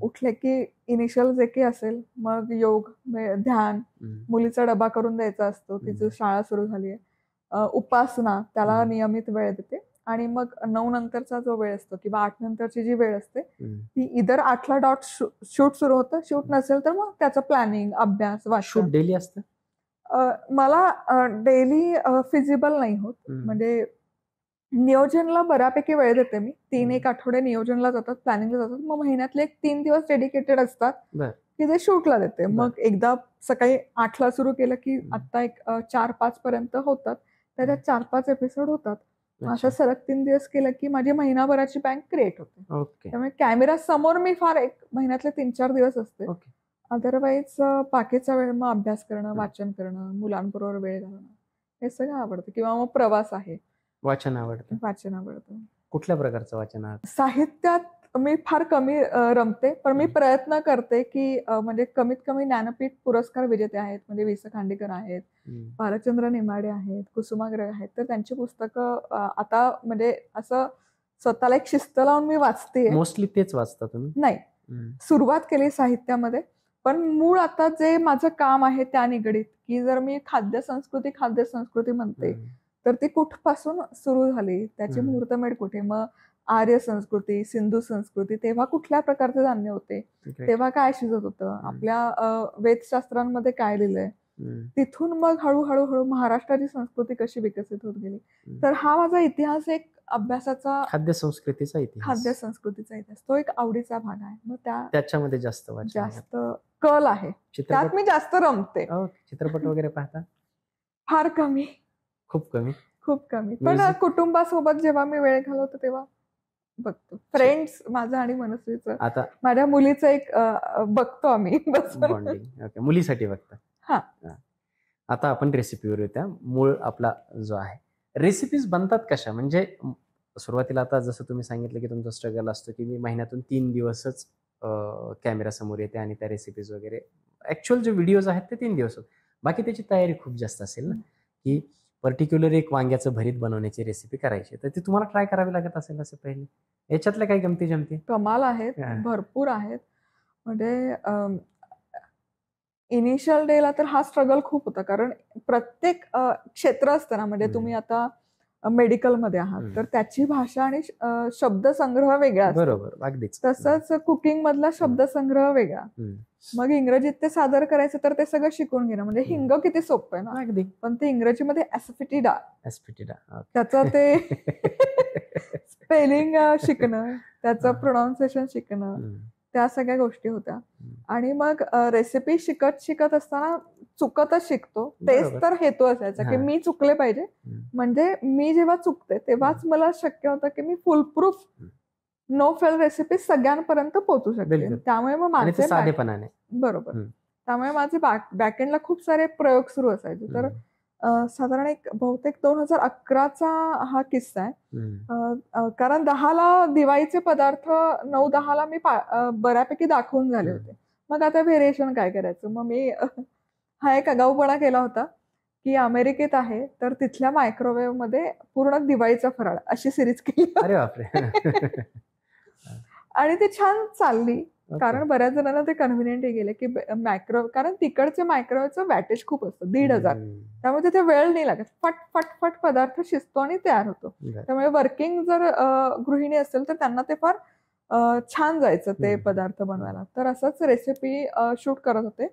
उठले की इनिशियल जे काही असेल, मग योग, ध्यान, मुलीचा डबा करून द्यायचा असतो, तिची शाळा सुरू झाली आहे, उपासना, त्याला नियमित वेळ देते. आणि मग 9 नंतरचा जो वेळ असतो किंवा 8 नंतरची जी वेळ असते ती इधर 8ला डॉट शूट सुरू होतं, शूट नसेल तर मग त्याचं प्लॅनिंग, अभ्यास, वाचन. डेली असतं मला डेली फिजिबल नाही होत, म्हणजे नियोजनला बऱ्यापैकी वेळ देते मी. 3-1 आठवडे नियोजनला जातात, प्लॅनिंगला जातात, मग महिन्यातले 3 दिवस डेडिकेटेड असतात की ते शूटला देते. मग एकदा सकाळी 8ला सुरू केलं की आता एक 4-5 पर्यंत होतात, त्याच्यात 4-5 एपिसोड होतात. अशा सलग 3 दिवस केलं की माझी महिनाभराची बँक क्रिएट होते. त्यामुळे कॅमेरा समोर मी फार एक महिन्यातले 3-4 दिवस असते. अदरवाईज बाकीचा वेळ मग अभ्यास करणं, वाचन करणं, मुलांबरोबर वेळ घालणं, हे सगळं आवडतं. किंवा मग प्रवास आहे. वाचन आवडतं? वाचन आवडतं. कुठल्या प्रकारचं वाचन आवडतं? साहित्यात मी फार कमी रमते, पण मी प्रयत्न करते की म्हणजे कमीत कमी ज्ञानपीठ पुरस्कार विजेते आहेत, म्हणजे वि. स. खांडेकर आहेत, भालचंद्र नेमाडे आहेत, कुसुमाग्रज आहेत, तर त्यांची पुस्तकं आता म्हणजे असं स्वतःला एक शिस्त लावून मी वाचते. मोस्टली तेच वाचता तुम्ही? नाही, सुरुवात केली साहित्यामध्ये, पण मूळ आता जे माझं काम आहे त्या निगडीत, की जर मी खाद्य संस्कृती म्हणते तर ती कुठपासून सुरू झाली, त्याची मुहूर्तमेढ कुठे, मग आर्य संस्कृती, सिंधू संस्कृती, तेव्हा कुठल्या प्रकारचे धान्य होते, तेव्हा काय शिजत होतं, आपल्या वेदशास्त्रांमध्ये काय लिहिलंय, तिथून मग हळूहळू महाराष्ट्राची संस्कृती कशी विकसित होत गेली. तर हा माझा इतिहास एक अभ्यासाचा, खाद्य संस्कृतीचा इतिहास, तो एक आवडीचा भाग आहे. मग त्याच्यामध्ये जास्त कल आहे, त्यात मी जास्त रमते. चित्रपट वगैरे पाहता? फार कमी, खूप कमी. पण कुटुंबासोबत जेव्हा मी वेळ घालवतो तेव्हा बघतो. फ्रेंड्स माझं आणि मनस्वीचं, आता माझ्या मुलीचं एक बघतो आम्ही. मुलीसाठी बघता? हा. आता आपण रेसिपीवर येत्या. मूळ आपला जो आहे, रेसिपीज बनतात कशा? म्हणजे सुरुवातीला आता जसं तुम्ही सांगितलं की तुमचा स्ट्रगल असतो की मी महिन्यातून 3 दिवसच कॅमेरा समोर येते आणि त्या रेसिपीज वगैरे, ऍक्च्युअल जे व्हिडिओज आहेत ते 3 दिवस, बाकी त्याची तयारी खूप जास्त असेल ना, की पर्टिक्युलर एक वांग्याचं भरीत बनवण्याची रेसिपी करायची, तर ती तुम्हाला ट्राय करावी लागत असेल असं पहिले. याच्यातल्या काही गमती जमती? कमाल आहेत, भरपूर आहेत. म्हणजे इनिशियल डेला तर हा स्ट्रगल खूप होता, कारण प्रत्येक क्षेत्र असतं ना, म्हणजे तुम्ही आता मेडिकलमध्ये आहात तर त्याची भाषा आणि शब्दसंग्रह वेगळा, बरोबर, अगदीच. तसंच कुकिंग मधला शब्दसंग्रह वेगळा. मग इंग्रजीत ते सादर करायचं तर ते सगळं शिकून घेणं, म्हणजे हिंग किती सोपं आहे ना, अगदी. पण ते इंग्रजीमध्ये ऍसिडिटी त्याचं ते स्पेलिंग शिकणं, त्याचं प्रोनाऊन्सिएशन शिकणं, त्या सगळ्या गोष्टी होत्या. आणि मग रेसिपी शिकत असताना चुकतच शिकतो, तेच तर हेतू असायचा की मी चुकले पाहिजे, म्हणजे मी जेव्हा चुकते तेव्हाच मला शक्य होतं की मी फुलप्रूफ नो फेल रेसिपी सगळ्यांपर्यंत पोहोचू शकते. त्यामुळे मग माझे साधेपणाने, बरोबर, त्यामुळे माझे बॅकएंडला खूप सारे प्रयोग सुरू असायचे. तर साधारण बहुतेक 2011चा हा किस्सा आहे, कारण 10ला दिवाळीचे पदार्थ 9-10ला मी बऱ्यापैकी दाखवून झाले होते. मग आता व्हेरिएशन काय करायचं, मग मी हा एक आगाऊपणा केला होता की अमेरिकेत आहे तर तिथल्या मायक्रोवेव्ह मध्ये पूर्ण दिवाळीचा फराळ अशी सिरीज केली. अरे बापरे. आणि ती छान चालली, कारण बऱ्याच जणांना ते कन्व्हिनियंटही गेले की कारण तिकडचे मायक्रोवेव्हचं वॅटेज खूप असतं, 1,500, त्यामुळे तिथे वेळ नाही लागत, फट पदार्थ शिजतो आणि तयार होतो. त्यामुळे वर्किंग जर गृहिणी असेल तर त्यांना ते फार छान जायचं ते पदार्थ बनवायला. तर असंच रेसिपी शूट करत होते,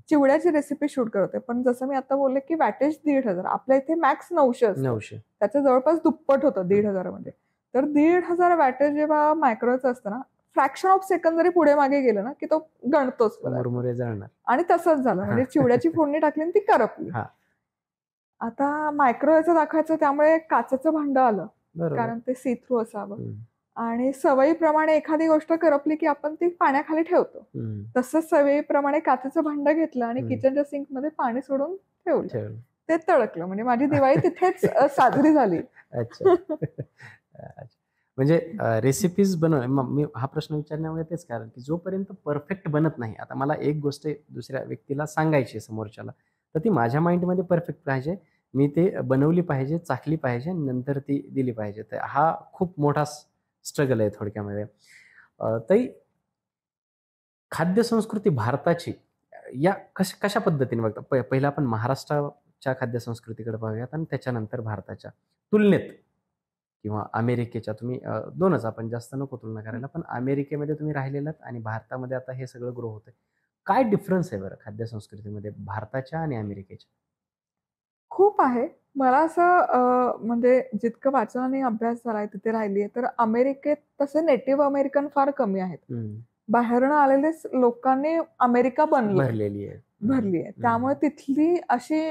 चिवड्याची रेसिपी शूट करत होते. पण जसं मी आता बोलले की वॅटेज 1,500, आपल्या इथे मॅक्स 900 असतं, त्याच्या जवळपास दुप्पट होतं 1,500 मध्ये. तर 1,500 वॅटेज जेव्हा मायक्रोवेव्हचं असतं ना, फ्रॅक्शन ऑफ सेकंड जरी पुढे मागे गेलं ना की तो गणतोच, आणि तसंच झालं. म्हणजे चिवड्याची फोडणी टाकली आणि ती करपली. आता मायक्रोवेव्हचं दाखवायचं, त्यामुळे काचेचं भांडं आलं, कारण ते सी थ्रू असावं. आणि सवयीप्रमाणे एखादी गोष्ट करपली की आपण ती पाण्याखाली ठेवतो, तसंच सवयीप्रमाणे काचेचं भांडं घेतलं आणि किचनच्या सिंक मध्ये पाणी सोडून ठेवलं, ते तळकलं. म्हणजे माझी दिवाळी तिथेच साजरी झाली. म्हणजे रेसिपीज मी हा प्रश्न विचारण्यामुळे तेच कारण की जोपर्यंत परफेक्ट बनत नाही, आता मला एक गोष्ट दुसऱ्या व्यक्तीला सांगायची समोरच्याला, तर ती माझ्या माइंडमध्ये परफेक्ट पाहिजे, मी ते बनवली पाहिजे, चाखली पाहिजे, नंतर ती दिली पाहिजे. तर हा खूप मोठा स्ट्रगल आहे थोडक्यामध्ये. तरी खाद्य संस्कृती भारताची या कशा पद्धतीने बघता? पहिला आपण महाराष्ट्राच्या खाद्य संस्कृतीकडे पाहूयात आणि त्याच्यानंतर भारताच्या तुलनेत किंवा अमेरिकेच्या. तुम्ही दोनच, आपण जास्त नको तुलना करायला, पण अमेरिकेमध्ये तुम्ही राहिलेलात आणि भारतामध्ये आता हे सगळं ग्रो होतंय. काय डिफरन्स आहे बरं खाद्य संस्कृतीमध्ये भारताच्या आणि अमेरिकेच्या? खूप आहे. मला असं म्हणजे जितकं वाचन आणि अभ्यास झालाय तिथे राहिलीये, तर अमेरिकेत तसे नेटिव्ह अमेरिकन फार कमी आहेत. बाहेरनं आलेलेच लोकांनी अमेरिका भरली आहे. त्यामुळे तिथली अशी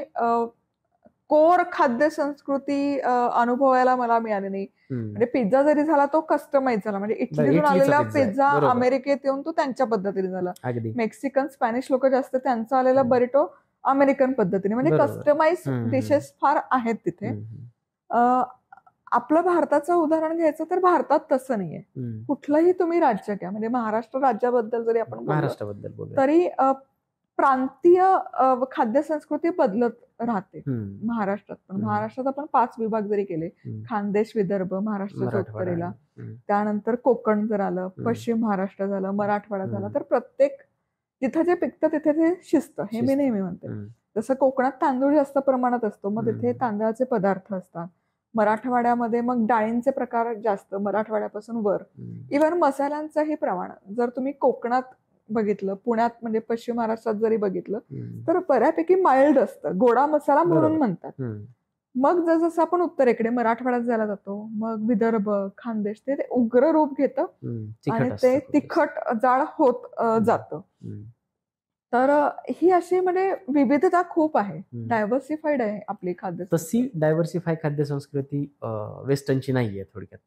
कोर खाद्य संस्कृती अनुभवायला मला मिळाली नाही. म्हणजे पिझ्झा जरी झाला तो कस्टमाइज झाला, म्हणजे इटलीतून आलेला पिझ्झा अमेरिकेत येऊन तो त्यांच्या पद्धतीने झाला. मेक्सिकन, स्पॅनिश लोक जास्त, त्यांचा आलेला बरिटो अमेरिकन पद्धतीने, म्हणजे कस्टमाइज डिशेस फार आहेत तिथे. आपलं भारताचं उदाहरण घ्यायचं तर भारतात तसं नाहीये. कुठलंही तुम्ही राज्य घ्या, म्हणजे महाराष्ट्र राज्याबद्दल जरी आपण महाराष्ट्राबद्दल तरी प्रांतीय खाद्य संस्कृती बदलत राहते महाराष्ट्रात. पण महाराष्ट्रात आपण 5 विभाग जरी केले, खानदेश, विदर्भ, महाराष्ट्राच्या उत्तरेला, त्यानंतर कोकण जर आलं, पश्चिम महाराष्ट्र झालं, मराठवाडा झाला, तर प्रत्येक जिथे जे पिकतं तिथे ते शिजतं, हे मी नेहमी म्हणते. जसं कोकणात तांदूळ जास्त प्रमाणात असतो, मग तिथे तांदळाचे पदार्थ असतात. मराठवाड्यामध्ये मग डाळींचे प्रकार जास्त, मराठवाड्यापासून वर. इव्हन मसाल्यांचंही प्रमाण जर तुम्ही कोकणात बघितलं, पुण्यात म्हणजे पश्चिम महाराष्ट्रात जरी बघितलं तर बऱ्यापैकी माइल्ड असतं, गोडा मसाला म्हणून म्हणतात. मग जसं आपण उत्तरेकडे मराठवाड्यात जायला जातो, मग विदर्भ, खानदेश, ते उग्र रूप घेतं आणि ते तिखट जाळ होत जातं. तर ही अशी म्हणजे विविधता खूप आहे, डायव्हर्सिफाईड आहे आपली खाद्य. तशी डायव्हर्सिफाय खाद्य संस्कृती वेस्टर्नची नाहीये थोडक्यात.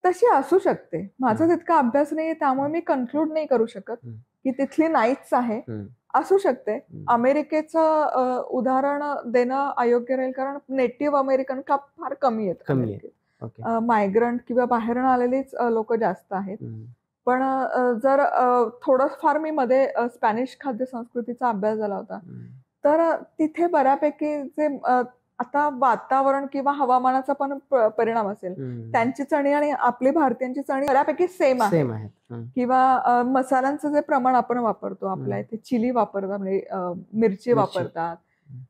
तशी असू शकते, माझा तितका अभ्यास नाहीये त्यामुळे मी कन्क्लूड नाही करू शकत की तिथली नाहीच आहे. असू शकते. अमेरिकेचं उदाहरण देणं अयोग्य राहील, कारण नेटिव्ह अमेरिकन का फार कमी आहेत, मायग्रंट किंवा बाहेरून आलेलीच लोक जास्त आहेत. पण जर थोडंफार मी मध्ये स्पॅनिश खाद्य संस्कृतीचा अभ्यास झाला होता, तर तिथे बऱ्यापैकी जे आता वातावरण किंवा हवामानाचा पण परिणाम असेल, त्यांची चणी आणि आपली भारतीयांची चणी बऱ्यापैकी सेम आहे. किंवा मसाल्यांचं जे प्रमाण आपण वापरतो, आपल्या इथे चिली वापरतात, म्हणजे मिरची वापरतात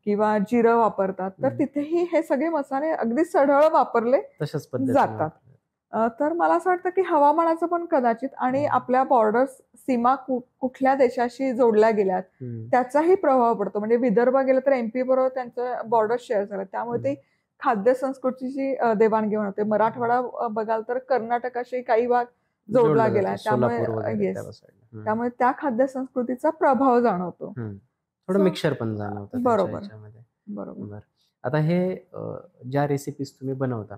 किंवा जिरं वापरतात, तर तिथेही हे सगळे मसाले अगदी सढळ वापरले जातात. तर मला असं वाटतं की हवामानाचं पण कदाचित, आणि आपल्या बॉर्डर्स, सीमा कुठल्या देशाशी जोडल्या गेल्यात त्याचाही प्रभाव पडतो. म्हणजे विदर्भ गेलं तर एमपी बरोबर त्यांचं बॉर्डर शेअर झालं, त्यामुळे ते खाद्य संस्कृतीची देवाणघेवाण होते. मराठवाडा बघाल तर कर्नाटकाशी काही भाग जोडला गेलाय, त्यामुळे त्या खाद्य संस्कृतीचा प्रभाव जाणवतो, थोडं मिक्सर पण जाणवतं. बरोबर. आता हे ज्या रेसिपीज तुम्ही बनवता,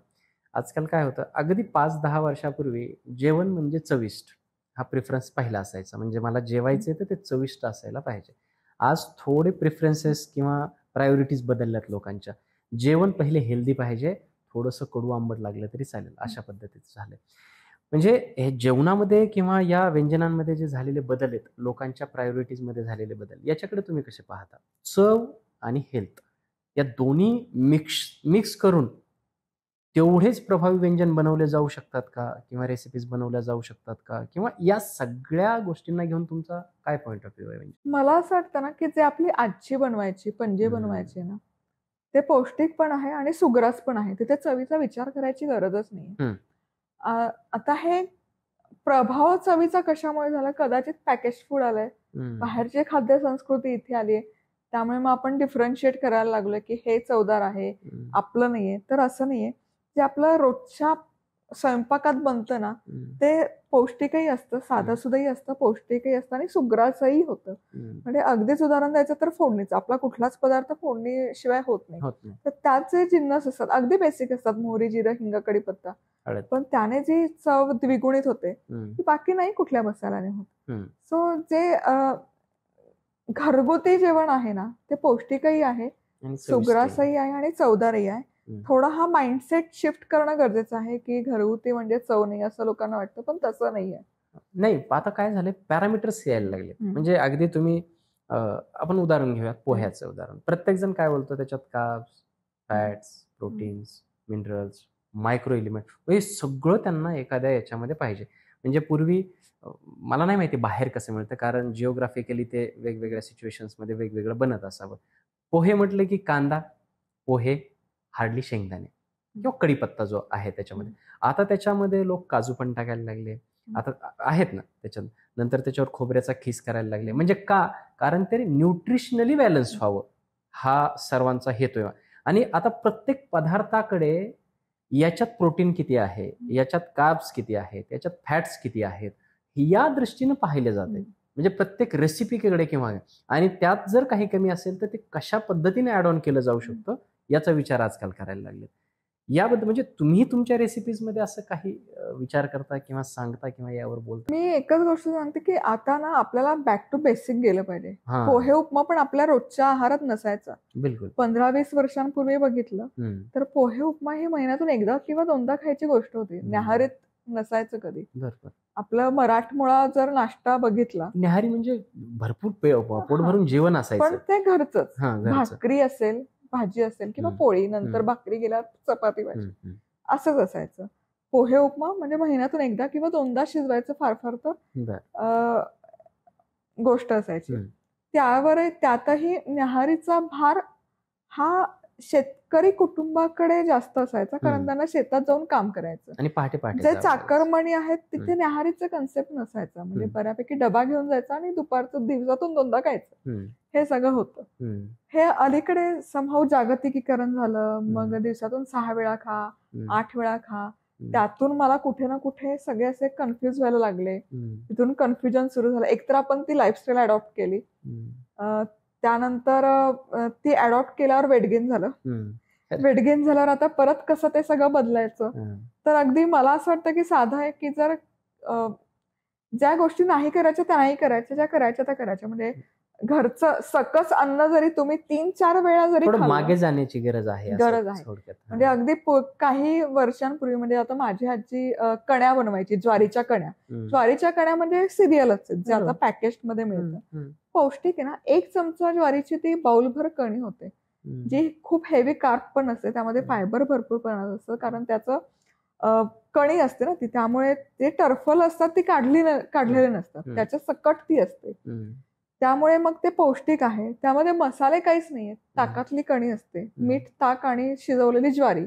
आजकाल काय होतं, अगदी 5-10 वर्षापूर्वी जेवण म्हणजे चविष्ट हा प्रिफरन्स पहिला असायचा, म्हणजे मला जेवायचे तर ते चविष्ट असायला पाहिजे. आज थोडे प्रिफरन्सेस किंवा प्रायोरिटीज बदलल्यात लोकांच्या. जेवण पहिले हेल्दी पाहिजे, थोडंसं कडू आंबट लागलं तरी चालेल, अशा पद्धतीचं झालंय. म्हणजे हे जेवणामध्ये किंवा या व्यंजनांमध्ये जे झालेले बदल आहेत, लोकांच्या प्रायोरिटीजमध्ये झालेले बदल, याच्याकडे तुम्ही कसे पाहता? चव आणि हेल्थ या दोन्ही मिक्स करून तेवढेच प्रभावी व्यंजन बनवले जाऊ शकतात का, किंवा रेसिपीज बनवल्या जाऊ शकतात का, किंवा या सगळ्या गोष्टींना घेऊन तुमचा काय पॉइंट ऑफ व्ह्यू आहे? मला असं वाटतं ना की जे आपली आजी बनवायची, पणजी बनवायची ना, ते पौष्टिक पण आहे आणि सुग्रास पण आहे, तिथे चवीचा विचार करायची गरजच नाही. आता हे प्रभाव चवीचा कशामुळे झाला? कदाचित पॅकेज फूड आलंय, बाहेरची खाद्य संस्कृती इथे आलीये, त्यामुळे मग आपण डिफरन्शिएट करायला लागलोय की हे चवदार आहे, आपलं नाहीये. तर असं नाहीये, जे आपलं रोजच्या स्वयंपाकात बनतं ना, ते पौष्टिकही असतं, साधंसुधंही असतं, पौष्टिकही असतं आणि सुग्रासही होतं. म्हणजे अगदीच उदाहरण द्यायचं तर फोडणीचं, आपला कुठलाच पदार्थ फोडणीशिवाय होत नाही. तर त्यात जे जिन्नस असतात अगदी बेसिक असतात, मोहरी, जिरं, हिंग, कढीपत्ता, पण त्याने जी चव द्विगुणित होते ती बाकी नाही कुठल्या मसाल्याने होत. सो जे घरगुती जेवण आहे ना, ते पौष्टिकही आहे, सुग्रासही आहे आणि चवदारही आहे. थोडा हा माइंडसेट शिफ्ट करणं गरजेचं आहे की घरगुती म्हणजे चव नाही असं लोकांना वाटतं, पण तसं नाहीये. नाही, आता काय झालंय, पॅरामीटर्स यायला लागले. म्हणजे अगदी तुम्ही आपण उदाहरण घेऊया, पोह्याचं उदाहरण. प्रत्येक जण काय बोलतो, त्याच्यात carbs, fats, proteins, minerals, micro element, हे सगळं त्यांना एखाद्या याच्यामध्ये पाहिजे. म्हणजे पूर्वी मला नाही माहिती बाहेर कसं मिळतं, कारण जिओग्राफिकली ते वेगवेगळ्या सिच्युएशन्समध्ये वेगवेगळं बनत असावं. पोहे म्हटलं की कांदा, पोहे, हार्डली शेंगदाणे किंवा कढीपत्ता जो आहे त्याच्यामध्ये. आता त्याच्यामध्ये लोक काजू पण टाकायला लागले, आता आहेत ना त्याच्यात, नंतर त्याच्यावर खोबऱ्याचा खीस करायला लागले. म्हणजे का? कारण ते न्यूट्रिशनली बॅलन्स व्हावं, हा सर्वांचा हेतू आहे. आणि आता प्रत्येक पदार्थाकडे याच्यात प्रोटीन किती आहे, याच्यात कार्ब्स किती आहेत, याच्यात फॅट्स किती आहेत, या दृष्टीने पाहिले जाते. म्हणजे प्रत्येक रेसिपीकडे किंवा, आणि त्यात जर काही कमी असेल तर ते कशा पद्धतीने ऍड ऑन केलं जाऊ शकतं याचा विचार आजकाल करायला लागले. याबद्दल म्हणजे तुम्ही तुमच्या रेसिपीज मध्ये असं काही विचार करता किंवा सांगता किंवा यावर बोलता? मी एकच गोष्ट सांगते की आता ना आपल्याला बॅक टू बेसिक गेलं पाहिजे. पोहे उपमा पण आपल्या रोजच्या आहारात नसायचा. बिलकुल. 15-20 वर्षांपूर्वी बघितलं तर पोहे उपमा ही महिन्यातून एकदा किंवा दोनदा खायची गोष्ट होती, न्याहारीत नसायचं कधी. आपलं मराठमोळा जर नाश्ता बघितला, न्याहारी म्हणजे भरपूर पोट भरून जेवण असायचं, पण ते घरचंच. भाकरी असेल, भाजी असेल किंवा पोळी, नंतर भाकरी गेल्यावर चपाती भाजी, असंच असायचं. पोहे उपमा म्हणजे महिन्यातून एकदा किंवा दोनदा शिजवायचं फार फार तर गोष्ट असायची. त्यातही न्याहारीचा भार हा शेतकरी कुटुंबाकडे जास्त असायचा, कारण त्यांना शेतात जाऊन काम करायचं. आणि पहाटे पहाटे जे चाकरमणी आहेत तिथे न्याहारीचा कन्सेप्ट नसायचा, म्हणजे बऱ्यापैकी डबा घेऊन जायचा आणि दुपारचं दिवसातून 2दा खायचं, हे सगळं होतं. हे अलीकडे समहाऊ जागतिकीकरण झालं, मग दिवसातून 6 वेळा खा, 8 वेळा खा, त्यातून मला कुठे ना कुठे सगळे असे कन्फ्युज व्हायला लागले. तिथून कन्फ्युजन सुरू झालं. एकतर आपण ती लाईफस्टाईल अडॉप्ट केली, त्यानंतर ती अडॉप्ट केल्यावर वेट गेन झालं. वेट गेन झाल्यावर आता परत कसं ते सगळं बदलायचं. तर अगदी मला असं वाटतं की साधं आहे की जर ज्या गोष्टी नाही करायच्या त्या नाही करायच्या, ज्या करायच्या त्या करायच्या. म्हणजे घरचं सकस अन्न जरी तुम्ही 3-4 वेळा जरी मागे जाण्याची गरज आहे. म्हणजे अगदी काही वर्षांपूर्वी, म्हणजे आता माझी आजी कण्या बनवायची, ज्वारीच्या कण्या. ज्वारीच्या कण्या म्हणजे सिरियलच जे आता पॅकेज मध्ये मिळतं. पौष्टिक आहे ना. 1 चमचा ज्वारीची ती बाउलभर कणी होते, जी खूप हेवी कार्ब पण असते, त्यामध्ये फायबर भरपूर प्रमाणात असतं, कारण त्याचं कणी असते ना ती, त्यामुळे ते टर्फल असतात ती काढलेले नसतात, त्याच्या सकट ती असते, त्यामुळे मग ते पौष्टिक आहे. त्यामध्ये मसाले काहीच नाहीये, ताकातली कणी असते, मीठ, ताक आणि शिजवलेली ज्वारी.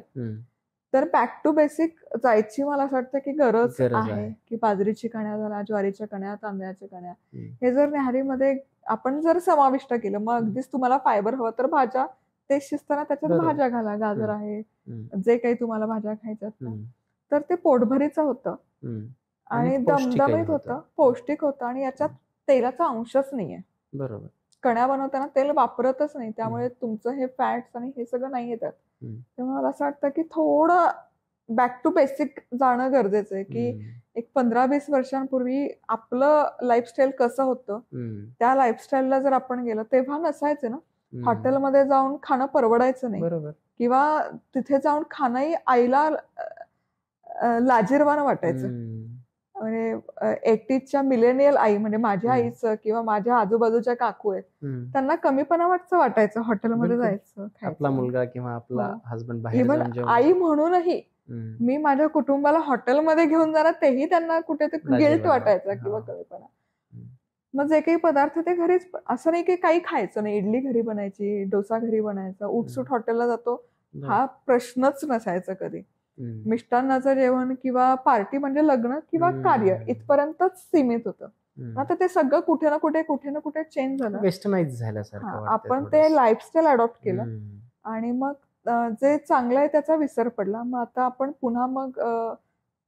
तर बॅक टू बेसिक जायची मला असं वाटतं की गरज आहे, की बाजरीची कण्या झाल्या, ज्वारीच्या कण्या, तांदळाच्या कण्या, हे जर न्याहारीमध्ये आपण जर समाविष्ट केलं, मग अगदीच तुम्हाला फायबर हवं तर भाज्या, ते शिजताना त्याच्यात भाज्या घाला, गाजर आहे, जे काही तुम्हाला भाज्या खायच्यात, तर ते पोटभरीचं होतं आणि दमदमीत होतं, पौष्टिक होतं, आणि याच्यात तेलाचा अंशच नाहीये. बरोबर. कण्या बनवताना तेल वापरतच नाही, त्यामुळे तुमचं हे फॅट्स आणि हे सगळं नाही येतात. त्यामुळे मला असं वाटतं की थोडं बॅक टू बेसिक जाणं गरजेचं आहे, की एक 15-20 वर्षांपूर्वी आपलं लाईफस्टाईल कसं होतं, त्या लाईफस्टाईलला जर आपण गेलो, तेव्हा नसायचं ना, हॉटेलमध्ये जाऊन खाणं परवडायचं नाही, किंवा तिथे जाऊन खाणंही आईला लाजिरवाणं वाटायचं. म्हणजे 80च्या मिलेनियल आई, म्हणजे माझ्या आईचं किंवा माझ्या आजूबाजूच्या काकू आहेत, त्यांना कमीपणा वाटायचं हॉटेलमध्ये जायचं, आपला मुलगा किंवा आपला हसबंड. इव्हन आई म्हणूनही मी माझ्या कुटुंबाला हॉटेलमध्ये घेऊन जाणार, तेही त्यांना कुठेतरी गिल्ट वाटायचा किंवा कमीपणा. मग जे काही पदार्थ ते घरीच, असं नाही की काही खायचं नाही, इडली घरी बनायची, डोसा घरी बनायचा, उठसूट हॉटेलला जातो हा प्रश्नच नसायचा कधी. मिष्टान्नाचं जेवण किंवा पार्टी म्हणजे लग्न किंवा कार्य इथपर्यंतच सीमित होतं. आता ते सगळं कुठे ना कुठे चेंज झालं, वेस्टर्नाइज झाल्यासारखं. आपण ते लाईफस्टाईल अडॉप्ट केलं आणि मग जे चांगलं आहे त्याचा विसर पडला. मग आता आपण पुन्हा मग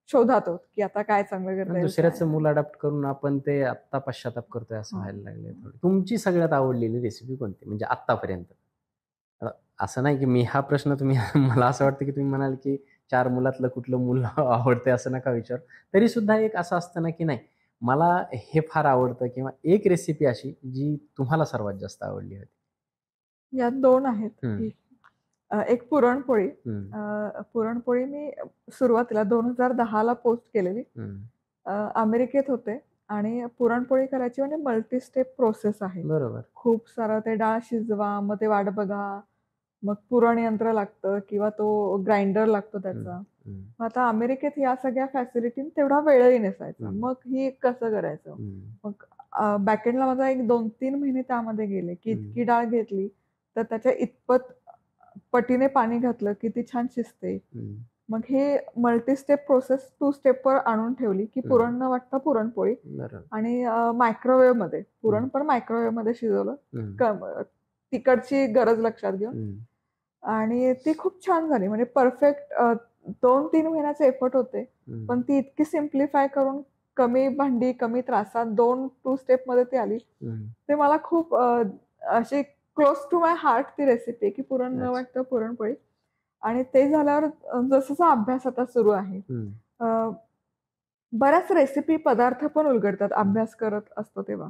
शोधात आहोत की आता काय चांगलं करता. दुसऱ्याचं मूल अडॉप्ट करून आपण ते आता पश्चाताप करतोय असं व्हायला लागले. तुमची सगळ्यात आवडलेली रेसिपी कोणती, म्हणजे आतापर्यंत? असं नाही की मी हा प्रश्न तुम्ही मला असं वाटतं की तुम्ही म्हणाल की 4 मुलातलं कुठलं मूल आवडतंय असं नका विचार. तरी सुद्धा एक असं असतं ना की नाही मला हे फार आवडतं, किंवा एक रेसिपी अशी जी तुम्हाला सर्वात जास्त आवडली होती. यात 2 आहेत. एक पुरणपोळी. पुरणपोळी मी सुरुवातीला 2010ला पोस्ट केलेली. अमेरिकेत होते आणि पुरणपोळी करायची म्हणजे मल्टी स्टेप प्रोसेस आहे. बरोबर. खूप सारं ते डाळ शिजवा, मग ते वाट बघा, मग पुरण यंत्र लागतं किंवा तो ग्राइंडर लागतो त्याचा. आता अमेरिकेत या सगळ्या फॅसिलिटी तेवढा वेळही नसायचा. मग ही कसं करायचं, मग बॅकएंडला माझा एक 2-3 महिने त्यामध्ये गेले, की इतकी डाळ घेतली तर त्याच्या इतपत पटीने पाणी घातलं की ती छान शिजते. मग हे मल्टी स्टेप प्रोसेस 2 स्टेपवर आणून ठेवली, की पुरण न वाटता पुरणपोळी. आणि मायक्रोवेव्ह मध्ये पुरण पण मायक्रोवेव्ह मध्ये शिजवलं, तिकडची गरज लक्षात घेऊन, आणि ती खूप छान झाली. म्हणजे परफेक्ट 2-3 महिन्याचे एफर्ट होते, पण ती इतकी सिम्प्लिफाय करून कमी भांडी कमी त्रासात 2 स्टेप मध्ये ती आली. ते मला खूप अशी क्लोज टू माय हार्ट ती रेसिपी, की पुरण न वाटतं पुरणपोळी. आणि ते झाल्यावर जसं अभ्यास आता सुरू आहे, बऱ्याच रेसिपी पदार्थ पण उलगडतात अभ्यास करत असतो तेव्हा.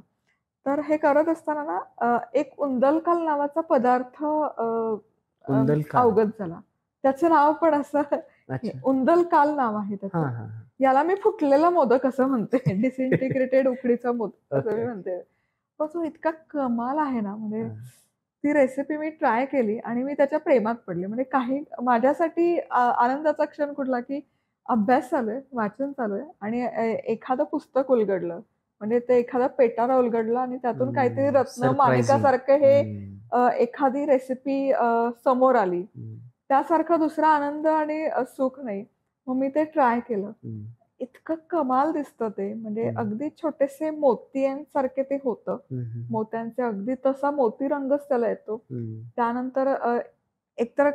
तर हे करत असताना ना एक उंदलकाल नावाचा पदार्थ अवगत झाला. त्याचं नाव पण असं उंदलकाल नाव आहे त्याचं. याला मी फुटलेला मोदक असं म्हणते, डिसइंटिग्रेटेड उकडीचा मोदक असं मी म्हणते. पण तो इतका कमाल आहे ना, म्हणजे ती रेसिपी मी ट्राय केली आणि मी त्याच्या प्रेमात पडले. म्हणजे काही माझ्यासाठी आनंदाचा क्षण कुठला, की अभ्यास चालू आहे, वाचन चालू आहे आणि एखादं पुस्तक उलगडलं, म्हणजे ते एखादा पेटारा उलगडला आणि त्यातून काहीतरी रत्न माणिकासारखं हे एखादी रेसिपी समोर आली. त्यासारखा दुसरा आनंद आणि सुख नाही. मग मी ते ट्राय केलं. इतकं कमाल दिसतं ते, म्हणजे अगदी छोटेसे मोत्यांसारखे ते होतं. मोत्यांचे अगदी तसा मोती रंगच त्याला येतो. त्यानंतर एकतर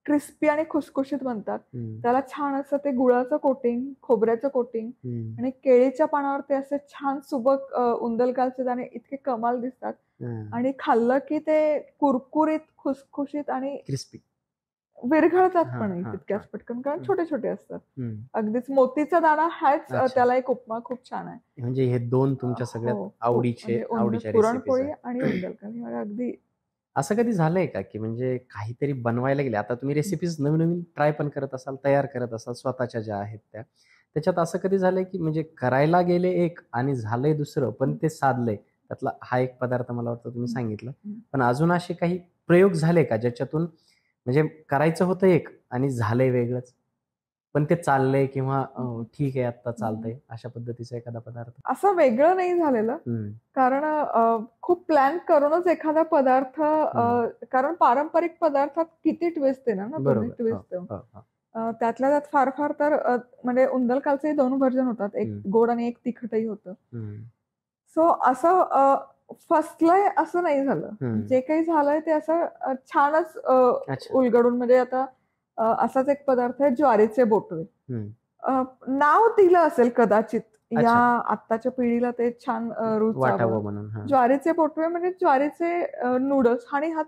क्रिस्पी आणि खुसखुशीत बनतात. त्याला छान असं ते गुळाचं कोटिंग, खोबऱ्याचं कोटिंग आणि केळीच्या पानावर ते असे छान सुबक उंदलकालचे दाणे इतके कमाल दिसतात. आणि खाल्लं की ते कुरकुरीत, खुसखुशीत आणि क्रिस्पी विरघळतात पण तितक्याच पटकन, कारण छोटे छोटे असतात. अगदीच मोतीचा दाणा हाच त्याला एक उपमा खूप छान आहे. म्हणजे हे दोन तुमच्या सगळ्यात आवडीच्या पुरणपोळी आणि उंदलकाल अगदी. असं कधी झालंय का की म्हणजे काहीतरी बनवायला गेले, आता तुम्ही रेसिपीज नवीन नवीन ट्राय पण करत असाल, तयार करत असाल स्वतःच्या ज्या आहेत त्या, त्याच्यात असं कधी झालंय की म्हणजे करायला गेले एक आणि झालंय दुसरं, पण ते साधलंय? त्यातला हा एक पदार्थ मला वाटतं तुम्ही सांगितलं, पण अजून असे काही प्रयोग झाले का ज्याच्यातून म्हणजे करायचं होतं एक आणि झालंय वेगळंच, पण ते चाललंय किंवा ठीक आहे आता चालतंय, अशा पद्धतीचा एखादा पदार्थ? असं वेगळं नाही झालेलं, कारण खूप प्लॅन करूनच एखादा पदार्थ, कारण पारंपरिक पदार्थात किती ट्विस्ट आहे ना, दोन्ही ट्विस्ट. त्यातल्या त्यात फार फार तर म्हणजे उंदलकालचे 2 व्हर्जन होतात, एक गोड आणि एक तिखटही होतं. सो असं फसलंय असं नाही झालं. जे काही झालंय ते असं छानच उलगडून, म्हणजे आता असाच एक पदार्थ आहे ज्वारीचे बोटवे. नाव दिलं असेल कदाचित या आत्ताच्या पिढीला, ते छान रुचावं म्हणून. ज्वारीचे बोटवे म्हणजे ज्वारीचे नूडल्स. आणि हा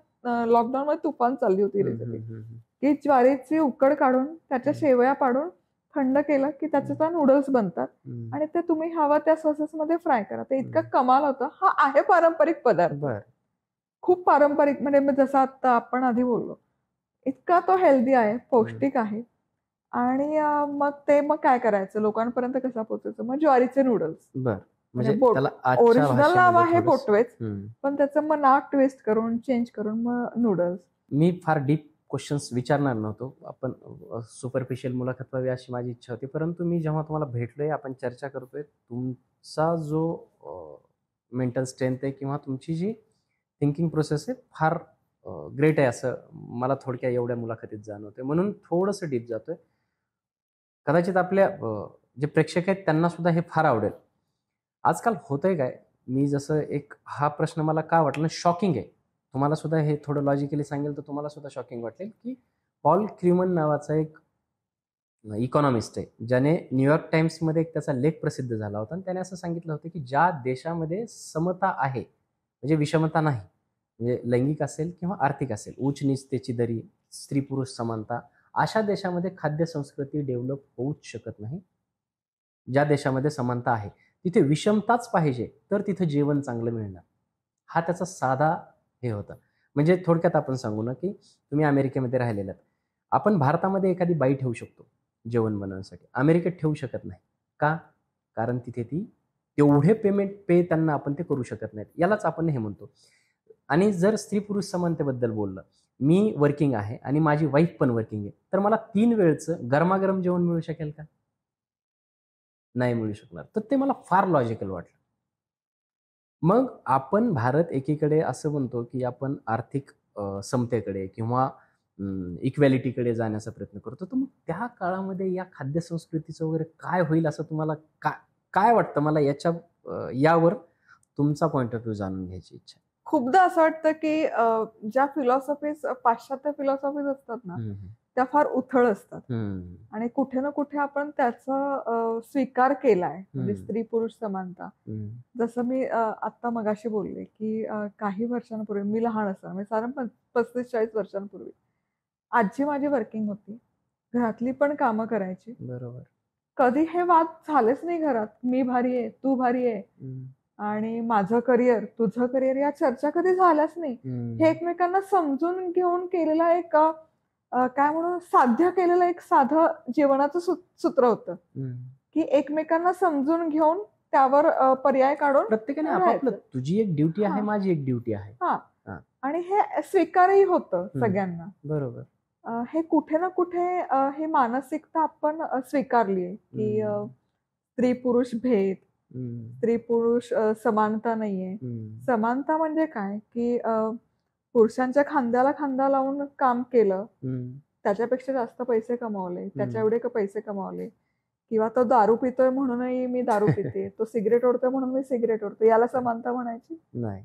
लॉकडाऊन मध्ये तुफान चालली होती रेसिपी, की ज्वारीची उकड काढून त्याच्या शेवया पाडून थंड केलं की त्याचे नूडल्स बनतात आणि ते तुम्ही हवं त्या सॉसेस मध्ये फ्राय करा. ते इतकं कमाल होतं. हा आहे पारंपरिक पदार्थ, खूप पारंपरिक, म्हणजे जसं आता आपण आधी बोललो, इतका तो हेल्दी आहे, पौष्टिक आहे. आणि मग काय करायचं, लोकांपर्यंत कसा पोहोचायचं? मग ज्वारीचे नूडल्स. म्हणजे ओरिजिनल नाव आहे बोटवेच, पण त्याचं मग नाव ट्विस्ट करून, चेंज करून मग नूडल्स. मी फार डीप क्वेश्चन्स विचारणार नव्हतो, आपण सुपरफिशियल मुलाखत व्हावी अशी माझी इच्छा होती, परंतु मी जेव्हा तुम्हाला भेटलोय, आपण चर्चा करतोय, तुमचा जो मेंटल स्ट्रेंथ आहे किंवा तुमची जी थिंकिंग प्रोसेस आहे फार ग्रेट आहे, असं मला थोडक्या एवढ्या मुलाखतीत जाणवतंय. म्हणून थोडंसं डीप जातोय. कदाचित आपल्या जे प्रेक्षक आहेत त्यांना सुद्धा हे फार आवडेल. आजकाल होतंय काय, मी जसं एक हा प्रश्न मला का वाटला शॉकिंग आहे, तुम्हाला सुद्धा हे थोडं लॉजिकली सांगेल तर तुम्हाला सुद्धा शॉकिंग वाटेल, की पॉल क्र्यूमन नावाचा एक इकॉनॉमिस्ट आहे, ज्याने न्यूयॉर्क टाइम्समध्ये एक त्याचा लेख प्रसिद्ध झाला होता आणि त्याने असं सांगितलं होतं की ज्या देशामध्ये समता आहे, म्हणजे विषमता नाही, म्हणजे लैंगिक असेल किंवा आर्थिक असेल, उच्च नीचतेची दरी, स्त्री पुरुष समानता, अशा देशामध्ये खाद्य संस्कृती डेव्हलप होऊच शकत नाही. ज्या देशामध्ये समानता आहे तिथे विषमताच पाहिजे, तर तिथे जेवण चांगलं मिळणार. हा त्याचा साधा हे होता. म्हणजे थोडक्यात आपण सांगू ना, की तुम्ही अमेरिकेमध्ये राहिलेलात, आपण भारतामध्ये एखादी बाई ठेवू शकतो जेवण बनवण्यासाठी, अमेरिकेत ठेवू शकत नाही. का? कारण तिथे ती तेवढे पे त्यांना आपण ते करू शकत नाहीत. यालाच आपण हे म्हणतो. आणि जर स्त्री पुरुष समानतेबद्दल बोललं, मी वर्किंग आहे आणि माझी वाईफ पण वर्किंग आहे, तर मला 3 वेळचं गरमागरम जेवण मिळू शकेल का? नाही मिळू शकणार. तर ते मला फार लॉजिकल वाटलं. मग आपण भारत एकीकडे असं म्हणतो की आपण आर्थिक समतेकडे किंवा इक्वॅलिटीकडे जाण्याचा प्रयत्न करतो, तर मग त्या काळामध्ये या खाद्य संस्कृतीचं वगैरे काय होईल असं तुम्हाला काय वाटतं? मला यावर तुमचा पॉइंट ऑफ व्ह्यू जाणून घ्यायची इच्छा. खूपदा असं वाटतं की ज्या फिलॉसॉफीज, पाश्चात्य फिलॉसॉफीज असतात ना, त्या फार उथळ असतात आणि कुठे ना कुठे आपण त्याचा स्वीकार केलाय, म्हणजे स्त्री पुरुष समानता. जसं मी आता मगाशी बोलले की काही वर्षांपूर्वी, मी लहान असताना, म्हणजे साधारण 35-40 वर्षांपूर्वी, आजी माझी वर्किंग होती, घरातली पण कामं करायची. बरोबर. कधी हे वाद झालेच नाही घरात, मी भारी आहे, तू भारी आहे आणि माझं करिअर, तुझं करिअर, या चर्चा कधी झाल्याच नाही. हे एकमेकांना समजून घेऊन केलेला एक काय म्हणून साध्य केलेलं एक साधं जीवनाचं सूत्र होतं, की एकमेकांना समजून घेऊन त्यावर पर्याय काढून प्रत्येकाने आपापलं, तुझी एक ड्युटी आहे, माझी एक ड्युटी आहे, आणि हे स्वीकारही होतं सगळ्यांना. बरोबर. हे कुठे ना कुठे हे मानसिकता आपण स्वीकारली आहे की स्त्री पुरुष भेद, स्त्री पुरुष समानता नाहीये. समानता म्हणजे काय, की पुरुषांच्या खांद्याला खांदा लावून काम केलं त्याच्यापेक्षा जास्त पैसे कमावले, त्याच्या एवढे पैसे कमावले, किंवा तो दारू पितोय म्हणूनही मी दारू पिते, तो सिगरेट ओढतोय म्हणून मी सिगरेट ओढते, याला समानता म्हणायची नाही.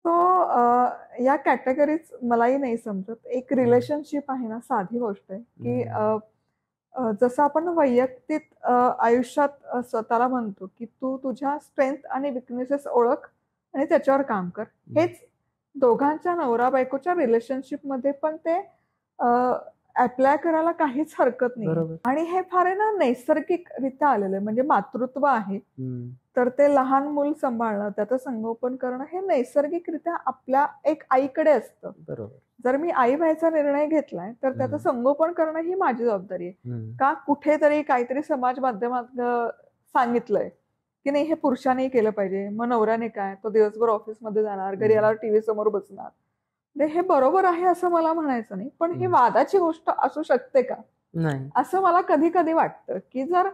तो या कॅटेगरीज मलाही नाही समजत. एक रिलेशनशिप आहे ना, साधी गोष्ट आहे की जसं आपण वैयक्तिक आयुष्यात स्वतःला म्हणतो की तू तुझ्या स्ट्रेंथ आणि विकनेसेस ओळख आणि त्याच्यावर काम कर, हेच दोघांच्या नवरा बायकोच्या रिलेशनशिप मध्ये पण ते अप्लाय करायला काहीच हरकत नाही. आणि हे फार आहे ना नैसर्गिकरित्या आलेलं आहे. म्हणजे मातृत्व आहे तर ते लहान मूल सांभाळणं, त्याचं संगोपन करणं हे नैसर्गिकरित्या आपल्या एक आईकडे असतं. जर मी आई व्हायचा निर्णय घेतलाय तर त्याचं संगोपन करणं ही माझी जबाबदारी आहे. का कुठेतरी काहीतरी समाज माध्यमात सांगितलंय की नाही हे पुरुषाने केलं पाहिजे, मग नवऱ्याने काय, तो दिवसभर ऑफिसमध्ये जाणार, घरी आल्यावर टीव्ही समोर बसणार. हे बरोबर आहे असं मला म्हणायचं नाही, पण ही वादाची गोष्ट असू शकते का असं मला कधी कधी वाटतं. की जर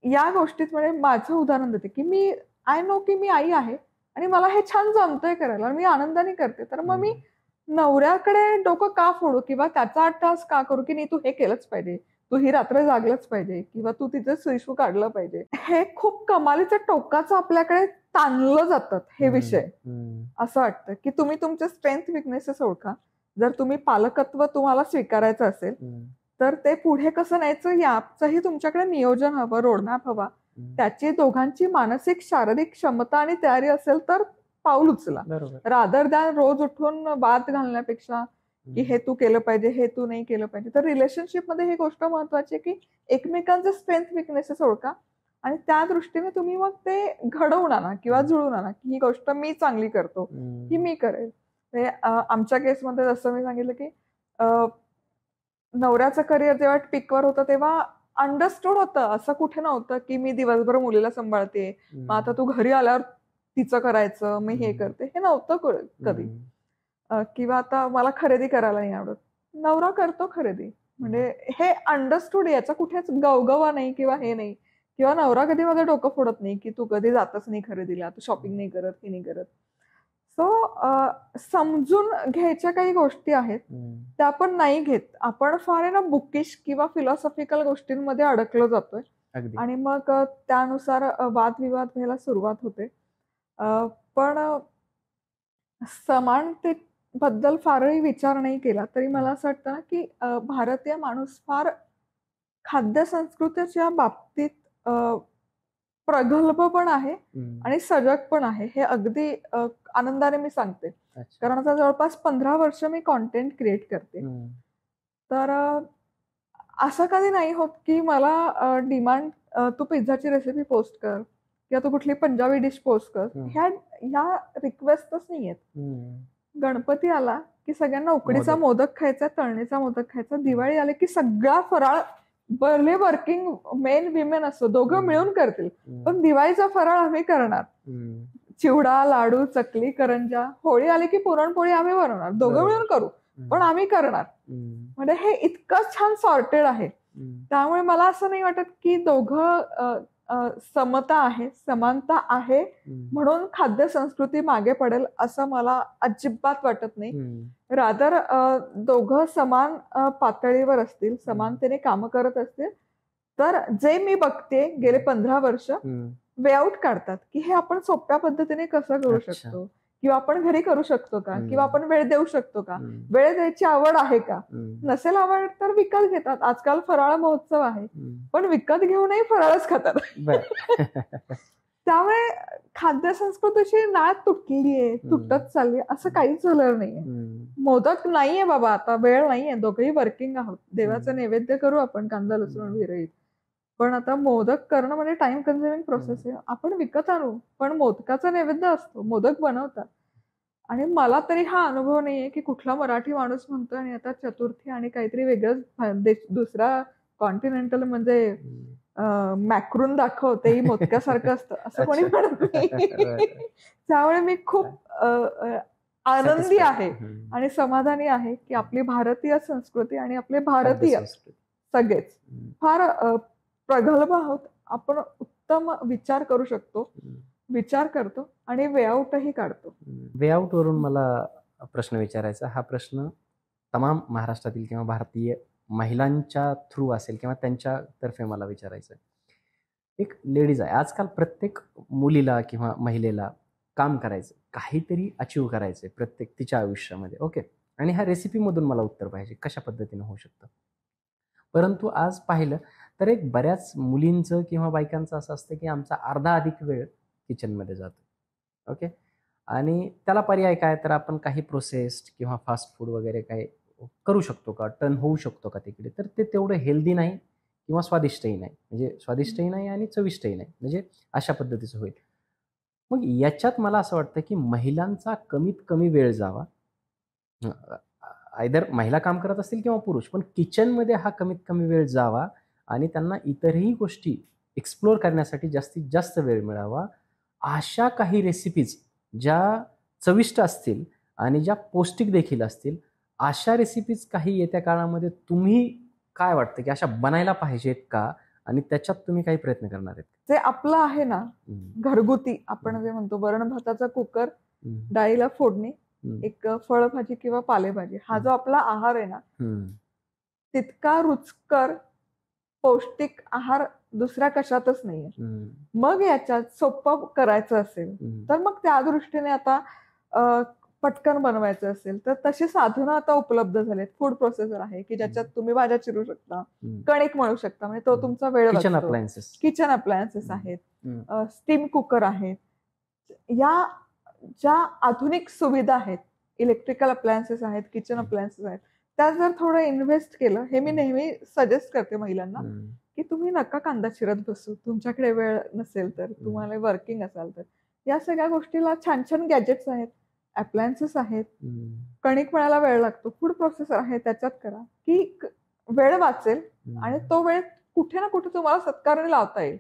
या गोष्टीत म्हणजे माझं उदाहरण देते की मी आय नो की मी आई आहे आणि मला हे छान जमतंय करायला, मी आनंदाने करते, तर मग मी नवऱ्याकडे डोकं का फोडू किंवा त्याचा अट्टहास का करू की नाही तू हे केलंच पाहिजे, तू ही रात्र जागलंच पाहिजे किंवा तू तिचं सुईशू काढलं पाहिजे. हे खूप कमालीच्या टोकाचं आपल्याकडे ताणलं जातात हे विषय. असं वाटतं की तुम्ही तुमचे स्ट्रेंथ विकनेसेस ओळखा. जर तुम्ही पालकत्व तुम्हाला स्वीकारायचं असेल तर ते पुढे कसं न्यायचं याचंही तुमच्याकडे नियोजन हवं, रोडमॅप हवा. त्याची दोघांची मानसिक शारीरिक क्षमता आणि तयारी असेल तर पाऊल उचला. रादर दॅन रोज उठून वाद घालण्यापेक्षा की हे तू केलं पाहिजे, हे तू नाही केलं पाहिजे. तर रिलेशनशिप मध्ये ही गोष्ट महत्वाची आहे की एकमेकांचे स्ट्रेंथ विकनेसेस ओळखा आणि त्या दृष्टीने तुम्ही मग ते घडवून आणा किंवा जुळून आणा की ही गोष्ट मी चांगली करतो, ही मी करेल. आमच्या केसमध्ये जसं मी सांगितलं की नवऱ्याचं करिअर जेव्हा पिकवर होतं तेव्हा अंडरस्टूड होतं, असं कुठे नव्हतं की मी दिवसभर मुलीला सांभाळते, मग आता तू घरी आल्यावर तिचं करायचं, मी हे करते, हे नव्हतं कधी. किंवा आता मला खरेदी करायला नाही आवडत, नवरा करतो खरेदी, म्हणजे हे अंडरस्टूड, याचा कुठेच गवगवा नाही किंवा हे नाही. किंवा नवरा कधी माझं डोकं फोडत नाही की तू कधी जातच नाही खरेदीला, तू शॉपिंग नाही करत, हे नाही करत. सो समजून घ्यायच्या काही गोष्टी आहेत त्या आपण नाही घेत. आपण फार आहे ना बुकिश किंवा फिलॉसॉफिकल गोष्टींमध्ये अडकलो जातोय आणि मग त्यानुसार वादविवाद व्हायला सुरुवात होते. पण समानतेबद्दल फारही विचार नाही केला तरी मला असं वाटतं ना की भारतीय माणूस फार खाद्य संस्कृतीच्या बाबतीत प्रगल्भ पण आहे आणि सजग पण आहे. हे अगदी आनंदाने मी सांगते, कारण आता जवळपास 15 वर्ष मी कॉन्टेंट क्रिएट करते. तर असं कधी नाही होत की मला डिमांड तू पिझ्झाची रेसिपी पोस्ट कर किंवा तू कुठली पंजाबी डिश पोस्ट कर, ह्या रिक्वेस्टच नाही आहेत. गणपती आला की सगळ्यांना उकडीचा मोदक खायचा, तळणीचा मोदक खायचा. दिवाळी आले की सगळा फराळ भले वर्किंग मेन विमेन असतो दोघं मिळून करतील, पण दिवाळीचा फराळ आम्ही करणार. चिवडा, लाडू, चकली, करंजा. होळी आली की पुरणपोळी आम्ही बनवणार, दोघं मिळून करू पण आम्ही करणार. म्हणजे हे इतकं छान सॉर्टेड आहे. त्यामुळे मला असं नाही वाटत की दोघं समता आहे, समानता आहे म्हणून खाद्य संस्कृती मागे पडेल असं मला अजिबात वाटत नाही. रादर दोघं समान पातळीवर असतील, समानतेने कामं करत असतील तर जे मी बघते गेले 15 वर्ष वेआउट काढतात की हे आपण सोप्या पद्धतीने कसं करू शकतो किंवा आपण घरी करू शकतो का किंवा आपण वेळ देऊ शकतो का, वेळ द्यायची आवड आहे का. नसेल आवड तर विकत घेतात. आजकाल फराळ महोत्सव आहे पण विकत घेऊनही फराळच खातात. त्यामुळे खाद्य संस्कृतीची नाळ तुटली आहे, तुटत चालली, असं काहीच झालं नाहीये. मोदक नाहीये बाबा, आता वेळ नाहीये, दोघंही वर्किंग आहोत. देवाचं नैवेद्य करू आपण कांदा लसूण विरहित, पण आता मोदक करणं म्हणजे टाइम कन्झ्युमिंग प्रोसेस आहे. आपण विकत आणू पण मोदकाचा नैवेद्य असतो, मोदक बनवतात. आणि मला तरी हा अनुभव नाहीये की कुठला मराठी माणूस म्हणतोय आणि आता चतुर्थी आणि काहीतरी वेगळंच दुसरा कॉन्टिनेंटल म्हणजे मॅक्रून दाखव तेही मोदकासारखं असतं असं कोणी म्हणत नाही. त्यामुळे मी खूप आनंदी आहे आणि समाधानी आहे की आपली भारतीय संस्कृती आणि आपले भारतीय सगळेच फार प्रगल्भ आहोत. आपण उत्तम विचार करू शकतो, विचार करतो आणि वेआउटही काढतो. वेआउट वरून मला प्रश्न विचारायचा. हा प्रश्न तमाम महाराष्ट्रातील किंवा भारतीय महिलांच्या थ्रू असेल किंवा त्यांच्यातर्फे मला विचारायचं आहे. एक लेडीज आहे, आजकाल प्रत्येक मुलीला किंवा महिलेला काम करायचं, काहीतरी अचीव करायचं आहे प्रत्येक तिच्या आयुष्यामध्ये. ओके, आणि ह्या रेसिपीमधून मला उत्तर पाहिजे कशा पद्धतीनं होऊ शकतं. परंतु आज पाहिलं तर एक बऱ्याच मुलींचं किंवा बायकांचं असं असतं की आमचा अर्धा अधिक वेळ किचनमध्ये जातो. ओके, आणि त्याला पर्याय काय, तर आपण काही प्रोसेस्ड किंवा फास्ट फूड वगैरे काही करू शकतो का, टर्न होऊ शकतो का तिकडे, तर ते तेवढं हेल्दी नाही किंवा स्वादिष्टही नाही. म्हणजे स्वादिष्टही नाही आणि चविष्टही नाही, म्हणजे अशा पद्धतीचं होईल. मग याच्यात मला असं वाटतं की महिलांचा कमीत कमी वेळ जावा, आयदर महिला काम करत असतील किंवा पुरुष, पण किचनमध्ये हा कमीत कमी वेळ जावा आणि त्यांना इतरही गोष्टी एक्सप्लोर करण्यासाठी जास्तीत जास्त वेळ मिळावा. अशा काही रेसिपीज ज्या चविष्ट असतील आणि ज्या पौष्टिक देखील असतील, अशा रेसिपीज काही येत्या काळामध्ये तुम्ही काय वाटतं की अशा बनायला पाहिजेत का, आणि त्याच्यात तुम्ही काही प्रयत्न करणार आहेत? जे आपलं आहे ना घरगुती, आपण जे म्हणतो वरण भाताचा कुकर, डाळीला फोडणी, एक फळभाजी किंवा पालेभाजी, हा जो आपला आहार आहे ना, तितका रुचकर पौष्टिक आहार दुसऱ्या कशातच नाहीये. मग याच्यात सोपं करायचं असेल तर मग त्या दृष्टीने आता पटकन बनवायचं असेल तर तशी साधनं आता उपलब्ध झालेत. फूड प्रोसेसर आहे की ज्याच्यात तुम्ही भाज्या चिरू शकता, कणिक मळू शकता, म्हणजे तो तुमचा वेळ वाचतो. किचन अप्लायन्सेस आहेत, स्टीम कुकर आहेत. या ज्या आधुनिक सुविधा आहेत, इलेक्ट्रिकल अप्लायन्सेस आहेत, किचन अप्लायन्सेस आहेत, त्यात जर थोडं इन्व्हेस्ट केलं, हे मी नेहमी सजेस्ट करते महिलांना, की तुम्ही नका कांदा चिरत बसू, तुमच्याकडे वेळ नसेल तर, तुम्हाला वर्किंग असाल तर. या सगळ्या गोष्टीला छान छान गॅजेट्स आहेत, अप्लायन्सेस आहेत. कणिक मळायला वेळ लागतो, फूड प्रोसेसर आहे, त्याच्यात करा की वेळ वाचेल आणि तो वेळ कुठे ना कुठे तुम्हाला सत्कारणी लावता येईल.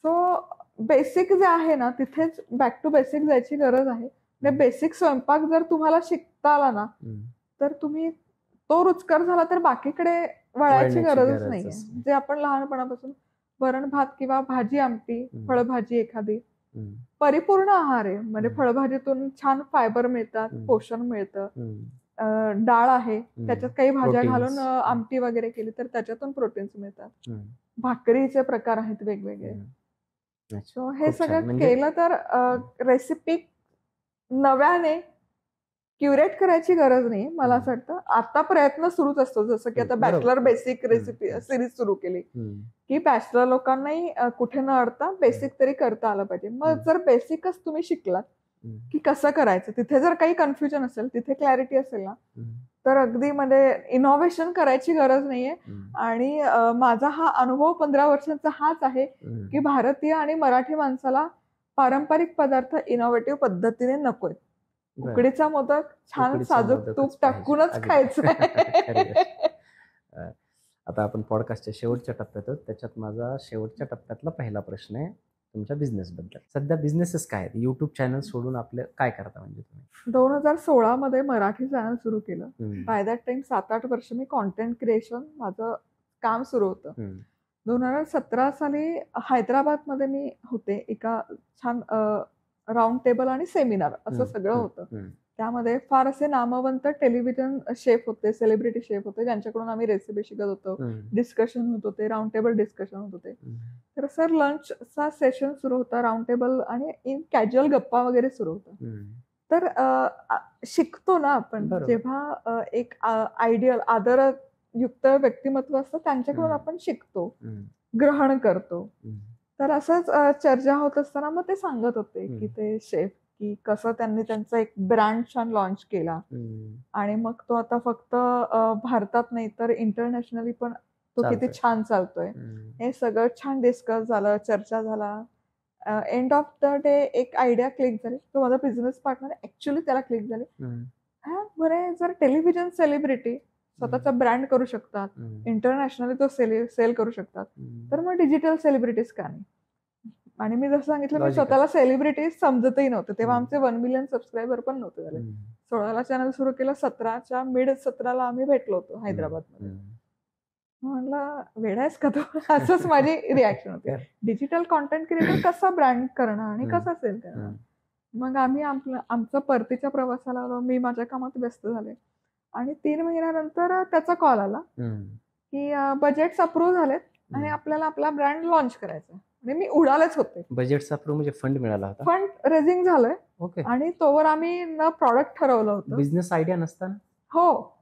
सो बेसिक जे आहे ना, तिथेच बॅक टू बेसिक जायची गरज आहे. बेसिक स्वयंपाक जर तुम्हाला शिकता आला ना, तर तुम्ही तो रुचकर झाला तर बाकीकडे वळायची गरजच नाहीये. जे आपण लहानपणापासून वरण भात किंवा भाजी आमटी, फळभाजी एखादी परिपूर्ण आहार आहे. म्हणजे फळभाजीतून छान फायबर मिळतात, पोषण मिळतं. डाळ आहे, त्याच्यात काही भाज्या घालून आमटी वगैरे केली तर त्याच्यातून प्रोटीन्स मिळतात. भाकरीचे प्रकार आहेत वेगवेगळे. सो हे सगळं केलं तर रेसिपी नव्याने क्युरेट करायची गरज नाही. मला असं वाटतं आता प्रयत्न सुरूच असतो, जसं की आता बॅचलर बेसिक रेसिपी सिरीज सुरू केली की बॅचलर लोकांनाही कुठे न अडता बेसिक तरी करता आलं पाहिजे. मग जर बेसिकच तुम्ही शिकलात की कसं करायचं, तिथे जर काही कन्फ्युजन असेल, तिथे क्लॅरिटी असेल ना, तर अगदी म्हणजे इनोव्हेशन करायची गरज नाहीये. आणि माझा हा अनुभव 15 वर्षांचा हाच आहे की भारतीय आणि मराठी माणसाला पारंपरिक पदार्थ इनोव्हेटिव्ह पद्धतीने नकोय. उकडीचा मोदक छान साजूक तूप टाकूनच खायचं. आता आपण पॉडकास्टच्या शेवटच्या टप्प्यात आहोत. त्याच्यात माझा शेवटच्या टप्प्यातला पहिला प्रश्न आहे तुमच्या बिझनेस बद्दल. सध्या बिझनेसेस काय आहेत? युट्यूब चॅनल सोडून आपले काय करता? म्हणजे तुम्ही 2016 मध्ये मराठी चॅनल सुरू केलं. बाय दॅट टाइम 7-8 वर्ष मी कॉन्टेंट क्रिएशन माझं काम सुरू होतं. 2017 साली हैदराबाद मध्ये मी होते, एका छान राऊंड टेबल आणि सेमिनार असं सगळं होतं. त्यामध्ये फार असे नामवंत टेलिव्हिजन शेफ होते, सेलिब्रिटी शेफ होते, ज्यांच्याकडून आम्ही रेसिपी शिकत होतो, डिस्कशन होत होते, राऊंड टेबल डिस्कशन होत होते. तर सर लंचचा सेशन सुरू होता, राऊंड टेबल आणि इन कॅज्युअल गप्पा वगैरे सुरू होता. तर शिकतो ना आपण, जेव्हा एक आयडियल आदरयुक्त व्यक्तिमत्व असतं त्यांच्याकडून आपण शिकतो, ग्रहण करतो. तर असंच चर्चा होत असताना मग ते सांगत होते की ते शेफ की कसं त्यांनी त्यांचा एक ब्रँड छान लॉन्च केला आणि मग तो आता फक्त भारतात नाही तर इंटरनॅशनली पण तो किती छान चालतोय. हे सगळं छान डिस्कस झालं, चर्चा झाला. एंड ऑफ द डे एक आयडिया क्लिक झाली. तो माझा बिझनेस पार्टनर ऍक्च्युअली त्याला क्लिक झाली. बरे जर टेलिव्हिजन सेलिब्रिटी स्वतःचा ब्रँड करू शकतात, इंटरनॅशनली तो सेल करू शकतात, तर मग डिजिटल सेलिब्रिटीज का नाही? आणि मी जसं सांगितलं, मी स्वतःला सेलिब्रिटीज समजतही नव्हतं तेव्हा. आमचे 1 मिलियन सबस्क्रायबर पण नव्हते झाले. 16ला चॅनल सुरू केलं, 17च्या मिड 17ला आम्ही भेटलो होतो हैदराबादमध्ये. म्हणलं वेडायस का तू, असंच माझी रिॲक्शन होती. डिजिटल कॉन्टेंट क्रिएटर कसा ब्रँड करणं आणि कसा सेल करणं. मग आम्ही आमचं परतीच्या प्रवासाला आलो. मी माझ्या कामात व्यस्त झाले आणि 3 महिन्यानंतर त्याचा कॉल आला की बजेट्स अप्रूव्ह झालेत आणि आपल्याला आपला ब्रँड लॉन्च करायचा. म्हणजे मी उडालेच होते. बजेट्स अप्रूव्ह म्हणजे फंड मिळाला होता? फंड रेझिंग झालंय. ओके. आणि तोवर आम्ही न प्रॉडक्ट ठरवलं होतं. बिझनेस आयडिया नसताना? हो.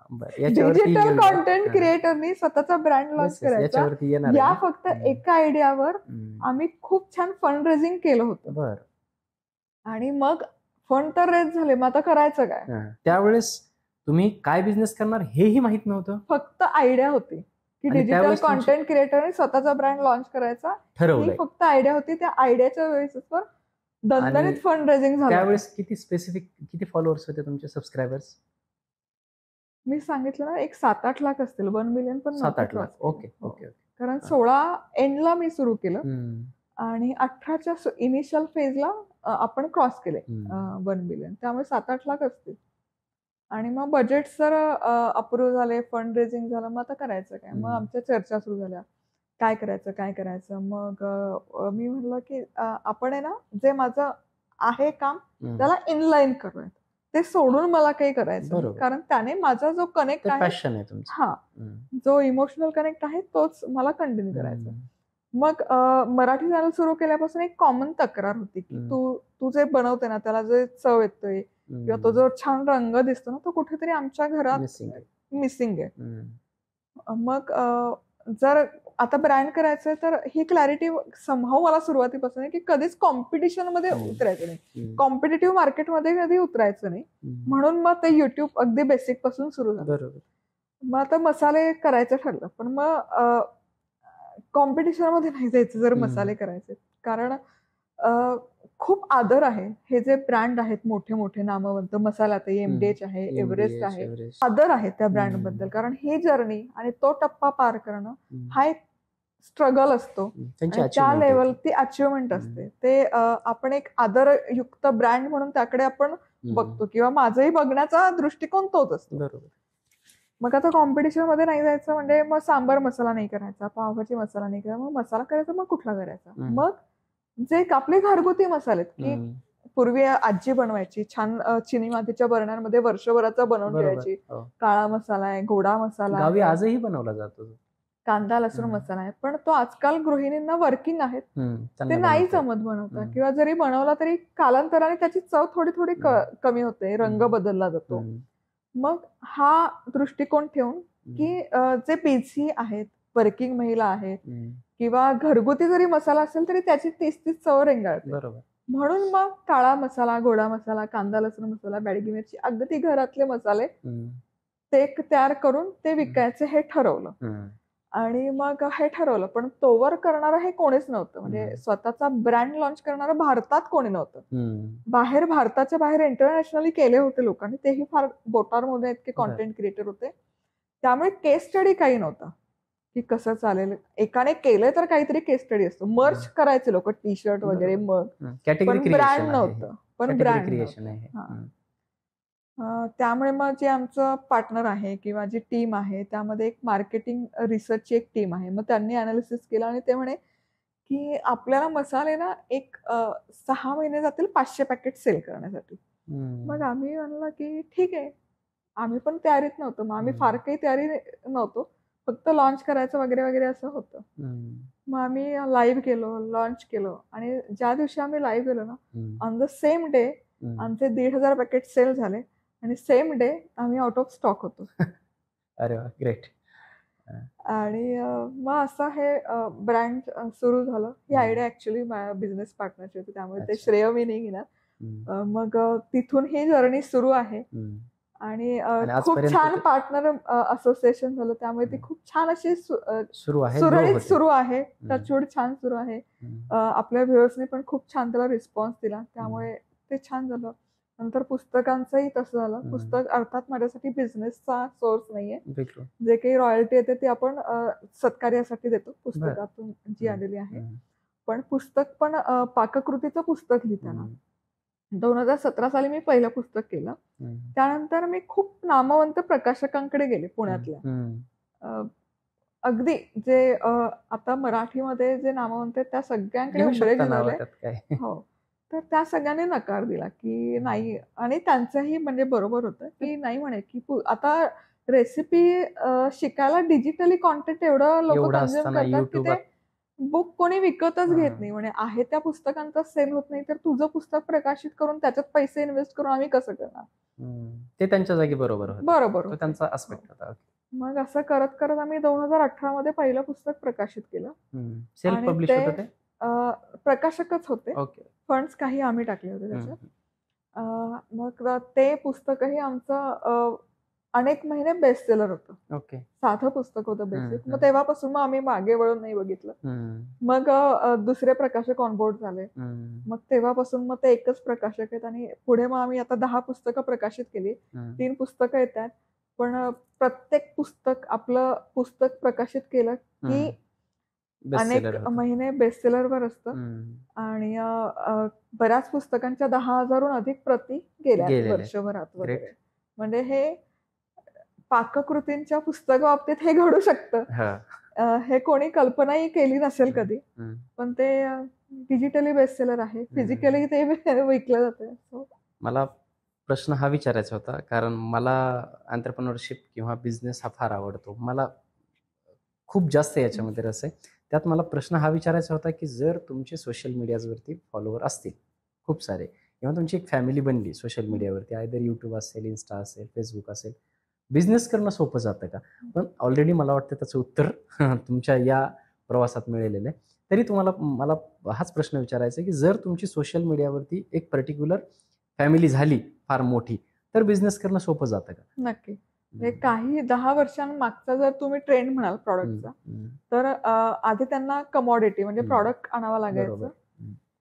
डिजिटल कॉन्टेंट क्रिएटरनी स्वतःचा ब्रँड लॉन्च करायचा या फक्त एका आयडियावर आम्ही खूप छान फंड रेझिंग केलं होतं. आणि मग फंड तर रेज झाले, मग आता करायचं काय? त्यावेळेस तुम्ही काय बिझनेस करणार हेही माहित नव्हतं? फक्त आयडिया होती की डिजिटल कॉन्टेंट क्रिएटरने स्वतःचा ब्रँड लॉन्च करायचा, ही फक्त आयडिया होती. त्या आयडियाच्या बेसिसवर दणदणीत फंड रेझिंग झालं. त्यावेळेस किती फॉलोअर्स होते तुमचे, सबस्क्रायबर्स? मी सांगितलं ना, एक 7-8 लाख असतील. 1 मिलियन पण 7-8 लाख. ओके. कारण 16 एंडला मी सुरू केलं आणि 18च्या इनिशियल फेजला आपण क्रॉस केले 1 मिलियन. त्यामुळे 7-8 लाख असतील. आणि मग बजेट जर अप्रूव्ह झाले, फंड रेझिंग झालं, मग आता करायचं काय? मग आमच्या चर्चा सुरू झाल्या, काय करायचं. मग मी म्हटलं की आपण आहे ना, जे माझं आहे काम त्याला इनलाईन करूयात, ते सोडून मला काही करायचं, कारण त्याने माझा जो कनेक्ट आहे, जो इमोशनल कनेक्ट आहे, तोच मला कंटिन्यू करायचा. मग मराठी चॅनल सुरू केल्यापासून एक कॉमन तक्रार होती की तू जे बनवते ना, त्याला जे चव येतोय किंवा तो जो छान रंग दिसतो ना, तो कुठेतरी आमच्या घरात मिसिंग आहे. मग जर आता ब्रँड करायचंय तर ही क्लॅरिटी समहाऊ मला सुरुवातीपासून आहे की कधीच कॉम्पिटिशन मध्ये उतरायचं नाही, कॉम्पिटिटिव्ह मार्केटमध्ये कधी उतरायचं नाही. म्हणून मग ते युट्यूब अगदी बेसिक पासून सुरू झालं. मग आता मसाले करायचं ठरलं, पण मग कॉम्पिटिशन मध्ये नाही जायचं जर मसाले करायचे, कारण खूप आदर आहे. हे जे ब्रँड आहेत मोठे मोठे नामवंत मसाल्यात, एमडीएच आहे, एव्हरेस्ट आहे, आदर आहे त्या ब्रँड बद्दल. कारण ही जर्नी आणि तो टप्पा पार करणं हा एक स्ट्रगल असतो. त्या लेवल ती अचिव्हमेंट असते. ते आपण एक आदरयुक्त ब्रँड म्हणून त्याकडे आपण बघतो, किंवा माझंही बघण्याचा दृष्टिकोन तोच असतो. मग आता कॉम्पिटिशन मध्ये नाही जायचं म्हणजे मग सांबर मसाला नाही करायचा, पावभाजी मसाला नाही करायचा, मग मसाला करायचा मग कुठला करायचा? मग जे आपले घरगुती मसाले की पूर्वी आजी बनवायची, छान चिनी मातीच्या बर्नरमध्ये वर्षभराचा बनवून ठेवायची. काळा मसाला आहे, गोडा मसाला गावी आजही बनवला जातो, कांदा लसूण मसाला आहे, पण तो आजकाल गृहिणींना वर्किंग आहेत, ते नाही जमत बनवता, किंवा जरी बनवला तरी कालांतराने त्याची चव थोडी कमी होते, रंग बदलला जातो. मग हा दृष्टिकोन ठेवून की जे बिझी आहेत, वर्किंग महिला आहेत, किंवा घरगुती जरी मसाला असेल तरी त्याची 30-30 चव रेंगाळते. म्हणून मग काळा मसाला, गोडा मसाला, कांदा लसूण मसाला, बॅडगी मिरची, अगदी घरातले मसाले ते तयार करून ते विकायचे हे ठरवलं. आणि मग हे ठरवलं, पण तोवर करणारं हे कोणीच नव्हतं. म्हणजे स्वतःचा ब्रँड लॉन्च करणारं भारतात कोणी नव्हतं. भारताच्या बाहेर इंटरनॅशनली केले होते लोकांनी, तेही फार बोटारमध्ये इतके कॉन्टेंट क्रिएटर होते. त्यामुळे केस स्टडी काही नव्हता की कसं चालेल. एकाने केलंय तर काहीतरी केस स्टडी असतो. मर्च करायचे लोक, टी शर्ट वगैरे, मग पण ब्रँड नव्हतं. त्यामुळे मग जे आमचं पार्टनर आहे किंवा जी टीम आहे त्यामध्ये एक मार्केटिंग रिसर्चची एक टीम आहे. मग त्यांनी अनालिसिस केलं आणि ते म्हणे की आपल्याला मसाले ना एक 6 महिने जातील 500 पॅकेट सेल करण्यासाठी. मग आम्ही म्हणलं की ठीक आहे, आम्ही पण तयारीत नव्हतो. मग आम्ही फार काही तयारी नव्हतो, फक्त लॉन्च करायचं वगैरे वगैरे असं होतं. मग आम्ही लाईव्ह गेलो, लॉन्च केलं, आणि ज्या दिवशी आम्ही लाईव्ह गेलो ना, ऑन द सेम डे आमचे 1,500 पॅकेट सेल झाले आणि सेम डे आम्ही आउट ऑफ स्टॉक होतो. अरे वा, ग्रेट. आणि मग असं हे ब्रँड सुरू झालं. ही आयडिया ऍक्च्युअली बिझनेस पार्टनरची होती, त्यामुळे ते श्रेय मी नाही घेणार. मग तिथून ही जर्नी सुरू आहे. आणि खूप छान पार्टनर असोसिएशन झालं, त्यामुळे ती खूप छान अशी सुरळीत सुरू आहे. टचवूड छान सुरू आहे. आपल्या व्ह्युअर्सने पण खूप छान त्याला रिस्पॉन्स दिला, त्यामुळे ते छान झालं. नंतर पुस्तकांचंही तसं झालं. पुस्तक अर्थात माझ्यासाठी बिझनेसचा सोर्स नाहीये. जे काही रॉयल्टी येते ती आपण सत्कार्यासाठी देतो, पुस्तकातून जी आलेली आहे. पण पुस्तक पण पाककृतीचं पुस्तक लिहिताना 2017 साली मी पहिलं पुस्तक केलं. त्यानंतर मी खूप नामवंत प्रकाशकांकडे गेले पुण्यातल्या. अगदी जे आता मराठीमध्ये जे नामवंत आहेत त्या सगळ्यांकडे उंबरे घेऊन आले. हो, तर त्या सगळ्यांनी नकार दिला की नाही, आणि त्यांचंही म्हणजे बरोबर होतं की नाही म्हणे की आता रेसिपी शिकायला डिजिटली कॉन्टेंट एवढं लोक कन्झ्युम करतात की ते बुक कोणी विकतच घेत नाही. म्हणजे आहे त्या पुस्तकांचा सेल होत नाही, तर तुझं पुस्तक प्रकाशित करून त्याच्यात पैसे इन्व्हेस्ट करून आम्ही कसं करणार. ते त्यांच्या जागी बरोबर बरोबर त्यांचा अस्पेक्ट होता. मग असं करत करत आम्ही 2018 मध्ये पहिलं पुस्तक प्रकाशित केलं. सेल्फ पब्लिश होतं ते? प्रकाशकच होते. फंड्स काही आम्ही टाकले होते त्याच्यात. मग ते पुस्तकही आमचं अनेक महिने बेस्ट सेलर होतं. साधं पुस्तक होतं बेसिक. मग तेव्हापासून मग आम्ही मागे वळून नाही बघितलं. मग दुसरे प्रकाशक ऑनबोर्ड झाले. मग तेव्हापासून मग ते एकच प्रकाशक आहेत आणि पुढे मग आम्ही आता 10 पुस्तकं प्रकाशित केली. 3 पुस्तकं येतात. पण प्रत्येक पुस्तक आपलं पुस्तक प्रकाशित केलं की अनेक महिने बेस्ट सेलरवर असतं आणि बऱ्याच पुस्तकांच्या 10,000हून अधिक प्रती गेल्या वर्षभरात वगैरे. म्हणजे हे पाककृतींच्या पुस्तक बाबतीत हे घडू शकतं. हे कोणी कल्पनाही केली नसेल कधी, पण ते डिजिटली बेस्ट सेलर आहे. फिजिकली ते विकलं जातं. मला प्रश्न हा विचारायचा होता, कारण मला एंटरप्रेन्योरशिप किंवा बिझनेस हा फार आवडतो. मला खूप जास्त याच्यामध्ये रस आहे. त्यात मला प्रश्न हा विचारायचा होता की जर तुमचे सोशल मीडियावरती फॉलोअर असतील खूप सारे, किंवा तुमची एक फॅमिली बनली सोशल मीडियावरती, आयदर यूट्यूब असेल, इन्स्टा असेल, फेसबुक असेल, बिझनेस करणं सोपं जातं का? पण ऑलरेडी मला वाटतं त्याचं उत्तर तुमच्या या प्रवासात मिळालेलं आहे. तरी मला हाच प्रश्न विचारायचा आहे की जर तुमची सोशल मीडियावरती एक पर्टिक्युलर फॅमिली झाली फार मोठी, तर बिझनेस करणं सोपं जातं का? नक्की. काही 10 वर्षांमागचा जर तुम्ही ट्रेंड म्हणाल प्रॉडक्टचा, तर आधी त्यांना कमॉडिटी म्हणजे प्रॉडक्ट आणावं लागायचं.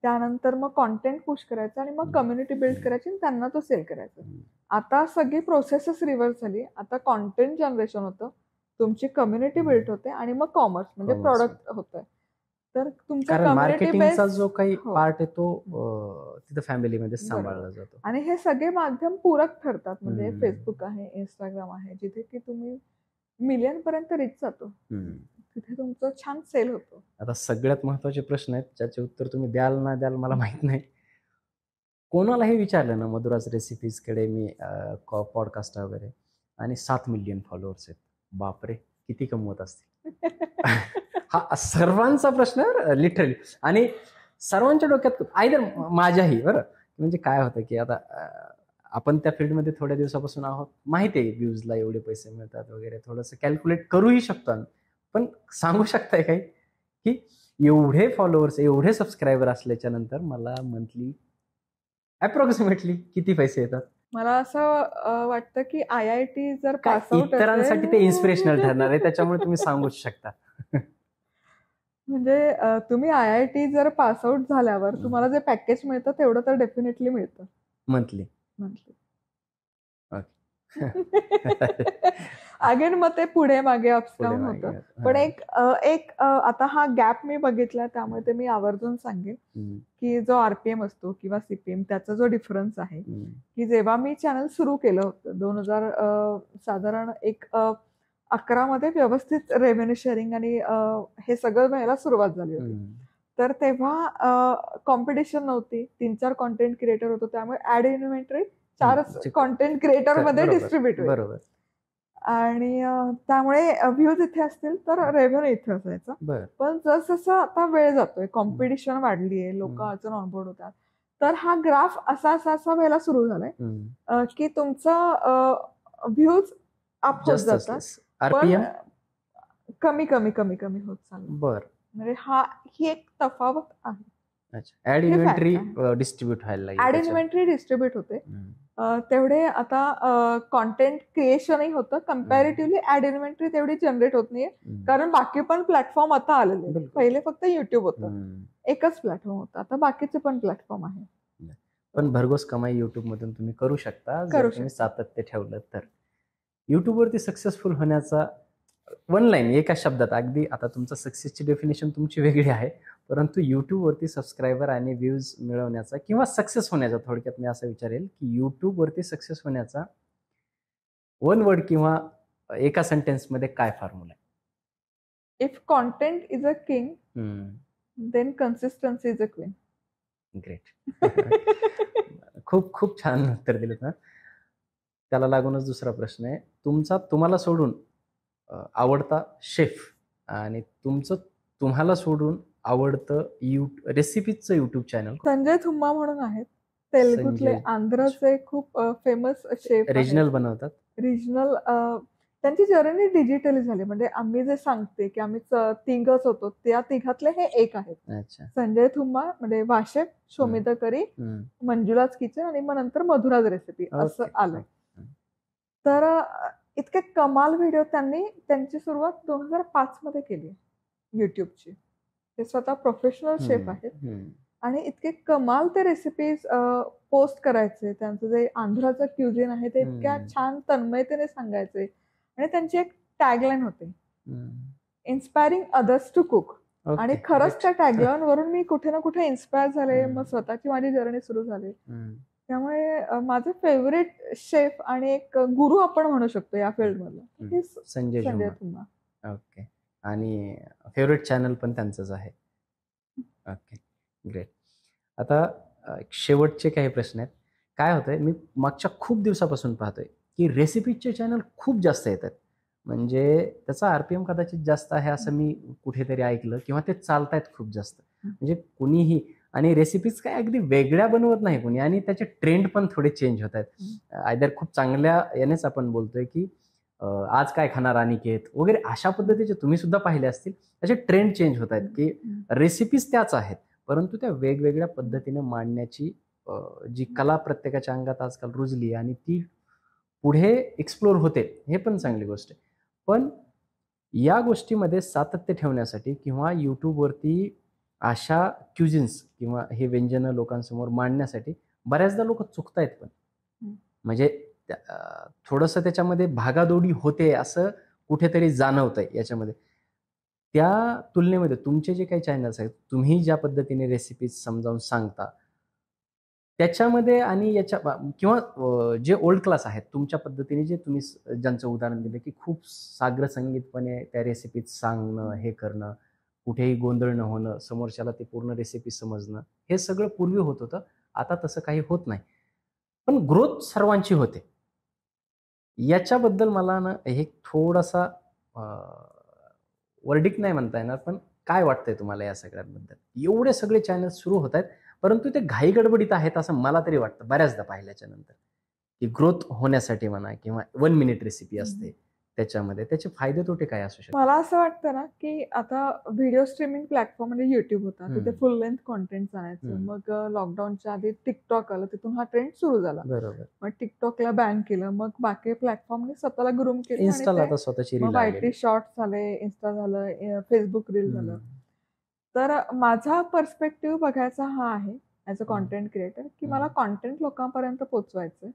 त्यानंतर मग कॉन्टेंट पुश करायचं आणि मग कम्युनिटी बिल्ड करायची आणि त्यांना तो सेल करायचा. आता सगळी प्रोसेसच रिव्हर्स झाली. आता कॉन्टेंट जनरेशन होतं, तुमची कम्युनिटी बिल्ड होते आणि मग कॉमर्स म्हणजे प्रॉडक्ट होतंय. तर तुमचा मार्केटिंगचा जो काही पार्ट आहे तो तिथं फॅमिलीमध्ये सांभाळला जातो. आणि हे सगळे माध्यम पूरक ठरतात. म्हणजे फेसबुक आहे, इंस्टाग्राम आहे, जिथे की तुम्ही मिलियन पर्यंत रीच जातो, तिथे तुमचं छान सेल होतो. आता सगळ्यात महत्वाचे प्रश्न आहेत, ज्याचे उत्तर तुम्ही द्याल ना द्याल मला माहित नाही. कोणालाही विचारलं ना मधुराज रेसिपीजकडे मी पॉडकास्ट वगैरे, आणि 7 मिलियन फॉलोअर्स आहेत, बापरे किती कमवत असतील. हा सर्वांचा प्रश्न लिटरली, आणि सर्वांच्या डोक्यात आयदर माझ्याही बरं. म्हणजे काय होतं की आता आपण त्या फील्डमध्ये थोड्या दिवसापासून आहोत, माहिती आहे व्ह्यूजला एवढे पैसे मिळतात वगैरे, थोडंसं कॅल्क्युलेट करूही शकतो आम्ही. पण सांगू शकताय काही की एवढे फॉलोअर्स, एवढे सबस्क्रायबर असल्याच्या नंतर मला मंथली अप्रॉक्सिमेटली किती पैसे येतात? मला असं वाटतं की IIT जर पास आउट इतरांसाठी ते इन्स्पिरेशनल ठरणार आहे, त्याच्यामुळे तुम्ही सांगूच शकता. म्हणजे तुम्ही IIT जर पास आउट झाल्यावर तुम्हाला जे पॅकेज मिळतं तेवढं तर डेफिनेटली मिळतं मंथली. अगेन मग ते पुढे मागे अपडाऊन होतं. पण एक आता हा गॅप मी बघितला, त्यामुळे ते मी आवर्जून सांगेन की जो RPM असतो किंवा CPM, त्याचा जो डिफरन्स आहे, की जेव्हा मी चॅनल सुरू केलं होतं 2000 साधारण 11 मध्ये व्यवस्थित रेव्हेन्यू शेअरिंग आणि हे सगळं व्हायला सुरुवात झाली होती. तर तेव्हा कॉम्पिटिशन नव्हती, 3-4 कॉन्टेंट क्रिएटर होतो, त्यामुळे ऍड इन्व्हेंटरी 4 कॉन्टेंट क्रिएटर मध्ये डिस्ट्रीब्युट होईल. आणि त्यामुळे व्ह्यूज इथे असतील तर रेव्हेन्यू इथे असायचा. पण जसं आता वेळ जातोय, कॉम्पिटिशन वाढलीये, लोक अजून ऑनबोर्ड होतात, तर हा ग्राफ असा व्हायला सुरू झालाय की तुमचा व्ह्यूज अप होत जातात, पण कमी कमी कमी कमी होत चाललं. म्हणजे ही एक तफावत आहे. ऍड इन्व्हेंटरी डिस्ट्रीब्यूट व्हायला लागली. ऍड इन्व्हेंटरी डिस्ट्रीब्यूट होते, तेवढे आता कॉन्टेंट क्रिएशनही होतं. कम्पॅरेटिव्हली ऍड इन्व्हेंटरी तेवढी जनरेट होत नाहीये, कारण बाकी पण प्लॅटफॉर्म आता आलेले. पहिले फक्त युट्यूब होतं, एकच प्लॅटफॉर्म होता, आता बाकीचे पण प्लॅटफॉर्म आहे. पण भरघोस कमाई युट्यूब मधून तुम्ही करू शकता जर तुम्ही सातत्य ठेवलं तर. युट्यूबवरती सक्सेसफुल होण्याचा वन लाईन, एका शब्दात, अगदी आता तुमचं सक्सेसची डेफिनेशन तुमची वेगळी आहे, परंतु युट्यूबवरती सबस्क्रायबर आणि व्ह्यूज मिळवण्याचा किंवा सक्सेस होण्याचा, थोडक्यात मी असं विचारेल की युट्यूबवरती सक्सेस होण्याचा वन वर्ड किंवा एका सेंटेन्समध्ये काय फॉर्म्युला आहे? If content is a king, then consistency is a queen. Great. खूप खूप छान उत्तर दिलं ना. त्याला लागूनच दुसरा प्रश्न आहे, तुम्हाला सोडून आवडता शेफ आणि तुम्हाला सोडून आवडतं रेसिपीचं युट्यूब चॅनल. संजय थुम्मा म्हणून आहेत, तेलुगुतले, आंध्रचे खूप फेमस शेफ रिजनल बनवतात. रिजनल त्यांची जर्नी डिजिटली झाली. म्हणजे आम्ही जे सांगते की आम्ही तिघच होतो, त्या तिघातले हे एक आहेत. संजय थुम्मा म्हणजे वाशेफ, शोमिता करी, मंजुलाज किचन आणि मग नंतर मधुराज रेसिपी असं आलं. तर इतके कमाल व्हिडिओ त्यांची सुरुवात 2005 मध्ये केली युट्यूबची. ते स्वतः प्रोफेशनल शेफ आहेत आणि इतके कमाल ते रेसिपीज पोस्ट करायचे. त्यांचं जे आंध्राचं क्युझिन आहे ते इतक्या छान तन्मयतेने सांगायचे. आणि त्यांची एक टॅगलाईन होती, इन्स्पायरिंग अदर्स टू कुक. आणि खरंच त्या टॅगलाईन वरून मी कुठे ना कुठे इन्स्पायर झाले. मग स्वतःची माझी जर्नी सुरू झाली. त्यामुळे माझे फेवरेट शेफ आणि एक गुरु आपण म्हणू शकतो या फील्डमधला संजय थुम्मा. ओके. आणि फेवरेट चॅनल पण त्यांचंच आहे. Okay, great. आता शेवटचे काही प्रश्न आहेत. काय होतंय, मी मागच्या खूप दिवसापासून पाहतोय की रेसिपीचे चॅनल खूप जास्त येतात. म्हणजे त्याचा आरपीएम कदाचित जास्त आहे असं मी कुठेतरी ऐकलं, किंवा ते चालतायत खूप जास्त. म्हणजे कुणीही, आणि रेसिपीज काय अगदी वेगळ्या बनवत नाही कोणी, आणि त्याचे ट्रेंड पण थोडे चेंज होत आहेत. आयदर खूप चांगल्या यानेच आपण बोलतोय की आज काय खाणार अनिकेत वगैरे, अशा पद्धतीचे तुम्ही सुद्धा पाहिले असतील. त्याचे ट्रेंड चेंज होत आहेत की रेसिपीज त्याच आहेत, परंतु त्या वेगवेगळ्या पद्धतीने मांडण्याची जी कला प्रत्येकाच्या अंगात आजकाल रुजली आणि ती पुढे एक्सप्लोर होते, हे पण चांगली गोष्ट आहे. पण या गोष्टीमध्ये सातत्य ठेवण्यासाठी किंवा यूट्यूबवरती अशा क्युझिन्स किंवा हे व्यंजन लोकांसमोर मांडण्यासाठी बऱ्याचदा लोक चुकतायत पण. म्हणजे थोडंसं त्याच्यामध्ये भागादौडी होते असं कुठेतरी जाणवतंय याच्यामध्ये. त्या तुलनेमध्ये तुमचे जे काही चॅनल्स आहेत, तुम्ही ज्या पद्धतीने रेसिपीज समजावून सांगता त्याच्यामध्ये आणि याच्या किंवा जे ओल्ड क्लास आहेत तुमच्या पद्धतीने, जे तुम्ही ज्यांचं उदाहरण दिलं की खूप साग्रसंगीतपणे त्या रेसिपीज सांगणं, हे करणं, कुठेही गोंधळ न होणं, समोरच्याला ते पूर्ण रेसिपी समजणं, हे सगळं पूर्वी होत होतं. आता तसं काही होत नाही, पण ग्रोथ सर्वांची होते. याच्याबद्दल मला ना हे थोडासा वर्डिक्ट नाही म्हणता येणार, पण काय वाटतंय तुम्हाला या सगळ्यांबद्दल? एवढे सगळे चॅनल सुरू होत आहेत, परंतु ते घाई गडबडीत आहेत असं मला तरी वाटतं बऱ्याचदा पाहिल्याच्या नंतर. की ग्रोथ होण्यासाठी म्हणा, किंवा 1 मिनिट रेसिपी असते त्याच्यामध्ये, त्याचे फायदे तोटे काय असू शकतात? मला असं वाटतं ना की आता व्हिडिओ स्ट्रीमिंग प्लॅटफॉर्म म्हणजे युट्यूब होता, तिथे फुल लेंथ कॉन्टेंट आणायचं. मग लॉकडाऊनच्या आधी टिकटॉक आलं, तिथून हा ट्रेंड सुरू झाला. बरोबर. मग टिकटॉकला बॅन केलं, मग बाकी प्लॅटफॉर्मने स्वतःला ग्रूम केलं. इन्स्टाला आता स्वतःची रील आली, YT शॉर्ट्स झाले, इन्स्टा झालं, फेसबुक रील झालं. तर माझा पर्स्पेक्टिव्ह बघायचा हा आहे ऍज अ कॉन्टेंट क्रिएटर, की मला कॉन्टेंट लोकांपर्यंत पोहोचवायचं.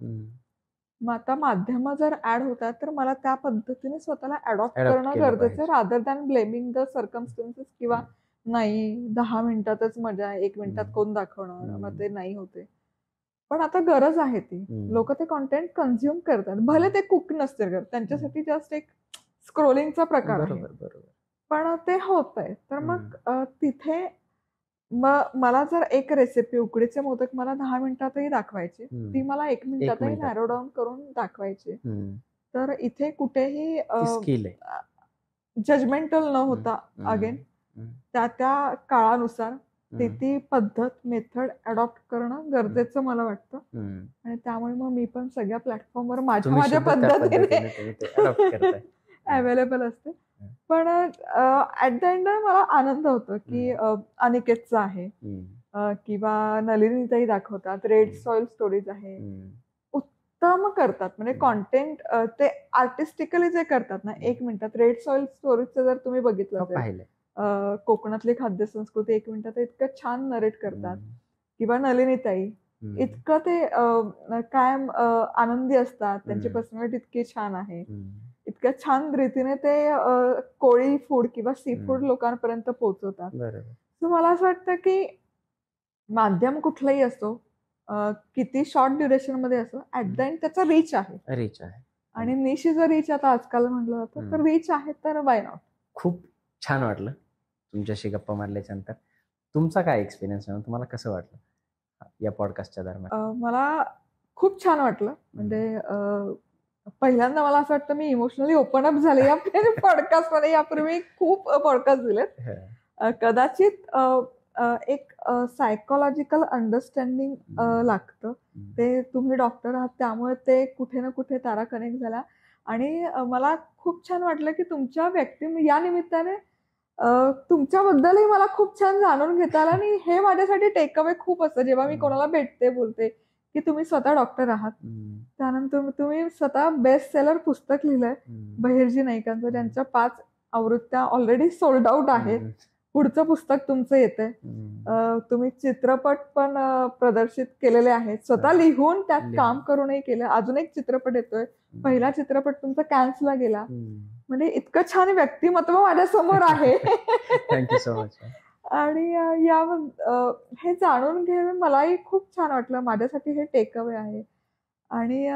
मग आता माध्यम जर ऍड होतात तर मला त्या पद्धतीने स्वतःला अडॉप्ट करणं गरजेचं, rather than blaming the circumstances, किंवा नाही 10 मिनिटातच मजा आहे, 1 मिनिटात कोण दाखवणार, मग ते नाही होते. पण आता गरज आहे ती, लोक ते कॉन्टेंट कन्झ्युम करतात, भले ते कुक नसतील करत, त्यांच्यासाठी जस्ट एक स्क्रोलिंगचा प्रकार आहे, पण ते होत आहे. तर मग तिथे मला जर एक रेसिपी, उकडीचे मोदक मला 10 मिनिटातही दाखवायची, ती मला 1 मिनिटातही नॅरो डाऊन करून दाखवायची. तर इथे कुठेही जजमेंटल न होता, अगेन त्या काळानुसार ती पद्धत, मेथड अडॉप्ट करणं गरजेचं मला वाटतं. आणि त्यामुळे मग मी पण सगळ्या प्लॅटफॉर्मवर माझ्या पद्धतीने अवेलेबल असते. पण ऍट द एंड मला आनंद होतो की अनिकेतचा आहे, किंवा नलिनीताई दाखवतात, रेड सॉइल स्टोरीज आहे, उत्तम करतात. म्हणजे कॉन्टेंट ते आर्टिस्टिकली जे करतात ना, 1 मिनिटात रेड सॉइल स्टोरीजचं जर तुम्ही बघितलं असेल, कोकणातली खाद्य संस्कृती 1 मिनिटात इतकं छान नरेट करतात. किंवा नलिनीताई इतकं ते कायम आनंदी असतात, त्यांची पर्सनॅलिटी इतकी छान आहे, इतक्या छान रीतीने ते कोळी फूड किंवा सी फूड लोकांपर्यंत पोहोचवतात. तर मला असं वाटतं की माध्यम कुठलंही असो, किती शॉर्ट ड्युरेशन मध्ये असो, ऍट द एंड त्याचा रीच आहे. आणि निश जर रीच आता आजकाल म्हटलं जातं, तर रीच आहे, तर वाय नॉट. खूप छान वाटलं तुमच्याशी गप्पा मारल्याच्या नंतर. तुमचा काय एक्सपिरियन्स आहे, तुम्हाला कसं वाटलं? या पॉडकास्टच्या दरम्यान? मला खूप छान वाटलं. म्हणजे पहिल्यांदा मला असं वाटतं मी इमोशनली ओपन अप झाले या पॉडकास्टमध्ये. यापूर्वी खूप पॉडकास्ट दिलेत. कदाचित एक सायकोलॉजिकल अंडरस्टँडिंग लागतं. ते तुम्ही डॉक्टर आहात त्यामुळे ते कुठे ना कुठे तारा कनेक्ट झाला. आणि मला खूप छान वाटलं की तुमच्या या निमित्ताने तुमच्याबद्दलही मला खूप छान जाणून घेता आलं. आणि हे माझ्यासाठी टेकअवे खूप असतं जेव्हा मी कोणाला भेटते, बोलते की तुम्ही स्वतः डॉक्टर आहात. त्यानंतर तुम्ही स्वतः बेस्ट सेलर पुस्तक लिहिलंय बहिर्जी नाईकांचं, ज्यांच्या 5 आवृत्त्या ऑलरेडी सोल्ड आउट आहेत. पुढचं पुस्तक तुमचं येतंय. तुम्ही चित्रपट पण प्रदर्शित केलेले आहेत, स्वतः लिहून त्यात काम करूनही केलं. अजून एक चित्रपट येतोय. पहिला चित्रपट तुमचा कॅन्सला गेला. म्हणजे इतकं छान व्यक्तिमत्व माझ्यासमोर आहे. Thank you so much. आणि हे जाणून घेऊन मलाही खूप छान वाटलं. माझ्यासाठी हे टेकअवे आहे. आणि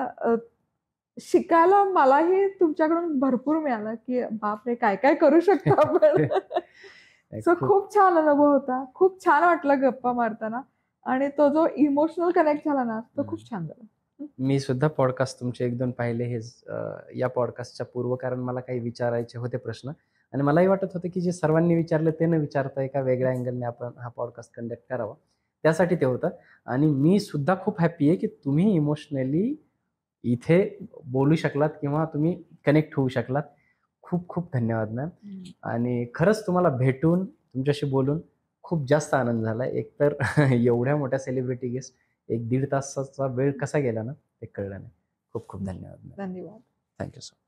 शिकायला मलाही तुमच्याकडून भरपूर मिळालं की बापरे काय काय करू शकतो आपण. सो खूप छान अनुभव होता. खूप छान वाटलं गप्पा मारताना. आणि तो जो इमोशनल कनेक्ट झाला ना तो खूप छान झाला. मी सुद्धा पॉडकास्ट तुमचे 1-2 पाहिले. हे या पॉडकास्टच्या पूर्व, कारण मला काही विचारायचे होते प्रश्न आणि मलाही वाटत होतं की जे सर्वांनी विचारलं ते न विचारता एका वेगळ्या अँगलने आपण हा पॉडकास्ट कंडक्ट करावा, त्यासाठी ते होतं. आणि मी सुद्धा खूप हॅपी आहे की तुम्ही इमोशनली इथे बोलू शकलात किंवा तुम्ही कनेक्ट होऊ शकलात. खूप खूप धन्यवाद मॅम. आणि खरंच तुम्हाला भेटून तुमच्याशी बोलून खूप जास्त आनंद झाला. एकतर एवढ्या मोठ्या सेलिब्रिटी गेस्ट 1-1.5 तासाचा वेळ कसा गेला ना ते कळलं नाही. खूप खूप धन्यवाद. धन्यवाद. Thank you so much.